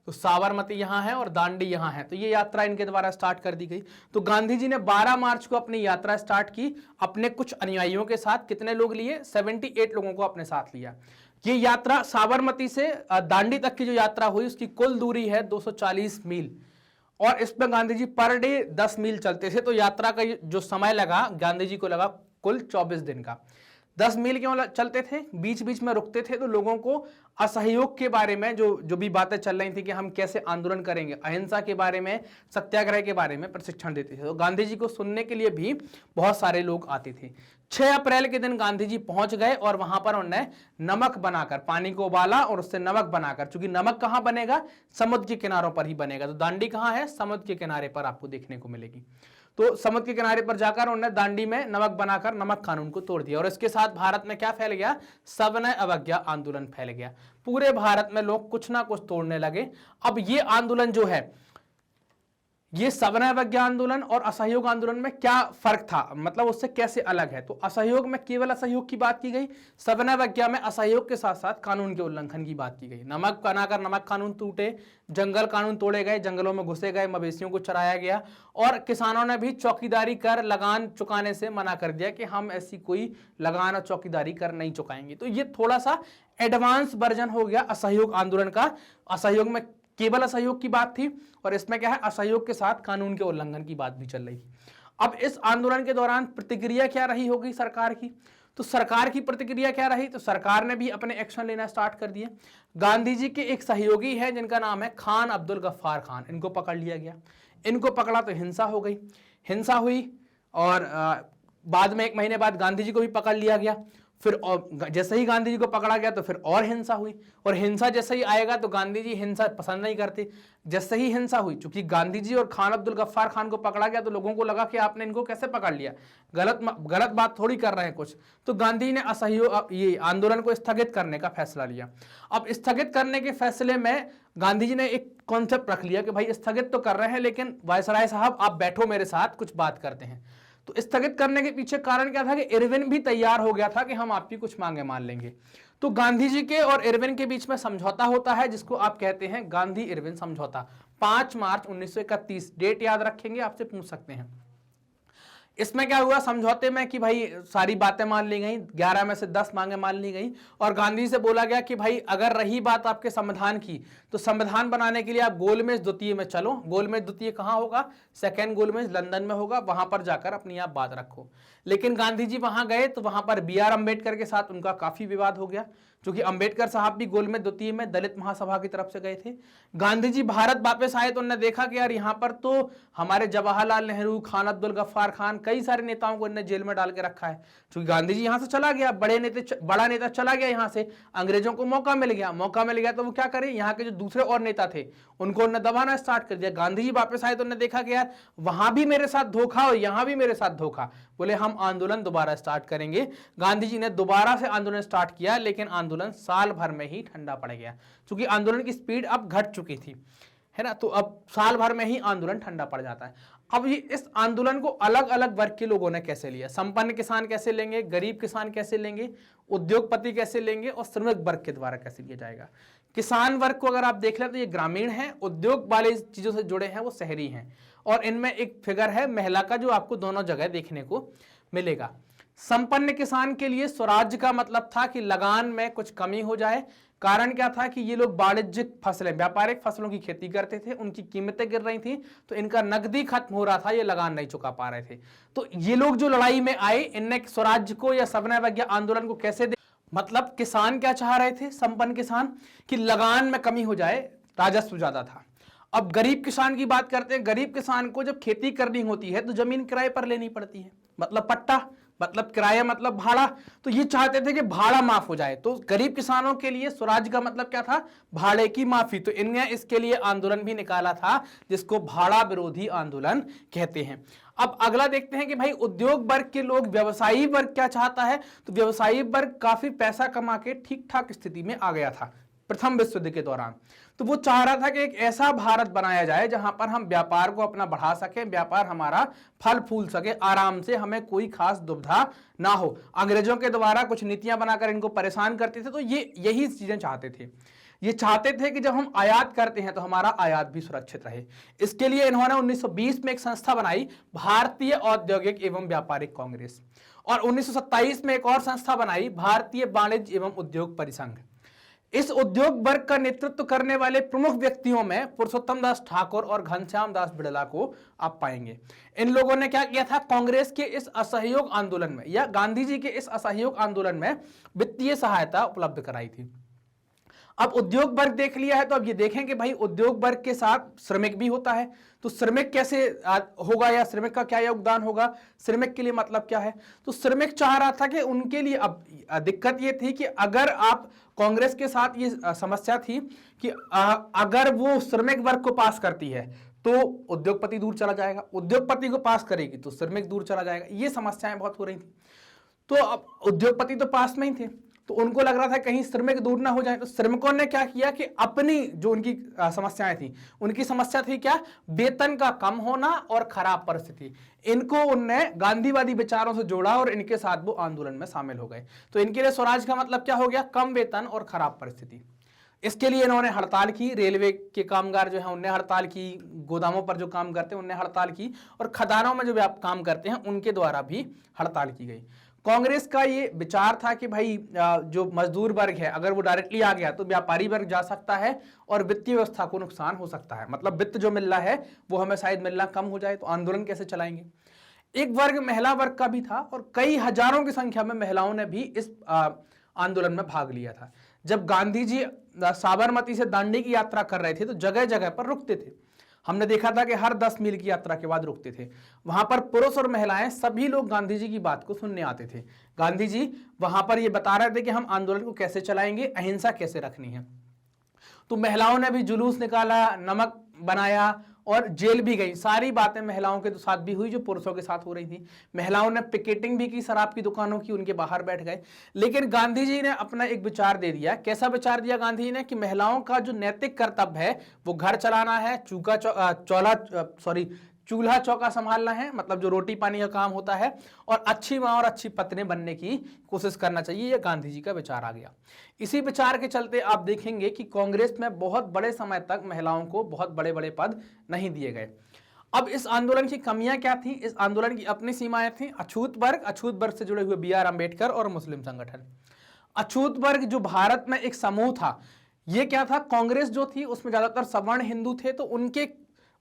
तो साबरमती यहां है और दांडी यहां है, तो ये यात्रा इनके द्वारा स्टार्ट कर दी गई। तो गांधी जी ने 12 मार्च को अपनी यात्रा स्टार्ट की अपने कुछ अनुयायियों के साथ। कितने लोग लिए, 78 लोगों को अपने साथ लिया। ये यात्रा साबरमती से दांडी तक की जो यात्रा हुई उसकी कुल दूरी है 240 मील, और इसमें गांधी जी पर डे 10 मील चलते थे। तो यात्रा का जो समय लगा गांधी जी को लगा कुल 24 दिन का। 10 मील क्यों चलते थे, बीच बीच में रुकते थे, तो लोगों को असहयोग के बारे में जो भी बातें चल रही थी कि हम कैसे आंदोलन करेंगे, अहिंसा के बारे में, सत्याग्रह के बारे में प्रशिक्षण देते थे। तो गांधी जी को सुनने के लिए भी बहुत सारे लोग आते थे। 6 अप्रैल के दिन गांधी जी पहुंच गए, और वहां पर उन्होंने नमक बनाकर, पानी को उबाला और उससे नमक बनाकर, चूंकि नमक कहां बनेगा, समुद्र के किनारों पर ही बनेगा। तो दांडी कहां है, समुद्र के किनारे पर आपको देखने को मिलेगी। तो समुद्र के किनारे पर जाकर उन्होंने दांडी में नमक बनाकर नमक कानून को तोड़ दिया, और इसके साथ भारत में क्या फैल गया, सविनय अवज्ञा आंदोलन फैल गया। पूरे भारत में लोग कुछ ना कुछ तोड़ने लगे। अब ये आंदोलन जो है, ये सविनय अवज्ञा आंदोलन और असहयोग आंदोलन में क्या फर्क था, मतलब उससे कैसे अलग है। तो असहयोग में केवल असहयोग की बात की गई, सविनय अवज्ञा में असहयोग के साथ साथ कानून के उल्लंघन की बात की गई। नमक बनाकर नमक कानून टूटे, जंगल कानून तोड़े गए, जंगलों में घुसे गए, मवेशियों को चराया गया, और किसानों ने भी चौकीदारी कर लगान चुकाने से मना कर दिया कि हम ऐसी कोई लगान और चौकीदारी कर नहीं चुकाएंगे। तो ये थोड़ा सा एडवांस वर्जन हो गया असहयोग आंदोलन का। असहयोग में केवल असहयोग की बात थी, और इसमें क्या है, असहयोग के साथ कानून के उल्लंघन की बात भी चल रही थी। अब इस आंदोलन के दौरान प्रतिक्रिया क्या रही होगी सरकार की, तो सरकार की प्रतिक्रिया क्या रही, तो सरकार ने भी अपने एक्शन लेना स्टार्ट कर दिए। गांधी जी के एक सहयोगी है जिनका नाम है खान अब्दुल गफ्फार खान, इनको पकड़ लिया गया। इनको पकड़ा तो हिंसा हो गई, हिंसा हुई, और बाद में 1 महीने बाद गांधी जी को भी पकड़ लिया गया। फिर जैसे ही गांधी जी को पकड़ा गया तो फिर और हिंसा हुई, और हिंसा जैसे ही आएगा तो गांधी जी हिंसा पसंद नहीं करते। जैसे ही हिंसा हुई, चूंकि गांधी जी और खान अब्दुल गफ्फार खान को पकड़ा गया तो लोगों को लगा कि आपने इनको कैसे पकड़ लिया, गलत बात थोड़ी कर रहे हैं कुछ, तो गांधी जी ने असहयोग ये आंदोलन को स्थगित करने का फैसला लिया। अब स्थगित करने के फैसले में गांधी जी ने एक कॉन्सेप्ट रख लिया कि भाई स्थगित तो कर रहे हैं, लेकिन वायसराय साहब आप बैठो मेरे साथ, कुछ बात करते हैं। तो स्थगित करने के पीछे कारण क्या था कि इरविन भी तैयार हो गया था कि हम आपकी कुछ मांगे मान लेंगे। तो गांधी जी के और इरविन के बीच में समझौता होता है, जिसको आप कहते हैं गांधी इरविन समझौता। 5 मार्च 1931, डेट याद रखेंगे, आपसे पूछ सकते हैं। इसमें क्या हुआ समझौते में कि भाई सारी बातें मान ली गई, 11 में से 10 मांगे मान ली गई, और गांधी से बोला गया कि भाई अगर रही बात आपके संविधान की, तो संविधान बनाने के लिए आप गोलमेज द्वितीय में चलो। गोलमेज द्वितीय कहाँ होगा? सेकेंड गोलमेज लंदन में होगा, वहां पर जाकर अपनी आप बात रखो। लेकिन गांधी जी वहां गए तो वहां पर BR अम्बेडकर के साथ उनका काफी विवाद हो गया, क्योंकि अम्बेडकर साहब भी गोलमेज द्वितीय में दलित महासभा की तरफ से गए थे। गांधी जी भारत वापस आए तो उन्होंने देखा कि यार यहाँ पर तो हमारे जवाहरलाल नेहरू, खान अब्दुल गफ्फार खान, कई सारे नेताओं को इन्होंने जेल में डाल के रखा है। क्योंकि गांधी जी यहाँ से चला गया, बड़ा नेता चला गया यहाँ से, अंग्रेजों को मौका मिल गया तो वो क्या करे, यहाँ के जो दूसरे और नेता थे उनको उन्होंने दबाना स्टार्ट कर दिया। गांधी जी वापस आए तो उन्होंने देखा कि यार वहां भी मेरे साथ धोखा और यहाँ भी मेरे साथ धोखा, बोले हम आंदोलन दोबारा स्टार्ट करेंगे। गांधी जी ने दोबारा से आंदोलन स्टार्ट किया, लेकिन आंदोलन साल भर में ही ठंडा पड़ गया, क्योंकि आंदोलन की स्पीड अब घट चुकी थी, है ना। तो अब साल भर में ही आंदोलन ठंडा पड़ जाता है। अब ये इस आंदोलन को अलग अलग वर्ग के लोगों ने कैसे लिया, संपन्न किसान कैसे लेंगे, गरीब किसान कैसे लेंगे, उद्योगपति कैसे लेंगे, और श्रमिक वर्ग के द्वारा कैसे लिया जाएगा। किसान वर्ग को अगर आप देख लें तो ये ग्रामीण है, उद्योग वाले चीजों से जुड़े हैं वो शहरी हैं, और इनमें एक फिगर है महिला का जो आपको दोनों जगह देखने को मिलेगा। संपन्न किसान के लिए स्वराज्य का मतलब था कि लगान में कुछ कमी हो जाए। कारण क्या था कि ये लोग वाणिज्यिक फसलें, व्यापारिक फसलों की खेती करते थे, उनकी कीमतें गिर रही थी, तो इनका नकदी खत्म हो रहा था, ये लगान नहीं चुका पा रहे थे। तो ये लोग जो लड़ाई में आए, इनने स्वराज्य को या सवर्णावज्ञा आंदोलन को कैसे मतलब किसान क्या चाह रहे थे, संपन्न किसान, कि लगान में कमी हो जाए, राजस्व ज्यादा था। अब गरीब किसान की बात करते हैं। गरीब किसान को जब खेती करनी होती है तो जमीन किराए पर लेनी पड़ती है, मतलब पट्टा, मतलब किराया, मतलब भाड़ा। तो ये चाहते थे कि भाड़ा माफ हो जाए। तो गरीब किसानों के लिए स्वराज का मतलब क्या था? भाड़े की माफी। तो इनने इसके लिए आंदोलन भी निकाला था, जिसको भाड़ा विरोधी आंदोलन कहते हैं। अब अगला देखते हैं कि भाई उद्योग वर्ग के लोग, व्यवसायी वर्ग क्या चाहता है? तो व्यवसायी वर्ग काफी पैसा कमा के ठीक ठाक स्थिति में आ गया था प्रथम विश्व युद्ध के दौरान। तो वो चाह रहा था कि एक ऐसा भारत बनाया जाए जहां पर हम व्यापार को अपना बढ़ा सकें, व्यापार हमारा फल फूल सके आराम से, हमें कोई खास दुविधा ना हो। अंग्रेजों के द्वारा कुछ नीतियां बनाकर इनको परेशान करते थे, तो ये यही चीजें चाहते थे। ये चाहते थे कि जब हम आयात करते हैं तो हमारा आयात भी सुरक्षित रहे। इसके लिए इन्होंने 1920 में एक संस्था बनाई, भारतीय औद्योगिक एवं व्यापारिक कांग्रेस, और 1927 में एक और संस्था बनाई, भारतीय वाणिज्य एवं उद्योग परिसंघ। इस उद्योग वर्ग का नेतृत्व करने वाले प्रमुख व्यक्तियों में पुरुषोत्तम दास ठाकुर और घनश्याम दास बिड़ला को आप पाएंगे। इन लोगों ने क्या किया था? कांग्रेस के इस असहयोग आंदोलन में या गांधी जी के इस असहयोग आंदोलन में वित्तीय सहायता उपलब्ध कराई थी। अब उद्योग वर्ग देख लिया है, तो अब ये देखें कि भाई उद्योग वर्ग के साथ श्रमिक भी होता है। तो श्रमिक कैसे होगा, या श्रमिक का क्या योगदान होगा, श्रमिक के लिए मतलब क्या है? तो श्रमिक चाह रहा था कि उनके लिए, अब दिक्कत ये थी कि अगर आप कांग्रेस के साथ, ये समस्या थी कि अगर वो श्रमिक वर्ग को पास करती है तो उद्योगपति दूर चला जाएगा, उद्योगपति को पास करेगी तो श्रमिक दूर चला जाएगा। ये समस्याएं बहुत हो रही थी। तो अब उद्योगपति तो पास में ही थे, तो उनको लग रहा था कहीं श्रमिक दूर ना हो जाए। तो श्रमिकों ने क्या किया कि अपनी जो उनकी समस्याएं थी, उनकी समस्या थी क्या? वेतन का कम होना और खराब परिस्थिति। इनको उनने गांधीवादी विचारों से जोड़ा और इनके साथ वो आंदोलन में शामिल हो गए। तो इनके लिए स्वराज का मतलब क्या हो गया? कम वेतन और खराब परिस्थिति। इसके लिए इन्होंने हड़ताल की। रेलवे के कामगार जो है उनने हड़ताल की, गोदामों पर जो काम करते हैं उनने हड़ताल की, और खदानों में जो काम करते हैं उनके द्वारा भी हड़ताल की गई। कांग्रेस का ये विचार था कि भाई जो मजदूर वर्ग है, अगर वो डायरेक्टली आ गया तो व्यापारी वर्ग जा सकता है और वित्तीय व्यवस्था को नुकसान हो सकता है। मतलब वित्त जो मिल रहा है वो हमें शायद मिलना कम हो जाए, तो आंदोलन कैसे चलाएंगे। एक वर्ग महिला वर्ग का भी था, और कई हजारों की संख्या में महिलाओं ने भी इस आंदोलन में भाग लिया था। जब गांधी जी साबरमती से दांडी की यात्रा कर रहे थे तो जगह जगह पर रुकते थे। हमने देखा था कि हर 10 मील की यात्रा के बाद रुकते थे। वहां पर पुरुष और महिलाएं सभी लोग गांधी जी की बात को सुनने आते थे। गांधी जी वहां पर ये बता रहे थे कि हम आंदोलन को कैसे चलाएंगे, अहिंसा कैसे रखनी है। तो महिलाओं ने भी जुलूस निकाला, नमक बनाया और जेल भी गई। सारी बातें महिलाओं के साथ भी हुई जो पुरुषों के साथ हो रही थी। महिलाओं ने पिकेटिंग भी की शराब की दुकानों की, उनके बाहर बैठ गए। लेकिन गांधी जी ने अपना एक विचार दे दिया। कैसा विचार दिया गांधी जी ने कि महिलाओं का जो नैतिक कर्तव्य है वो घर चलाना है, चूल्हा चौका संभालना है, मतलब जो रोटी पानी का काम होता है, और अच्छी माँ और अच्छी पत्नी बनने की कोशिश करना चाहिए। यह गांधी जी का विचार आ गया। इसी विचार के चलते आप देखेंगे कि कांग्रेस में बहुत बड़े समय तक महिलाओं को बहुत बड़े बड़े पद नहीं दिए गए। अब इस आंदोलन की कमियां क्या थी? इस आंदोलन की अपनी सीमाएं थी। अछूत वर्ग से जुड़े हुए बी.आर. अम्बेडकर और मुस्लिम संगठन। अछूत वर्ग जो भारत में एक समूह था, यह क्या था? कांग्रेस जो थी उसमें ज्यादातर सवर्ण हिंदू थे, तो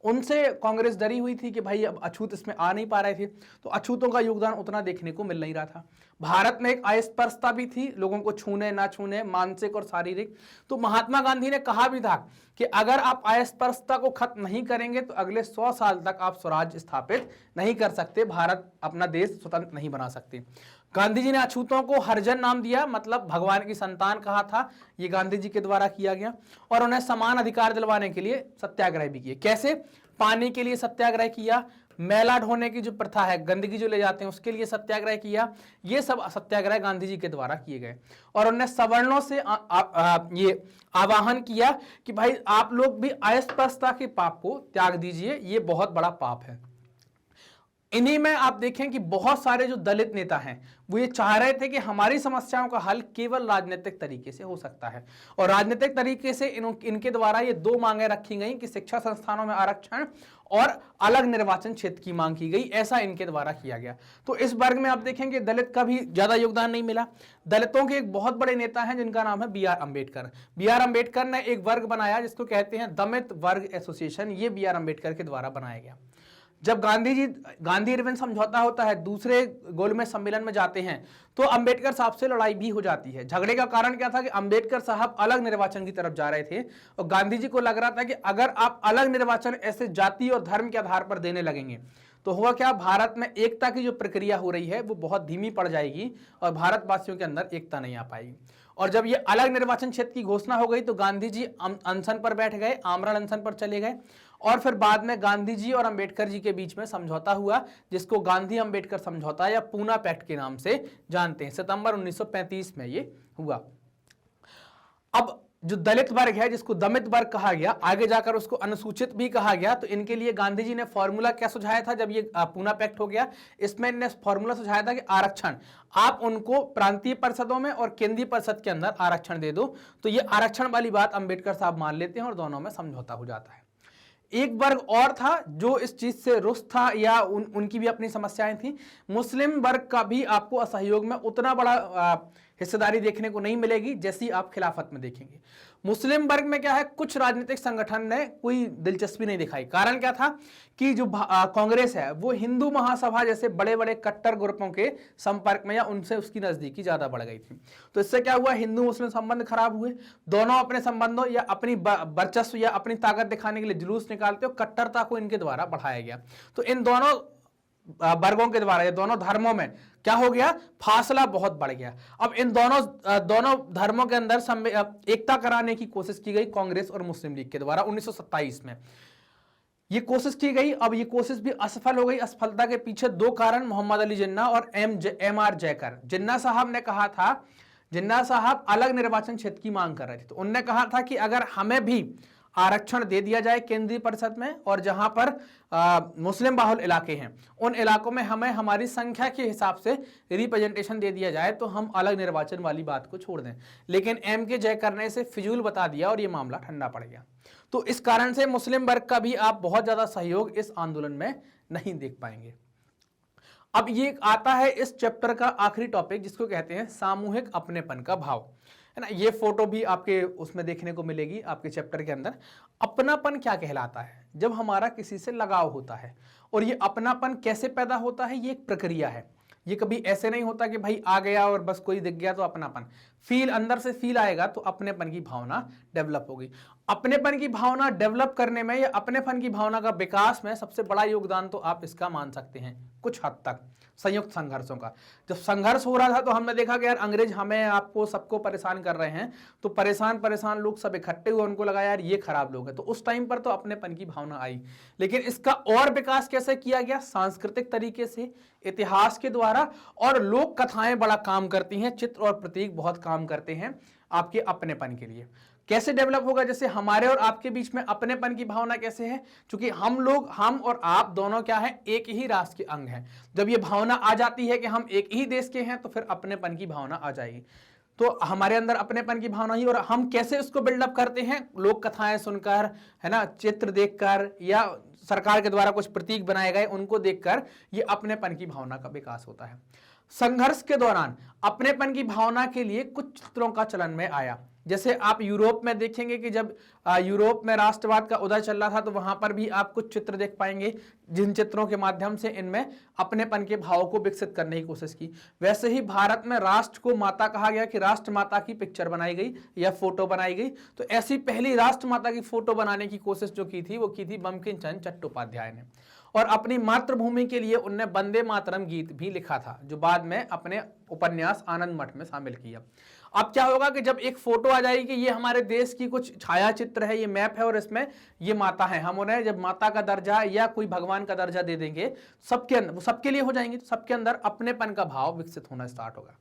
उनसे कांग्रेस डरी हुई थी कि भाई अब अछूत इसमें आ नहीं पा रहे थे, तो अछूतों का योगदान उतना देखने को मिल नहीं रहा था। भारत में एक अस्पृश्यता भी थी, लोगों को छूने ना छूने, मानसिक और शारीरिक। तो महात्मा गांधी ने कहा भी था कि अगर आप अस्पृश्यता को खत्म नहीं करेंगे तो अगले 100 साल तक आप स्वराज स्थापित नहीं कर सकते, भारत अपना देश स्वतंत्र नहीं बना सकते। गांधी जी ने अछूतों को हरिजन नाम दिया, मतलब भगवान की संतान कहा था। यह गांधी जी के द्वारा किया गया। और उन्हें समान अधिकार दिलवाने के लिए सत्याग्रह भी किए। कैसे? पानी के लिए सत्याग्रह किया, मैला ढोने की जो प्रथा है, गंदगी जो ले जाते हैं उसके लिए सत्याग्रह किया। ये सब सत्याग्रह गांधी जी के द्वारा किए गए। और उन्हें सवर्णों से ये आवाहन किया कि भाई आप लोग भी अस्पृश्यता के पाप को त्याग दीजिए, ये बहुत बड़ा पाप है। इन्हीं में आप देखें कि बहुत सारे जो दलित नेता हैं वो ये चाह रहे थे कि हमारी समस्याओं का हल केवल राजनीतिक तरीके से हो सकता है। और राजनीतिक तरीके से इनके द्वारा ये 2 मांगें रखी गई कि शिक्षा संस्थानों में आरक्षण और अलग निर्वाचन क्षेत्र की मांग की गई। ऐसा इनके द्वारा किया गया। तो इस वर्ग में आप देखेंगे दलित का भी ज्यादा योगदान नहीं मिला। दलितों के एक बहुत बड़े नेता हैं जिनका नाम है बी.आर. अम्बेडकर। बी.आर. अम्बेडकर ने एक वर्ग बनाया जिसको कहते हैं दलित वर्ग एसोसिएशन। ये बी.आर. अम्बेडकर के द्वारा बनाया गया। जब गांधी इरविन समझौता होता है, दूसरे गोलमेज सम्मेलन में जाते हैं, तो अंबेडकर साहब से लड़ाई भी हो जाती है। झगड़े का कारण क्या था कि अंबेडकर साहब अलग निर्वाचन की तरफ जा रहे थे और गांधी जी को लग रहा था कि अगर आप अलग निर्वाचन ऐसे जाति और धर्म के आधार पर देने लगेंगे तो हुआ क्या, भारत में एकता की जो प्रक्रिया हो रही है वो बहुत धीमी पड़ जाएगी और भारतवासियों के अंदर एकता नहीं आ पाएगी। और जब ये अलग निर्वाचन क्षेत्र की घोषणा हो गई तो गांधी जी अनशन पर बैठ गए, आमरण अनशन पर चले गए। और फिर बाद में गांधी जी और अंबेडकर जी के बीच में समझौता हुआ जिसको गांधी अंबेडकर समझौता या पूना पैक्ट के नाम से जानते हैं। सितंबर 1935 में ये हुआ। अब जो दलित वर्ग है जिसको दमित वर्ग कहा गया, आगे जाकर उसको अनुसूचित भी कहा गया, तो इनके लिए गांधी जी ने फॉर्मूला क्या सुझाया था जब ये पूना पैक्ट हो गया? इसमें इन्होंने फॉर्मूला सुझाया था कि आरक्षण आप उनको प्रांतीय परिषदों में और केंद्रीय परिषद के अंदर आरक्षण दे दो। तो ये आरक्षण वाली बात अंबेडकर साहब मान लेते हैं और दोनों में समझौता हो जाता है। एक वर्ग और था जो इस चीज से रुष्ट था या उनकी भी अपनी समस्याएं थी। मुस्लिम वर्ग का भी आपको असहयोग में उतना बड़ा हिस्सेदारी देखने को नहीं मिलेगी जैसी आप खिलाफत में देखेंगे। मुस्लिम वर्ग में क्या है, कुछ राजनीतिक संगठन ने कोई दिलचस्पी नहीं दिखाई। कारण क्या था कि जो कांग्रेस है वो हिंदू महासभा जैसे बड़े बड़े कट्टर ग्रुपों के संपर्क में या उनसे उसकी नजदीकी ज्यादा बढ़ गई थी। तो इससे क्या हुआ, हिंदू मुस्लिम संबंध खराब हुए। दोनों अपने संबंधों या अपनी वर्चस्व या अपनी ताकत दिखाने के लिए जुलूस निकालते हो, कट्टरता को इनके द्वारा बढ़ाया गया। तो इन दोनों वर्गों के द्वारा, ये दोनों धर्मों में क्या हो गया, फासला बहुत बढ़ गया। अब इन दोनों धर्मों के अंदर एकता कराने की कोशिश की गई कांग्रेस और मुस्लिम लीग के द्वारा 1927 में ये कोशिश की गई। अब ये कोशिश भी असफल हो गई। असफलता के पीछे 2 कारण, मोहम्मद अली जिन्ना और एम.आर. जयकर। जिन्ना साहब ने कहा था, जिन्ना साहब अलग निर्वाचन क्षेत्र की मांग कर रहे थे, तो उन्होंने कहा था कि अगर हमें भी आरक्षण दे दिया जाए केंद्रीय परिषद में और जहां पर मुस्लिम बाहुल इलाके हैं उन इलाकों में हमें हमारी संख्या के हिसाब से रिप्रेजेंटेशन दे दिया जाए तो हम अलग निर्वाचन वाली बात को छोड़ दें। लेकिन M.K. जयकर ने इसे फिजूल बता दिया और यह मामला ठंडा पड़ गया। तो इस कारण से मुस्लिम वर्ग का भी आप बहुत ज्यादा सहयोग इस आंदोलन में नहीं देख पाएंगे। अब ये आता है इस चैप्टर का आखिरी टॉपिक जिसको कहते हैं सामूहिक अपनेपन का भाव, है ना। ये फोटो भी आपके उसमें देखने को मिलेगी आपके चैप्टर के अंदर। अपनापन क्या कहलाता है? जब हमारा किसी से लगाव होता है। और ये अपनापन कैसे पैदा होता है? ये एक प्रक्रिया है। ये कभी ऐसे नहीं होता कि भाई आ गया और बस कोई दिख गया तो अपनापन। फील, अंदर से फील आएगा तो अपनेपन की भावना डेवलप होगी। अपनेपन की भावना डेवलप करने में या अपनेपन की भावना का विकास में सबसे बड़ा योगदान तो आप इसका मान सकते हैं कुछ हद तक संयुक्त संघर्षों का। जब संघर्ष हो रहा था तो हमने देखा कि यार अंग्रेज हमें आपको सबको परेशान कर रहे हैं, तो परेशान लोग सब इकट्ठे हुए, उनको लगा यार ये खराब लोग हैं, तो उस टाइम पर तो अपनेपन की भावना आई। लेकिन इसका और विकास कैसे किया गया? सांस्कृतिक तरीके से, इतिहास के द्वारा, और लोक कथाएं बड़ा काम करती हैं, चित्र और प्रतीक बहुत काम करते हैं आपके अपनेपन के लिए। कैसे डेवलप होगा? जैसे हमारे और आपके बीच में अपनेपन की भावना कैसे है? क्योंकि हम और आप दोनों क्या है, एक ही राष्ट्र के अंग हैं। जब ये भावना आ जाती है कि हम एक ही देश के हैं तो फिर अपनेपन की भावना आ जाएगी। तो हमारे अंदर अपनेपन की भावना ही, और हम कैसे उसको बिल्डअप करते हैं? लोक कथाएं सुनकर, है ना, चित्र देखकर, या सरकार के द्वारा कुछ प्रतीक बनाए गए उनको देखकर ये अपनेपन की भावना का विकास होता है। संघर्ष के दौरान अपनेपन की भावना के लिए कुछ चित्रों का चलन में आया। जैसे आप यूरोप में देखेंगे कि जब यूरोप में राष्ट्रवाद का उदय चल रहा था तो वहां पर भी आप कुछ चित्र देख पाएंगे जिन चित्रों के माध्यम से इनमें अपनेपन के भाव को विकसित करने की कोशिश की। वैसे ही भारत में राष्ट्र को माता कहा गया कि राष्ट्र माता की पिक्चर बनाई गई या फोटो बनाई गई। तो ऐसी पहली राष्ट्र माता की फोटो बनाने की कोशिश जो की थी वो की थी बंकिम चंद्र चट्टोपाध्याय ने, और अपनी मातृभूमि के लिए उनने वंदे मातरम गीत भी लिखा था जो बाद में अपने उपन्यास आनंद मठ में शामिल किया। अब क्या होगा कि जब एक फोटो आ जाएगी कि ये हमारे देश की कुछ छाया चित्र है, ये मैप है और इसमें ये माता है, हम उन्हें जब माता का दर्जा या कोई भगवान का दर्जा दे देंगे सबके अंदर, सबके लिए हो जाएंगे, तो सबके अंदर अपनेपन का भाव विकसित होना स्टार्ट होगा।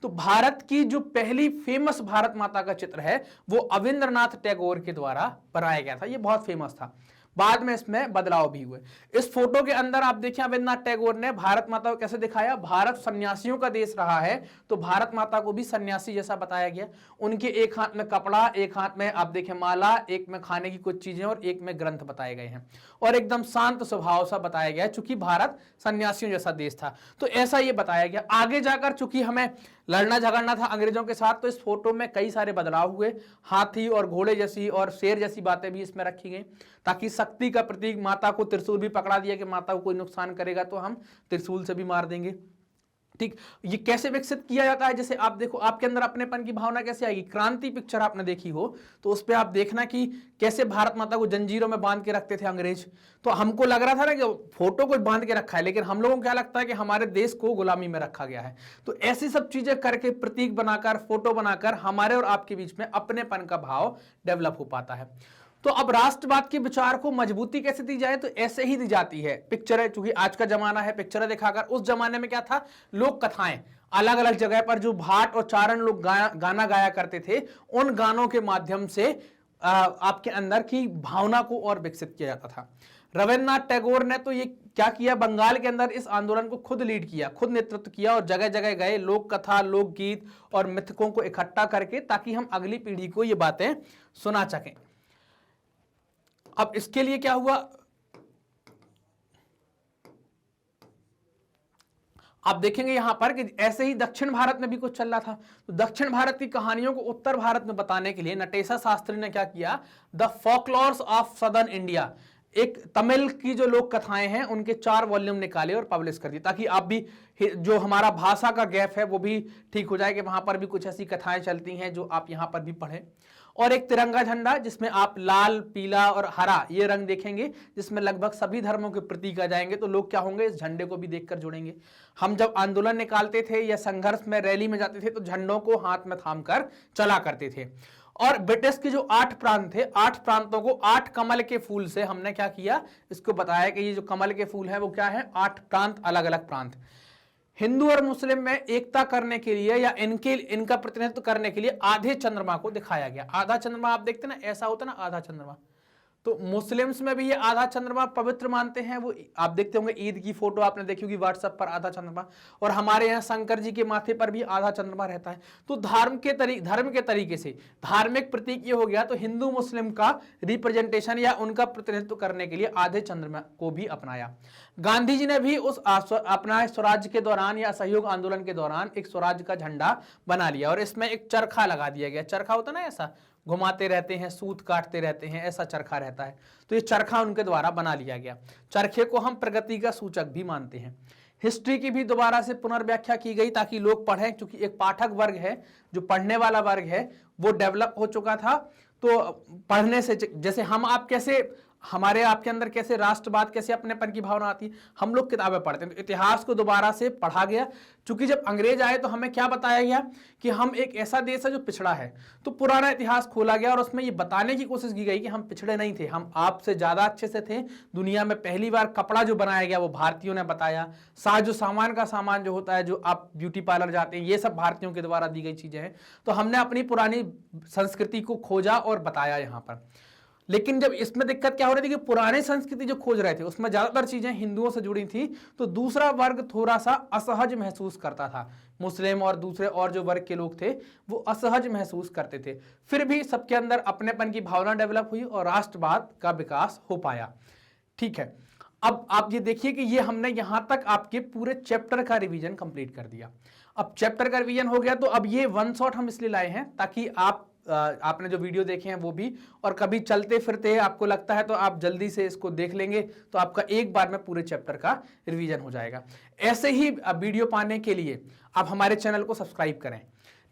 तो भारत की जो पहली फेमस भारत माता का चित्र है वो अविंद्रनाथ टैगोर के द्वारा बनाया गया था। ये बहुत फेमस था, बाद में इसमें बदलाव भी हुए। इस फोटो के अंदर आप देखिए अविंद्रनाथ टैगोर ने भारत माता को कैसे दिखाया? भारत सन्यासियों का देश रहा है तो भारत माता को भी सन्यासी जैसा बताया गया। उनके एक हाथ में कपड़ा, एक हाथ में आप देखें माला, एक में खाने की कुछ चीजें और एक में ग्रंथ बताए गए हैं, और एकदम शांत स्वभाव सा बताया गया चूंकि भारत सन्यासियों जैसा देश था। तो ऐसा ये बताया गया। आगे जाकर चूंकि हमें लड़ना झगड़ना था अंग्रेजों के साथ तो इस फोटो में कई सारे बदलाव हुए। हाथी और घोड़े जैसी और शेर जैसी बातें भी इसमें रखी गई ताकि शक्ति का प्रतीक, माता को त्रिशूल भी पकड़ा दिया कि माता को कोई नुकसान करेगा तो हम त्रिशूल से भी मार देंगे। ठीक, ये कैसे विकसित किया जाता है? जैसे आप देखो आपके अंदर अपनेपन की भावना कैसे आएगी? क्रांति पिक्चर आपने देखी हो तो उस पर आप देखना कि कैसे भारत माता को जंजीरों में बांध के रखते थे अंग्रेज। तो हमको लग रहा था ना कि फोटो को बांध के रखा है, लेकिन हम लोगों को क्या लगता है कि हमारे देश को गुलामी में रखा गया है। तो ऐसी सब चीजें करके, प्रतीक बनाकर, फोटो बनाकर हमारे और आपके बीच में अपनेपन का भाव डेवलप हो पाता है। तो अब राष्ट्रवाद के विचार को मजबूती कैसे दी जाए? तो ऐसे ही दी जाती है। पिक्चरें, चूंकि आज का जमाना है, पिक्चरें दिखाकर। उस जमाने में क्या था? लोक कथाएं, अलग अलग जगह पर जो भाट और चारण लोग गाना गाया करते थे, उन गानों के माध्यम से आपके अंदर की भावना को और विकसित किया जाता था। रविन्द्रनाथ टैगोर ने तो ये क्या किया, बंगाल के अंदर इस आंदोलन को खुद लीड किया, खुद नेतृत्व किया, और जगह जगह गए, लोक कथा, लोकगीत और मिथकों को इकट्ठा करके, ताकि हम अगली पीढ़ी को ये बातें सुना सकें। अब इसके लिए क्या हुआ, आप देखेंगे यहां पर कि ऐसे ही दक्षिण भारत में भी कुछ चल रहा था। तो दक्षिण भारत की कहानियों को उत्तर भारत में बताने के लिए नटेशा शास्त्री ने क्या किया, the folklores of southern India, एक तमिल की जो लोक कथाएं हैं उनके 4 वॉल्यूम निकाले और पब्लिश कर दिए, ताकि आप भी, जो हमारा भाषा का गैप है वो भी ठीक हो जाए कि वहां पर भी कुछ ऐसी कथाएं चलती हैं जो आप यहां पर भी पढ़ें। और एक तिरंगा झंडा जिसमें आप लाल, पीला और हरा ये रंग देखेंगे, जिसमें लगभग सभी धर्मों के प्रतीक आ जाएंगे। तो लोग क्या होंगे, इस झंडे को भी देखकर जुड़ेंगे। हम जब आंदोलन निकालते थे या संघर्ष में रैली में जाते थे तो झंडों को हाथ में थाम कर चला करते थे। और ब्रिटिश के जो 8 प्रांत थे, 8 प्रांतों को 8 कमल के फूल से हमने क्या किया, इसको बताया कि ये जो कमल के फूल है वो क्या है, 8 प्रांत, अलग अलग प्रांत। हिंदू और मुस्लिम में एकता करने के लिए या इनका प्रतिनिधित्व करने के लिए आधे चंद्रमा को दिखाया गया। आधा चंद्रमा आप देखते ना, ऐसा होता ना आधा चंद्रमा, तो मुस्लिम्स में भी ये आधा चंद्रमा पवित्र मानते हैं। वो आप देखते होंगे, ईद की फोटो आपने देखी होगी व्हाट्सएप पर, आधा चंद्रमा। और हमारे यहाँ शंकर जी के माथे पर भी आधा चंद्रमा रहता है। तो धर्म के तरीके से धार्मिक प्रतीक ये हो गया। तो हिंदू मुस्लिम का रिप्रेजेंटेशन या उनका प्रतिनिधित्व करने के लिए आधे चंद्रमा को भी अपनाया। गांधी जी ने भी उस अपना स्वराज्य के दौरान या असहयोग आंदोलन के दौरान एक स्वराज्य का झंडा बना लिया और इसमें एक चरखा लगा दिया गया। चरखा होता ना, ऐसा घुमाते रहते हैं, सूत काटते रहते हैं, ऐसा चरखा रहता है। तो ये चरखा उनके द्वारा बना लिया गया। चरखे को हम प्रगति का सूचक भी मानते हैं। हिस्ट्री की भी दोबारा से पुनर्व्याख्या की गई ताकि लोग पढ़ें, क्योंकि एक पाठक वर्ग है, जो पढ़ने वाला वर्ग है, वो डेवलप हो चुका था। तो पढ़ने से, जैसे हम आप कैसे, हमारे आपके अंदर कैसे राष्ट्रवाद, कैसे अपनेपन की भावना आती है, हम लोग किताबें पढ़ते हैं, तो इतिहास को दोबारा से पढ़ा गया। क्योंकि जब अंग्रेज आए तो हमें क्या बताया गया कि हम एक ऐसा देश है जो पिछड़ा है, तो पुराना इतिहास खोला गया और उसमें ये बताने की कोशिश की गई कि हम पिछड़े नहीं थे, हम आपसे ज्यादा अच्छे से थे। दुनिया में पहली बार कपड़ा जो बनाया गया वो भारतीयों ने बताया। साजो सामान का सामान जो होता है, जो आप ब्यूटी पार्लर जाते हैं, ये सब भारतीयों के द्वारा दी गई चीजें हैं। तो हमने अपनी पुरानी संस्कृति को खोजा और बताया यहाँ पर। लेकिन जब इसमें दिक्कत क्या हो रही थी कि पुरानी संस्कृति जो खोज रहे थे उसमें ज्यादातर चीजें हिंदुओं से जुड़ी थी, तो दूसरा वर्ग थोड़ा सा असहज महसूस करता था। मुस्लिम और दूसरे और जो वर्ग के लोग थे वो असहज महसूस करते थे। फिर भी सबके अंदर अपनेपन की भावना डेवलप हुई और राष्ट्रवाद का विकास हो पाया। ठीक है, अब आप ये देखिए कि ये हमने यहां तक आपके पूरे चैप्टर का रिवीजन कंप्लीट कर दिया। अब चैप्टर का रिवीजन हो गया, तो अब ये वन शॉट हम इसलिए लाए हैं ताकि आपने जो वीडियो देखे हैं वो भी, और कभी चलते फिरते आपको लगता है तो आप जल्दी से इसको देख लेंगे, तो आपका एक बार में पूरे चैप्टर का रिवीजन हो जाएगा। ऐसे ही वीडियो पाने के लिए आप हमारे चैनल को सब्सक्राइब करें।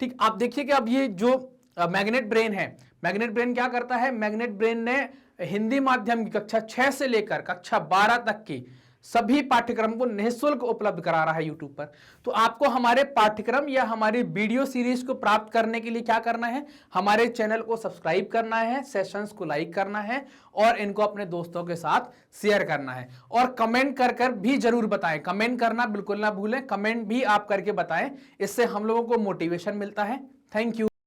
ठीक, आप देखिए कि अब ये जो मैग्नेट ब्रेन है, मैग्नेट ब्रेन क्या करता है, मैग्नेट ब्रेन ने हिंदी माध्यम की कक्षा 6 से लेकर कक्षा 12 तक की सभी पाठ्यक्रम को निःशुल्क उपलब्ध करा रहा है यूट्यूब पर। तो आपको हमारे पाठ्यक्रम या हमारी वीडियो सीरीज को प्राप्त करने के लिए क्या करना है, हमारे चैनल को सब्सक्राइब करना है, सेशंस को लाइक करना है और इनको अपने दोस्तों के साथ शेयर करना है। और कमेंट कर भी जरूर बताएं, कमेंट करना बिल्कुल ना भूलें, कमेंट भी आप करके बताएं, इससे हम लोगों को मोटिवेशन मिलता है। Thank you.